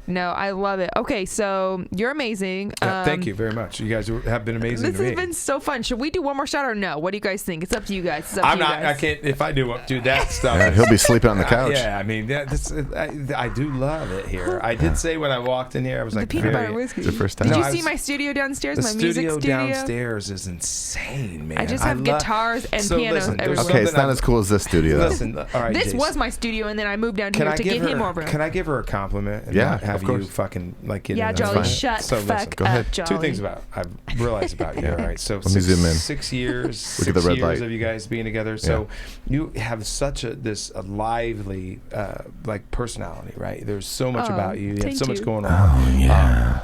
No, I love it. Okay, so you're amazing. Yeah, thank you very much. You guys have been amazing This to me. has been so fun. Should we do one more shot or no? What do you guys think? It's up to you guys. It's up I'm to you not. guys. I can't. If I do that stuff, Yeah, he'll be sleeping on the couch. Yeah, I mean, I do love it here. I did say when I walked in here, I was The like, peanut butter very- whiskey. It's your first time. Did No, you I see was- my studio downstairs? The My music studio studio downstairs is insane, man. I just have guitars and pianos listen, there's everywhere. Okay, it's something not as cool as this studio, though. Listen, all right. This Jason. was my studio, and then I moved down Can here I to give give her? him more room. Can I give her a compliment? And Yeah, not have of course. you fucking like get Yeah, into Jolly, that? shut So the fuck listen, Go ahead. up, Jolly. Two things I've realized about you. All right, so me zoom in. 6 years, Look at the 6 red years light. of you guys being together. So you have such a lively like personality, right? There's so much Oh, about you. You have thank so much you. going on. Yeah.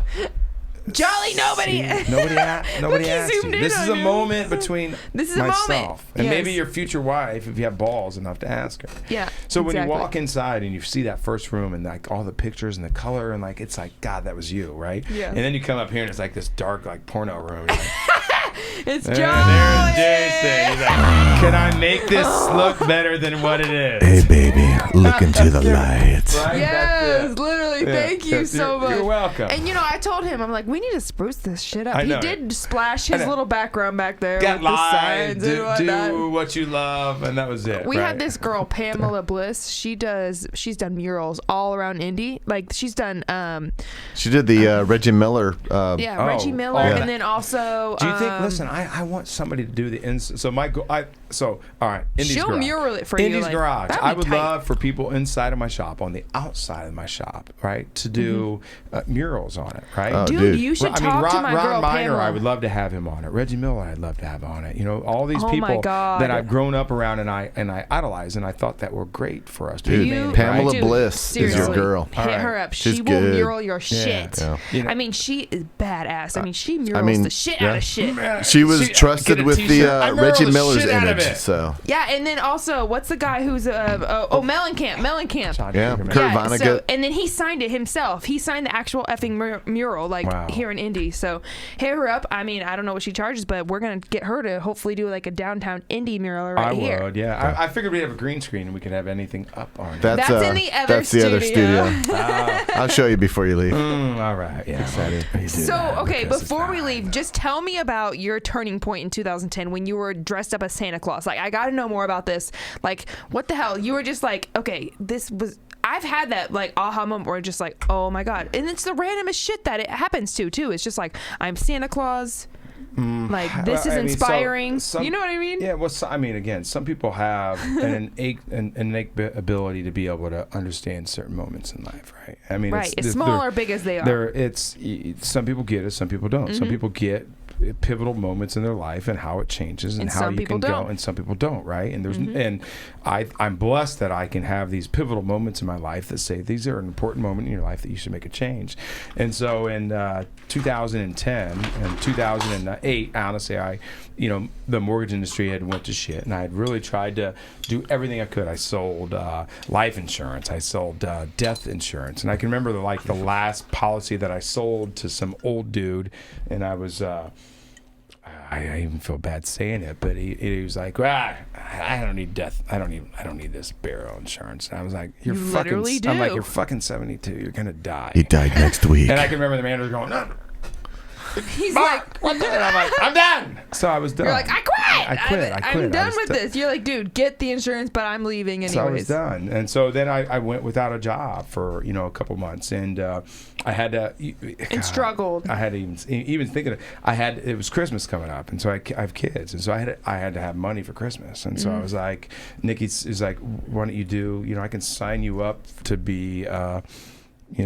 Jolly, nobody. Nobody he asked you. zoomed in This is on a you. moment between This is a myself moment. and Yes. maybe your future wife, if you have balls enough to ask her. Yeah. So when you exactly. walk inside and you see that first room and like all the pictures and the color and like it's like God, that was you, right? Yeah. And then you come up here and it's like this dark like porno room. You're like, It's and Jolly. there's Jason. He's like, can I make this look better than what it is? Hey, baby, look into the lights. Right? Yes, That's it. literally. Seriously, thank you so much. You're welcome. And I told him, I'm like, we need to spruce this shit up. I know. He did splash his little background back there Got with the signs and whatnot. do what you love, and that was it. We right? had this girl, Pamela Bliss. She's done murals all around Indy. Like she's done. She did the Reggie Miller. Reggie Miller, yeah. and then also. Do you think? Listen, I want somebody to do the So all right. Indy's she'll garage. mural it for Indy's you. garage. That'd I be would tight. love for people inside of my shop, on the outside of my shop, right, to do murals on it, right? Oh, Dude, you should talk to my girl Ron Miner, Pamela. I would love to have him on it. Reggie Miller, I'd love to have on it. All these Oh my people God. that I've grown up around and I idolize, and I thought that were great for us. to Dude, be mainly, Pamela right? Bliss is your seriously, girl. Hit All right. her up. She's She will good. mural your shit. Yeah. I mean, she is badass. I mean, she murals the shit out of shit. She was trusted Get a with t-shirt. I the mural Reggie the Miller's shit out of image. it. So Yeah, and then also, what's the guy who's Mellencamp? yeah, Kurt Vonnegut. So, and then he signed it himself. He signed the actual effing mural, Wow. here in Indy. So hit her up. I mean, I don't know what she charges, but we're gonna get her to hopefully do like a downtown Indy mural right here. I would, yeah. I figured we'd have a green screen and we could have anything up on it. That's in the other studio. I'll show you before you leave. All right, yeah. Excited. So, okay, because before it's we leave, just tell me about your turning point in 2010 when you were dressed up as Santa Claus. Like, I got to know more about this. Like, what the hell? You were just like, okay, I've had that, like, aha moment where just like, oh my God. And it's the randomest shit that it happens to, too. It's just like, I'm Santa Claus. Like, this is inspiring. You know what I mean? Yeah, well, again, some people have an innate ability to be able to understand certain moments in life, right? I mean, right. It's small or big as they are. Some people get it, some people don't. Some people get pivotal moments in their life and how it changes and how you can go, and some people don't, right? And and I'm blessed that I can have these pivotal moments in my life that say these are an important moment in your life that you should make a change. And so in 2010 and 2008, honestly, the mortgage industry had went to shit, and I had really tried to do everything I could. I sold life insurance, I sold death insurance, and I can remember the last policy that I sold to some old dude, and I was. I even feel bad saying it, but he was like, I don't need death. I don't need this burial insurance. And I was like, you're fucking 72. You're gonna die. He died next week. And I can remember the manager going, no. He's Mark, like, and I'm like, I'm done. So I was done. You're like, I quit. I quit. I'm done with this. You're like, dude, get the insurance, but I'm leaving anyways. So I was done. And so then I went without a job for, a couple months. And I had to... And struggled. I had to even thinking of... it was Christmas coming up. And so I have kids. And so I had to have money for Christmas. And so I was like, Nikki's like, why don't you do... I can sign you up to be...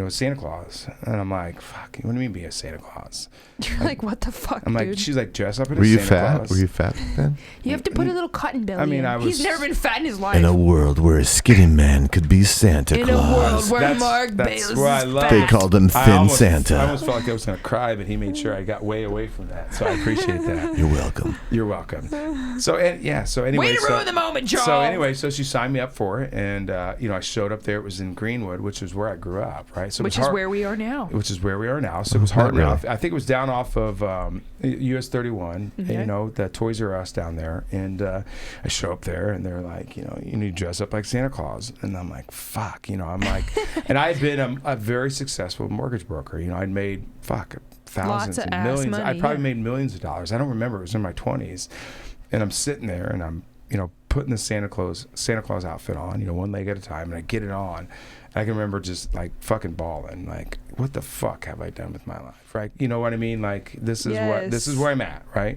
Santa Claus. And I'm like, fuck, what do you mean be a Santa Claus? You're like, what the fuck, I'm dude? like, she's like, dress up in Were a you Santa fat? Claus. Were you fat then? You have to put a little cotton belly I mean, in. He's never been fat in his life. In a world where a skinny man could be Santa In a Claus. world where That's- Mark that's Bayles is where I love fat. They called him I Thin almost Santa. felt like I was going to cry, but he made sure I got way away from that. So I appreciate that. You're welcome. You're welcome. So anyway. Way to ruin the moment, Joel. So anyway, so she signed me up for it, and I showed up there. It was in Greenwood, which is where I grew up, right? So Which is where we are now. Which is where we are now. So it was hard really. enough. I think it was down off of US 31, the Toys R Us down there. And I show up there, and they're like, you need to dress up like Santa Claus. And I'm like, fuck, I'm like, and I had been a very successful mortgage broker. I'd made, thousands of and ass millions. money, I probably yeah. made millions of dollars. I don't remember. It was in my 20s. And I'm sitting there, and I'm, putting the Santa Claus outfit on, one leg at a time, and I get it on. And I can remember just like fucking bawling, like, what the fuck have I done with my life, right? You know what I mean? Like, this is where I'm at, right?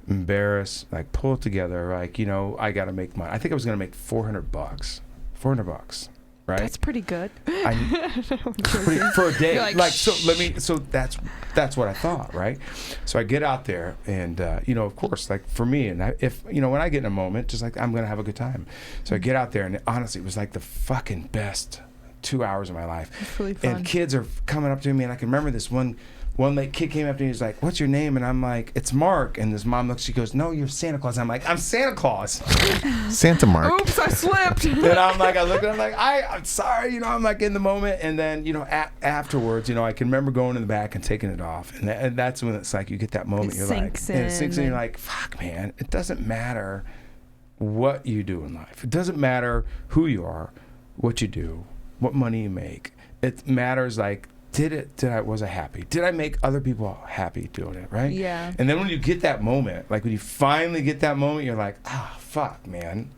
Embarrassed, like, pull it together, like, I got to make money. I think I was going to make $400, right? That's pretty good. For a day. You're So that's what I thought, right? So I get out there, and of course, like, for me, and when I get in a moment, just like, I'm gonna have a good time. So I get out there, and honestly, it was like the fucking best 2 hours of my life. It's really fun. And kids are coming up to me, and I can remember this one like kid came up to me, he's like, what's your name? And I'm like, it's Mark. And this mom looks, she goes, no, you're Santa Claus. I'm like, I'm Santa Claus. Santa Mark. Oops, I slipped. And I'm like, I look at him like, I'm sorry, I'm like in the moment. And then, afterwards, I can remember going in the back and taking it off. And that's when it's like, you get that moment. It You're sinks like, in. and it sinks in. You're like, fuck, man, it doesn't matter what you do in life. It doesn't matter who you are, what you do, what money you make. It matters like, was I happy? Did I make other people happy doing it, right? Yeah. And then when you get that moment, like when you finally get that moment, you're like, fuck, man.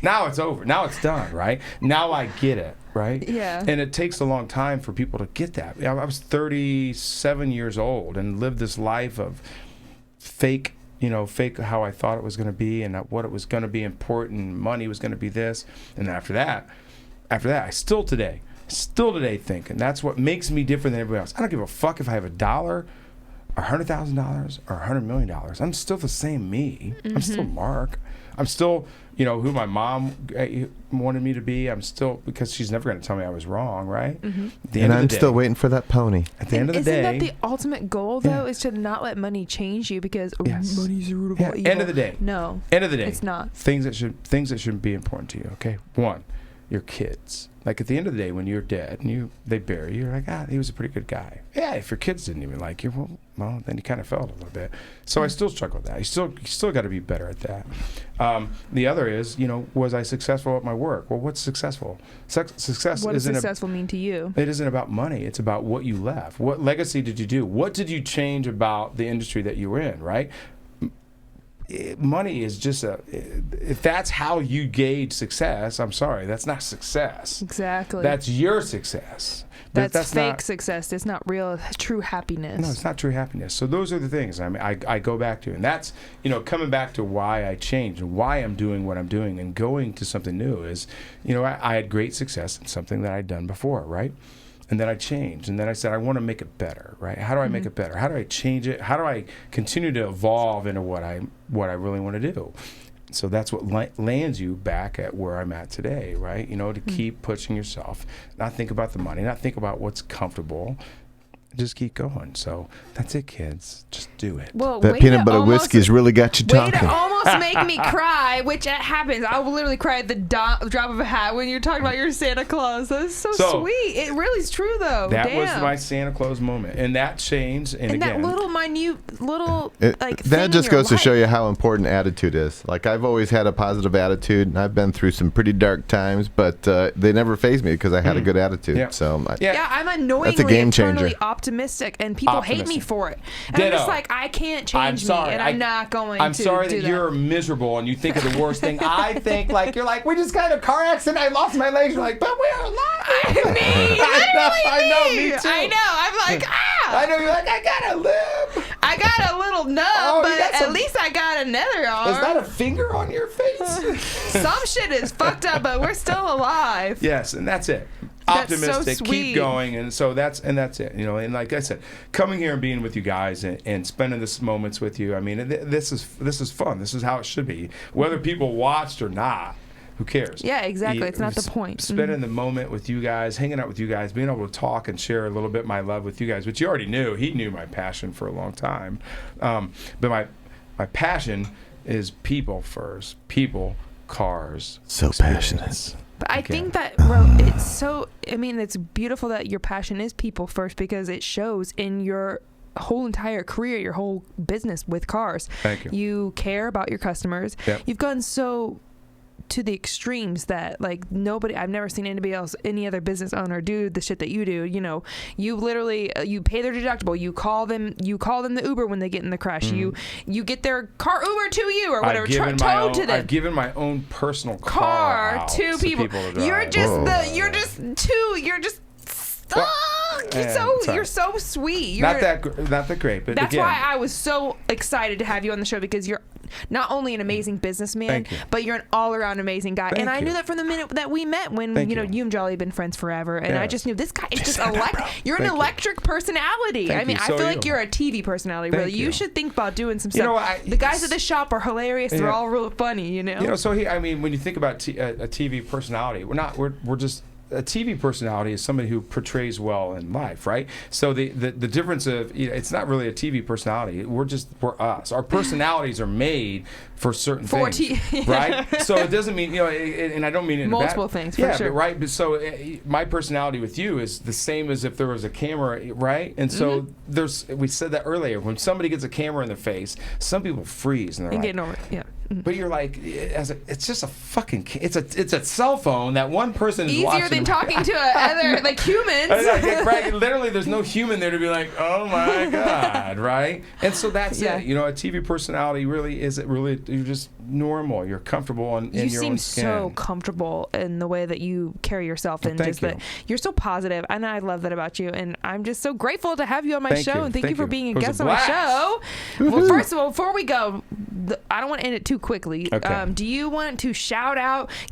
Now it's over. Now it's done, right? Now I get it, right? Yeah. And it takes a long time for people to get that. I was 37 years old and lived this life of fake how I thought it was going to be and what it was going to be important. Money was going to be this. And after that, I still today think, and that's what makes me different than everybody else. I don't give a fuck if I have $1 or $100,000 or $100 million. I'm still the same me. I'm still Mark. I'm still, who my mom wanted me to be. I'm still, because she's never going to tell me I was wrong, right? And I'm still waiting for that pony. At the end of the day. Isn't that the ultimate goal, though, is to not let money change you because money's the root of all evil? End of the day. No. End of the day. It's not. Things that should be important to you, okay? One, your kids. Like at the end of the day, when you're dead and they bury you, you're like, he was a pretty good guy. Yeah, if your kids didn't even like you, well, then you kind of felt a little bit. So I still struggle with that. You still got to be better at that. The other is, was I successful at my work? Well, what's successful? Success. What does successful mean to you? It isn't about money. It's about what you left. What legacy did you do? What did you change about the industry that you were in? Right. Money is just if that's how you gauge success, I'm sorry, that's not success. Exactly. That's your success. That's fake success. It's not real, true happiness. No, it's not true happiness. So those are the things I go back to. And that's, coming back to why I changed and why I'm doing what I'm doing and going to something new is, I had great success in something that I'd done before, right? And then I changed. And then I said, I want to make it better, right? How do I make it better? How do I change it? How do I continue to evolve into what I really want to do? So that's what lands you back at where I'm at today, right? To keep pushing yourself, not think about the money, not think about what's comfortable. Just keep going. So that's it, kids. Just do it. Well, that peanut butter whiskey's really got you talking. Way to almost make me cry, which it happens. I will literally cry at the drop of a hat when you're talking about your Santa Claus. That's so sweet. It really is true, though. That was my Santa Claus moment, and that changed. And again, that little minute that just goes to show you how important attitude is. Like I've always had a positive attitude, and I've been through some pretty dark times, but they never fazed me because I had a good attitude. Yeah. So I'm annoyingly that's a game changer. Optimistic, and people hate me for it. And I'm just like, I can't change me, and I'm not going to. I'm sorry that you're miserable and you think of the worst thing. I think you're like, we just got in a car accident. I lost my legs. You're like, but we're alive. I know, me too. I know. I'm like, I know. You're like, I got a limb. I got a little nub, but at least I got another arm. Is that a finger on your face? Some shit is fucked up, but we're still alive. Yes, and that's it. Optimistic, keep going, and so that's it. And like I said, coming here and being with you guys and spending this moments with you. I mean, this is fun. This is how it should be. Whether people watched or not, who cares? Yeah, exactly. It's not the point. Spending the moment with you guys, hanging out with you guys, being able to talk and share a little bit my love with you guys, which you already knew. He knew my passion for a long time, but my passion is people first. People, cars. So passionate. But I think that it's so, it's beautiful that your passion is people first because it shows in your whole entire career, your whole business with cars. Thank you. You care about your customers. Yep. You've gone so to the extremes that I've never seen any other business owner do the shit that you do. You literally you pay their deductible, you call them the Uber when they get in the crash, you get their car Uber to you or whatever, towed to them. I've given my own personal car to people to drive. You're so sweet. Not that great, but that's why I was so excited to have you on the show because you're not only an amazing businessman, but you're an all-around amazing guy. And I knew that from the minute that we met when you and Jolly have been friends forever. And I just knew this guy is just electric. You're an electric personality. I feel like you're a TV personality. Really, you should think about doing some stuff. The guys at the shop are hilarious. They're all real funny. So when you think about a TV personality, we're just. A TV personality is somebody who portrays well in life, right? So the difference of it's not really a TV personality. We're us. Our personalities are made for certain things, right? So it doesn't mean and I don't mean it in multiple things. For sure. But right. But so my personality with you is the same as if there was a camera, right? And so we said that earlier. When somebody gets a camera in the face, some people freeze and they're like, getting over it. Yeah. But you're like, it's just a fucking, it's a cell phone that one person is easier watching. than talking to other like humans. Right, literally, there's no human there to be like, oh my God, right? And so that's it. You know, a TV personality really is you're just normal. You're comfortable in your own skin. You seem so comfortable in the way that you carry yourself, and just that you're so positive, and I love that about you. And I'm just so grateful to have you on my show, and thank you for being a guest on my show. Well, first of all, before we go, I don't want to end it too quickly. Okay. Do you want to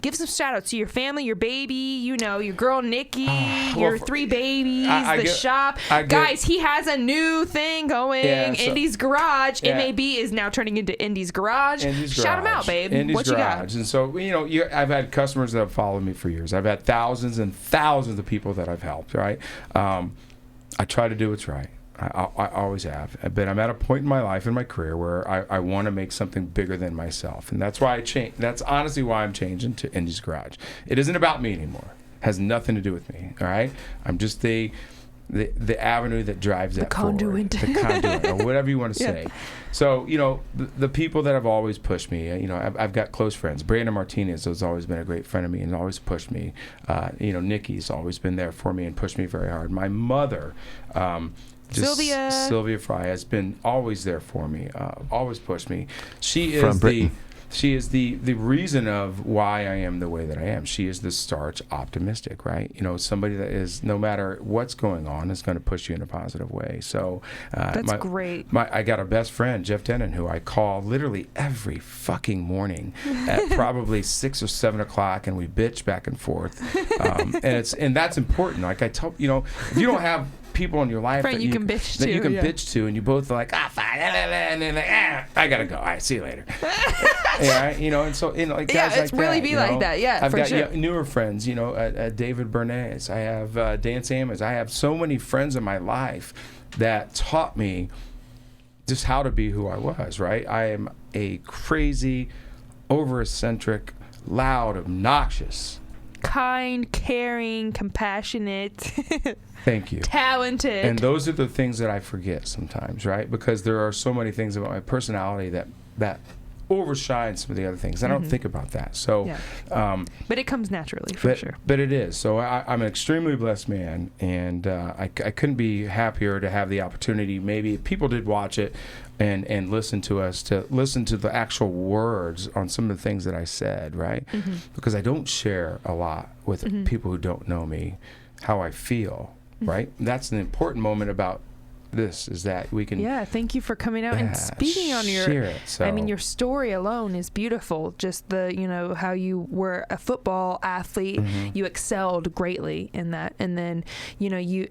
give some shout outs to your family, your baby, you know, your girl Nikki, your 3 babies, shop? Guys, he has a new thing going. Indy's Garage. MAB is now turning into Indy's Garage. Shout him out, babe. Indy's what Garage. You got? And so, you know, I've had customers that have followed me for years. I've had thousands and thousands of people that I've helped, right? I try to do what's right. I always have. But I'm at a point in my life, in my career, where I want to make something bigger than myself. And that's why I changed. That's honestly why I'm changing to Indy's Garage. It isn't about me anymore. It has nothing to do with me, all right? I'm just the avenue that drives that conduit. Forward. The conduit, or whatever you want to say. So, you know, the people that have always pushed me, you know, I've got close friends. Brandon Martinez has always been a great friend of me and always pushed me. You know, Nikki's always been there for me and pushed me very hard. My mother, Sylvia Fry, has been always there for me, always pushed me. She is the reason of why I am the way that I am. She is the starch optimistic, right? You know, somebody that is, no matter what's going on, is going to push you in a positive way. So that's great. I got a best friend, Jeff Denon, who I call literally every fucking morning at probably 6 or 7 o'clock, and we bitch back and forth. And that's important. Like I tell, you know, if you don't have people in your life that you can bitch to, and you both are like, fine, and then like, I gotta go. All right, see you later. Yeah, you know, and so, you know, like guys it's like really that, be you like know? that. Yeah, I've for got sure. Newer friends, you know, David Bernays. I have Dan Sammons. I have so many friends in my life that taught me just how to be who I was. Right, I am a crazy, over-eccentric, loud, obnoxious, kind, caring, compassionate. Thank you. Talented. And those are the things that I forget sometimes, right? Because there are so many things about my personality that overshine some of the other things. I don't think about that. So, but it comes naturally, for sure. But it is. So I'm an extremely blessed man, and I couldn't be happier to have the opportunity. Maybe if people did watch it and listen to us, to listen to the actual words on some of the things that I said, right? Because I don't share a lot with people who don't know me, how I feel. Right, that's an important moment about this, is that we can. Yeah, thank you for coming out and speaking on your. Share it, so. I mean, your story alone is beautiful. Just you know, how you were a football athlete, you excelled greatly in that, and then you know you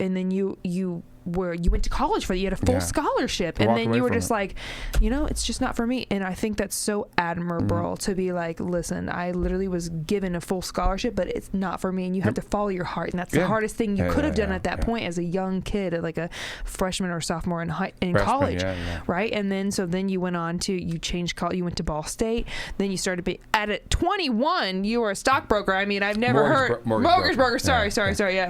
went to college for that. You had a full scholarship, and then you were just like, you know, it's just not for me. And I think that's so admirable to be like, listen, I literally was given a full scholarship, but it's not for me. And you have to follow your heart, and that's the hardest thing you could have done at that point as a young kid, like a freshman or sophomore in college, right? And then you went on to you went to Ball State. Then you started at 21. You were a stockbroker. I mean, I've never heard mortgage broker. Sorry,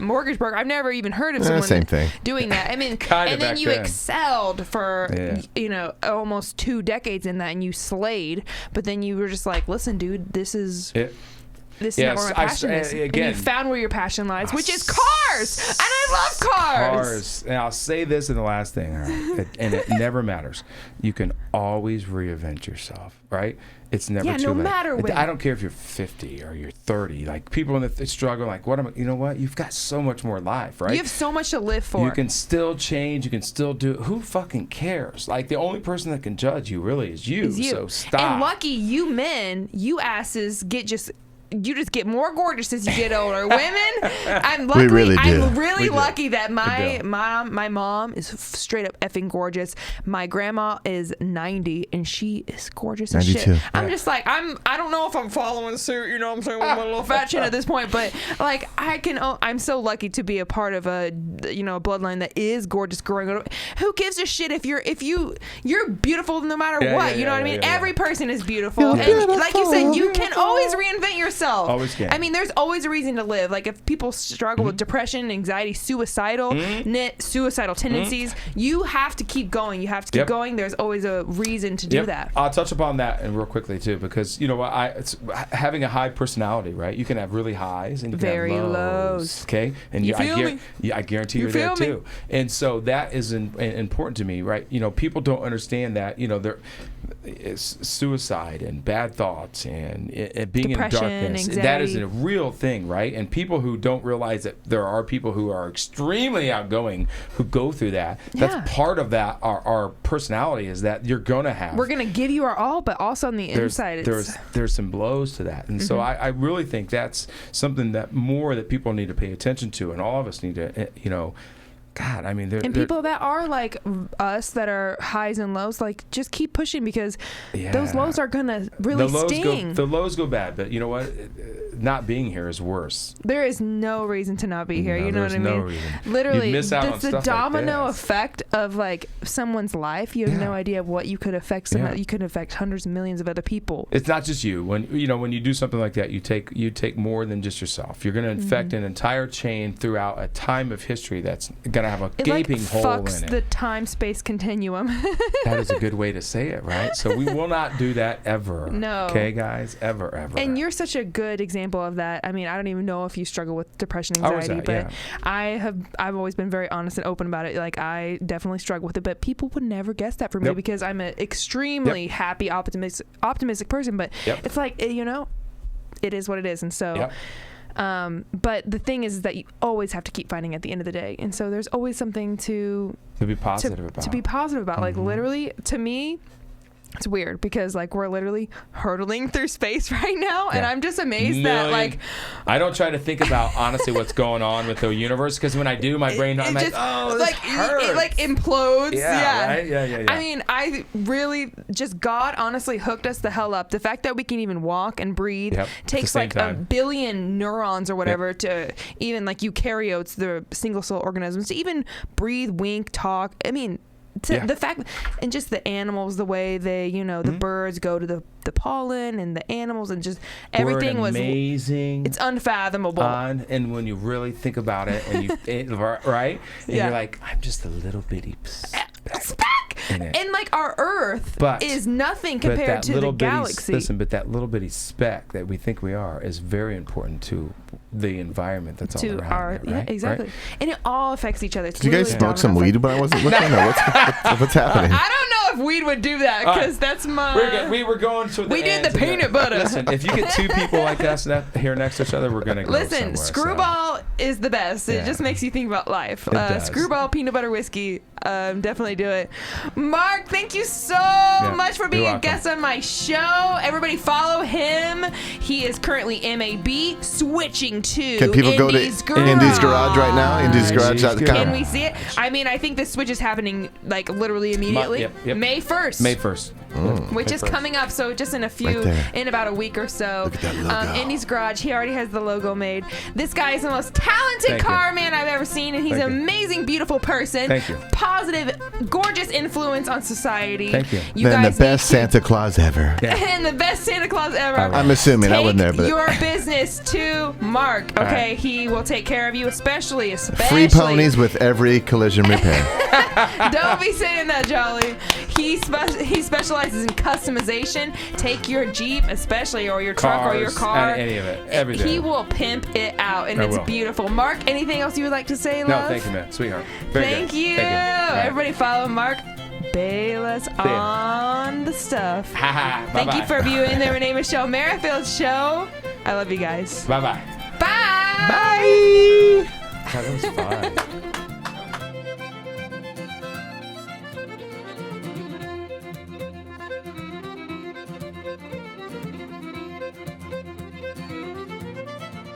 mortgage broker. I've never even heard of someone doing that. I mean, and then you excelled for, you know, almost 2 decades in that, and you slayed. But then you were just like, listen, dude, this is not where my passion is. Again, and you found where your passion lies, which is cars. And I love cars. And I'll say this in the last thing, and it never matters. You can always reinvent yourself, right? It's never too late. No matter what. I don't care if you're 50 or you're 30. Like, people in the struggle, like, you know what? You've got so much more life, right? You have so much to live for. You can still change. You can still do it. Who fucking cares? Like, the only person that can judge you really is you. So stop. And lucky you men, you asses you just get more gorgeous as you get older. Women, I'm really lucky that my mom is straight up effing gorgeous. My grandma is 90 and she is gorgeous as shit. I'm just like, I don't know if I'm following suit, you know what I'm saying, with my little fat chin at this point, but like I'm so lucky to be a part of a bloodline that is gorgeous growing up. Who gives a shit if you're beautiful no matter what, you know what I mean? Every person is beautiful. And like you said, you can always reinvent yourself. yourself. Always can. I mean, there's always a reason to live. Like if people struggle with depression, anxiety, suicidal tendencies, you have to keep going. You have to keep going. There's always a reason to do that. I'll touch upon that and real quickly too, because you know it's having a high personality, right? You can have really highs and you can Very have lows. Okay, and I guarantee you're there too. And so that is important to me, right? You know, people don't understand that. You know, there is suicide and bad thoughts and being depression, in darkness. anxiety. That is a real thing, right? And people who don't realize that there are people who are extremely outgoing who go through that. That's part of that. Our personality is that you're gonna have. We're gonna give you our all, but also on the inside, there's some blows to that, and so I really think that's something that people need to pay attention to, and all of us need to, you know. God, I mean, people that are like us, that are highs and lows, like just keep pushing, because those lows are gonna really sting. The lows go bad, but you know what? Not being here is worse. There is no reason to not be here. You know what I mean? No reason. Literally, you miss out on it's the stuff domino like this. effect of like someone's life. You have no idea of what you could affect. You could affect hundreds of millions of other people. It's not just you. When you do something like that, you take more than just yourself. You're going to infect an entire chain throughout a time of history that's going to have a gaping hole in it. Fucks the time-space continuum. That is a good way to say it, right? So we will not do that ever. No. Okay, guys? Ever. And you're such a good example of that. I mean, I don't even know if you struggle with depression, anxiety, but I've always been very honest and open about it. Like, I definitely struggle with it, but people would never guess that from me, because I'm an extremely happy, optimistic person. But it's like, you know, it is what it is. And so but the thing is that you always have to keep fighting at the end of the day, and so there's always something to be positive about. Like, literally, to me, it's weird because like we're literally hurtling through space right now, and I'm just amazed that like I don't try to think about honestly what's going on with the universe, because when I do, my brain I'm like, oh, this hurts. It like implodes. Right? Yeah. I mean, I really just, God honestly hooked us the hell up. The fact that we can even walk and breathe takes like a billion neurons or whatever to even like eukaryotes, the single cell organisms, to even breathe, wink, talk. I mean, the fact, and just the animals, the way they, you know, the birds go to the pollen, and the animals, and just everything was amazing. It's unfathomable. And when you really think about it, and right, and you're like, I'm just a little bitty speck. And like our Earth is nothing compared to the galaxy. Listen, but that little bitty speck that we think we are is very important to the environment that's all around it, right? Yeah, exactly. Right? And it all affects each other. Did you guys smoke some weed when I wasn't looking? What's happening? I don't know if weed would do that, because that's my... We were going to the We did the peanut butter. Listen, if you get two people like us here next to each other, we're going to go Listen, somewhere, Screwball is the best. It just makes you think about life. Screwball peanut butter whiskey. Definitely do it. Mark, thank you so much for being a guest on my show. Everybody follow him. He is currently MAB, switching to Can people go to Indy's Garage. Indy's Garage right now? Indy'sGarage.com. Can we see it? I mean, I think the switch is happening like literally immediately. May 1st. May 1st. Which is coming up, so just in about a week or so. Look at that logo. Indy's Garage, he already has the logo made. This guy is the most talented car man I've ever seen, and he's an amazing, beautiful person. Thank you. Positive, gorgeous influence on society. Thank you. Then the best Santa Claus ever. And the best Santa Claus ever. I'm assuming. I wasn't there, but your business to Mark, okay? Right. He will take care of you, especially. Free ponies with every collision repair. Don't be saying that, Jolly. He specializes in customization. Take your Jeep, especially, or your truck, or your car. Any of it. Everything. He will pimp it out, and it's beautiful. Mark, anything else you would like to say, love? No, thank you, man. Sweetheart. Thank you. Everybody follow Mark Bayles on the stuff. Thank you for viewing the Renée Michelle Merrifield Show. I love you guys. Bye-bye. Bye. Bye. God, that was fun.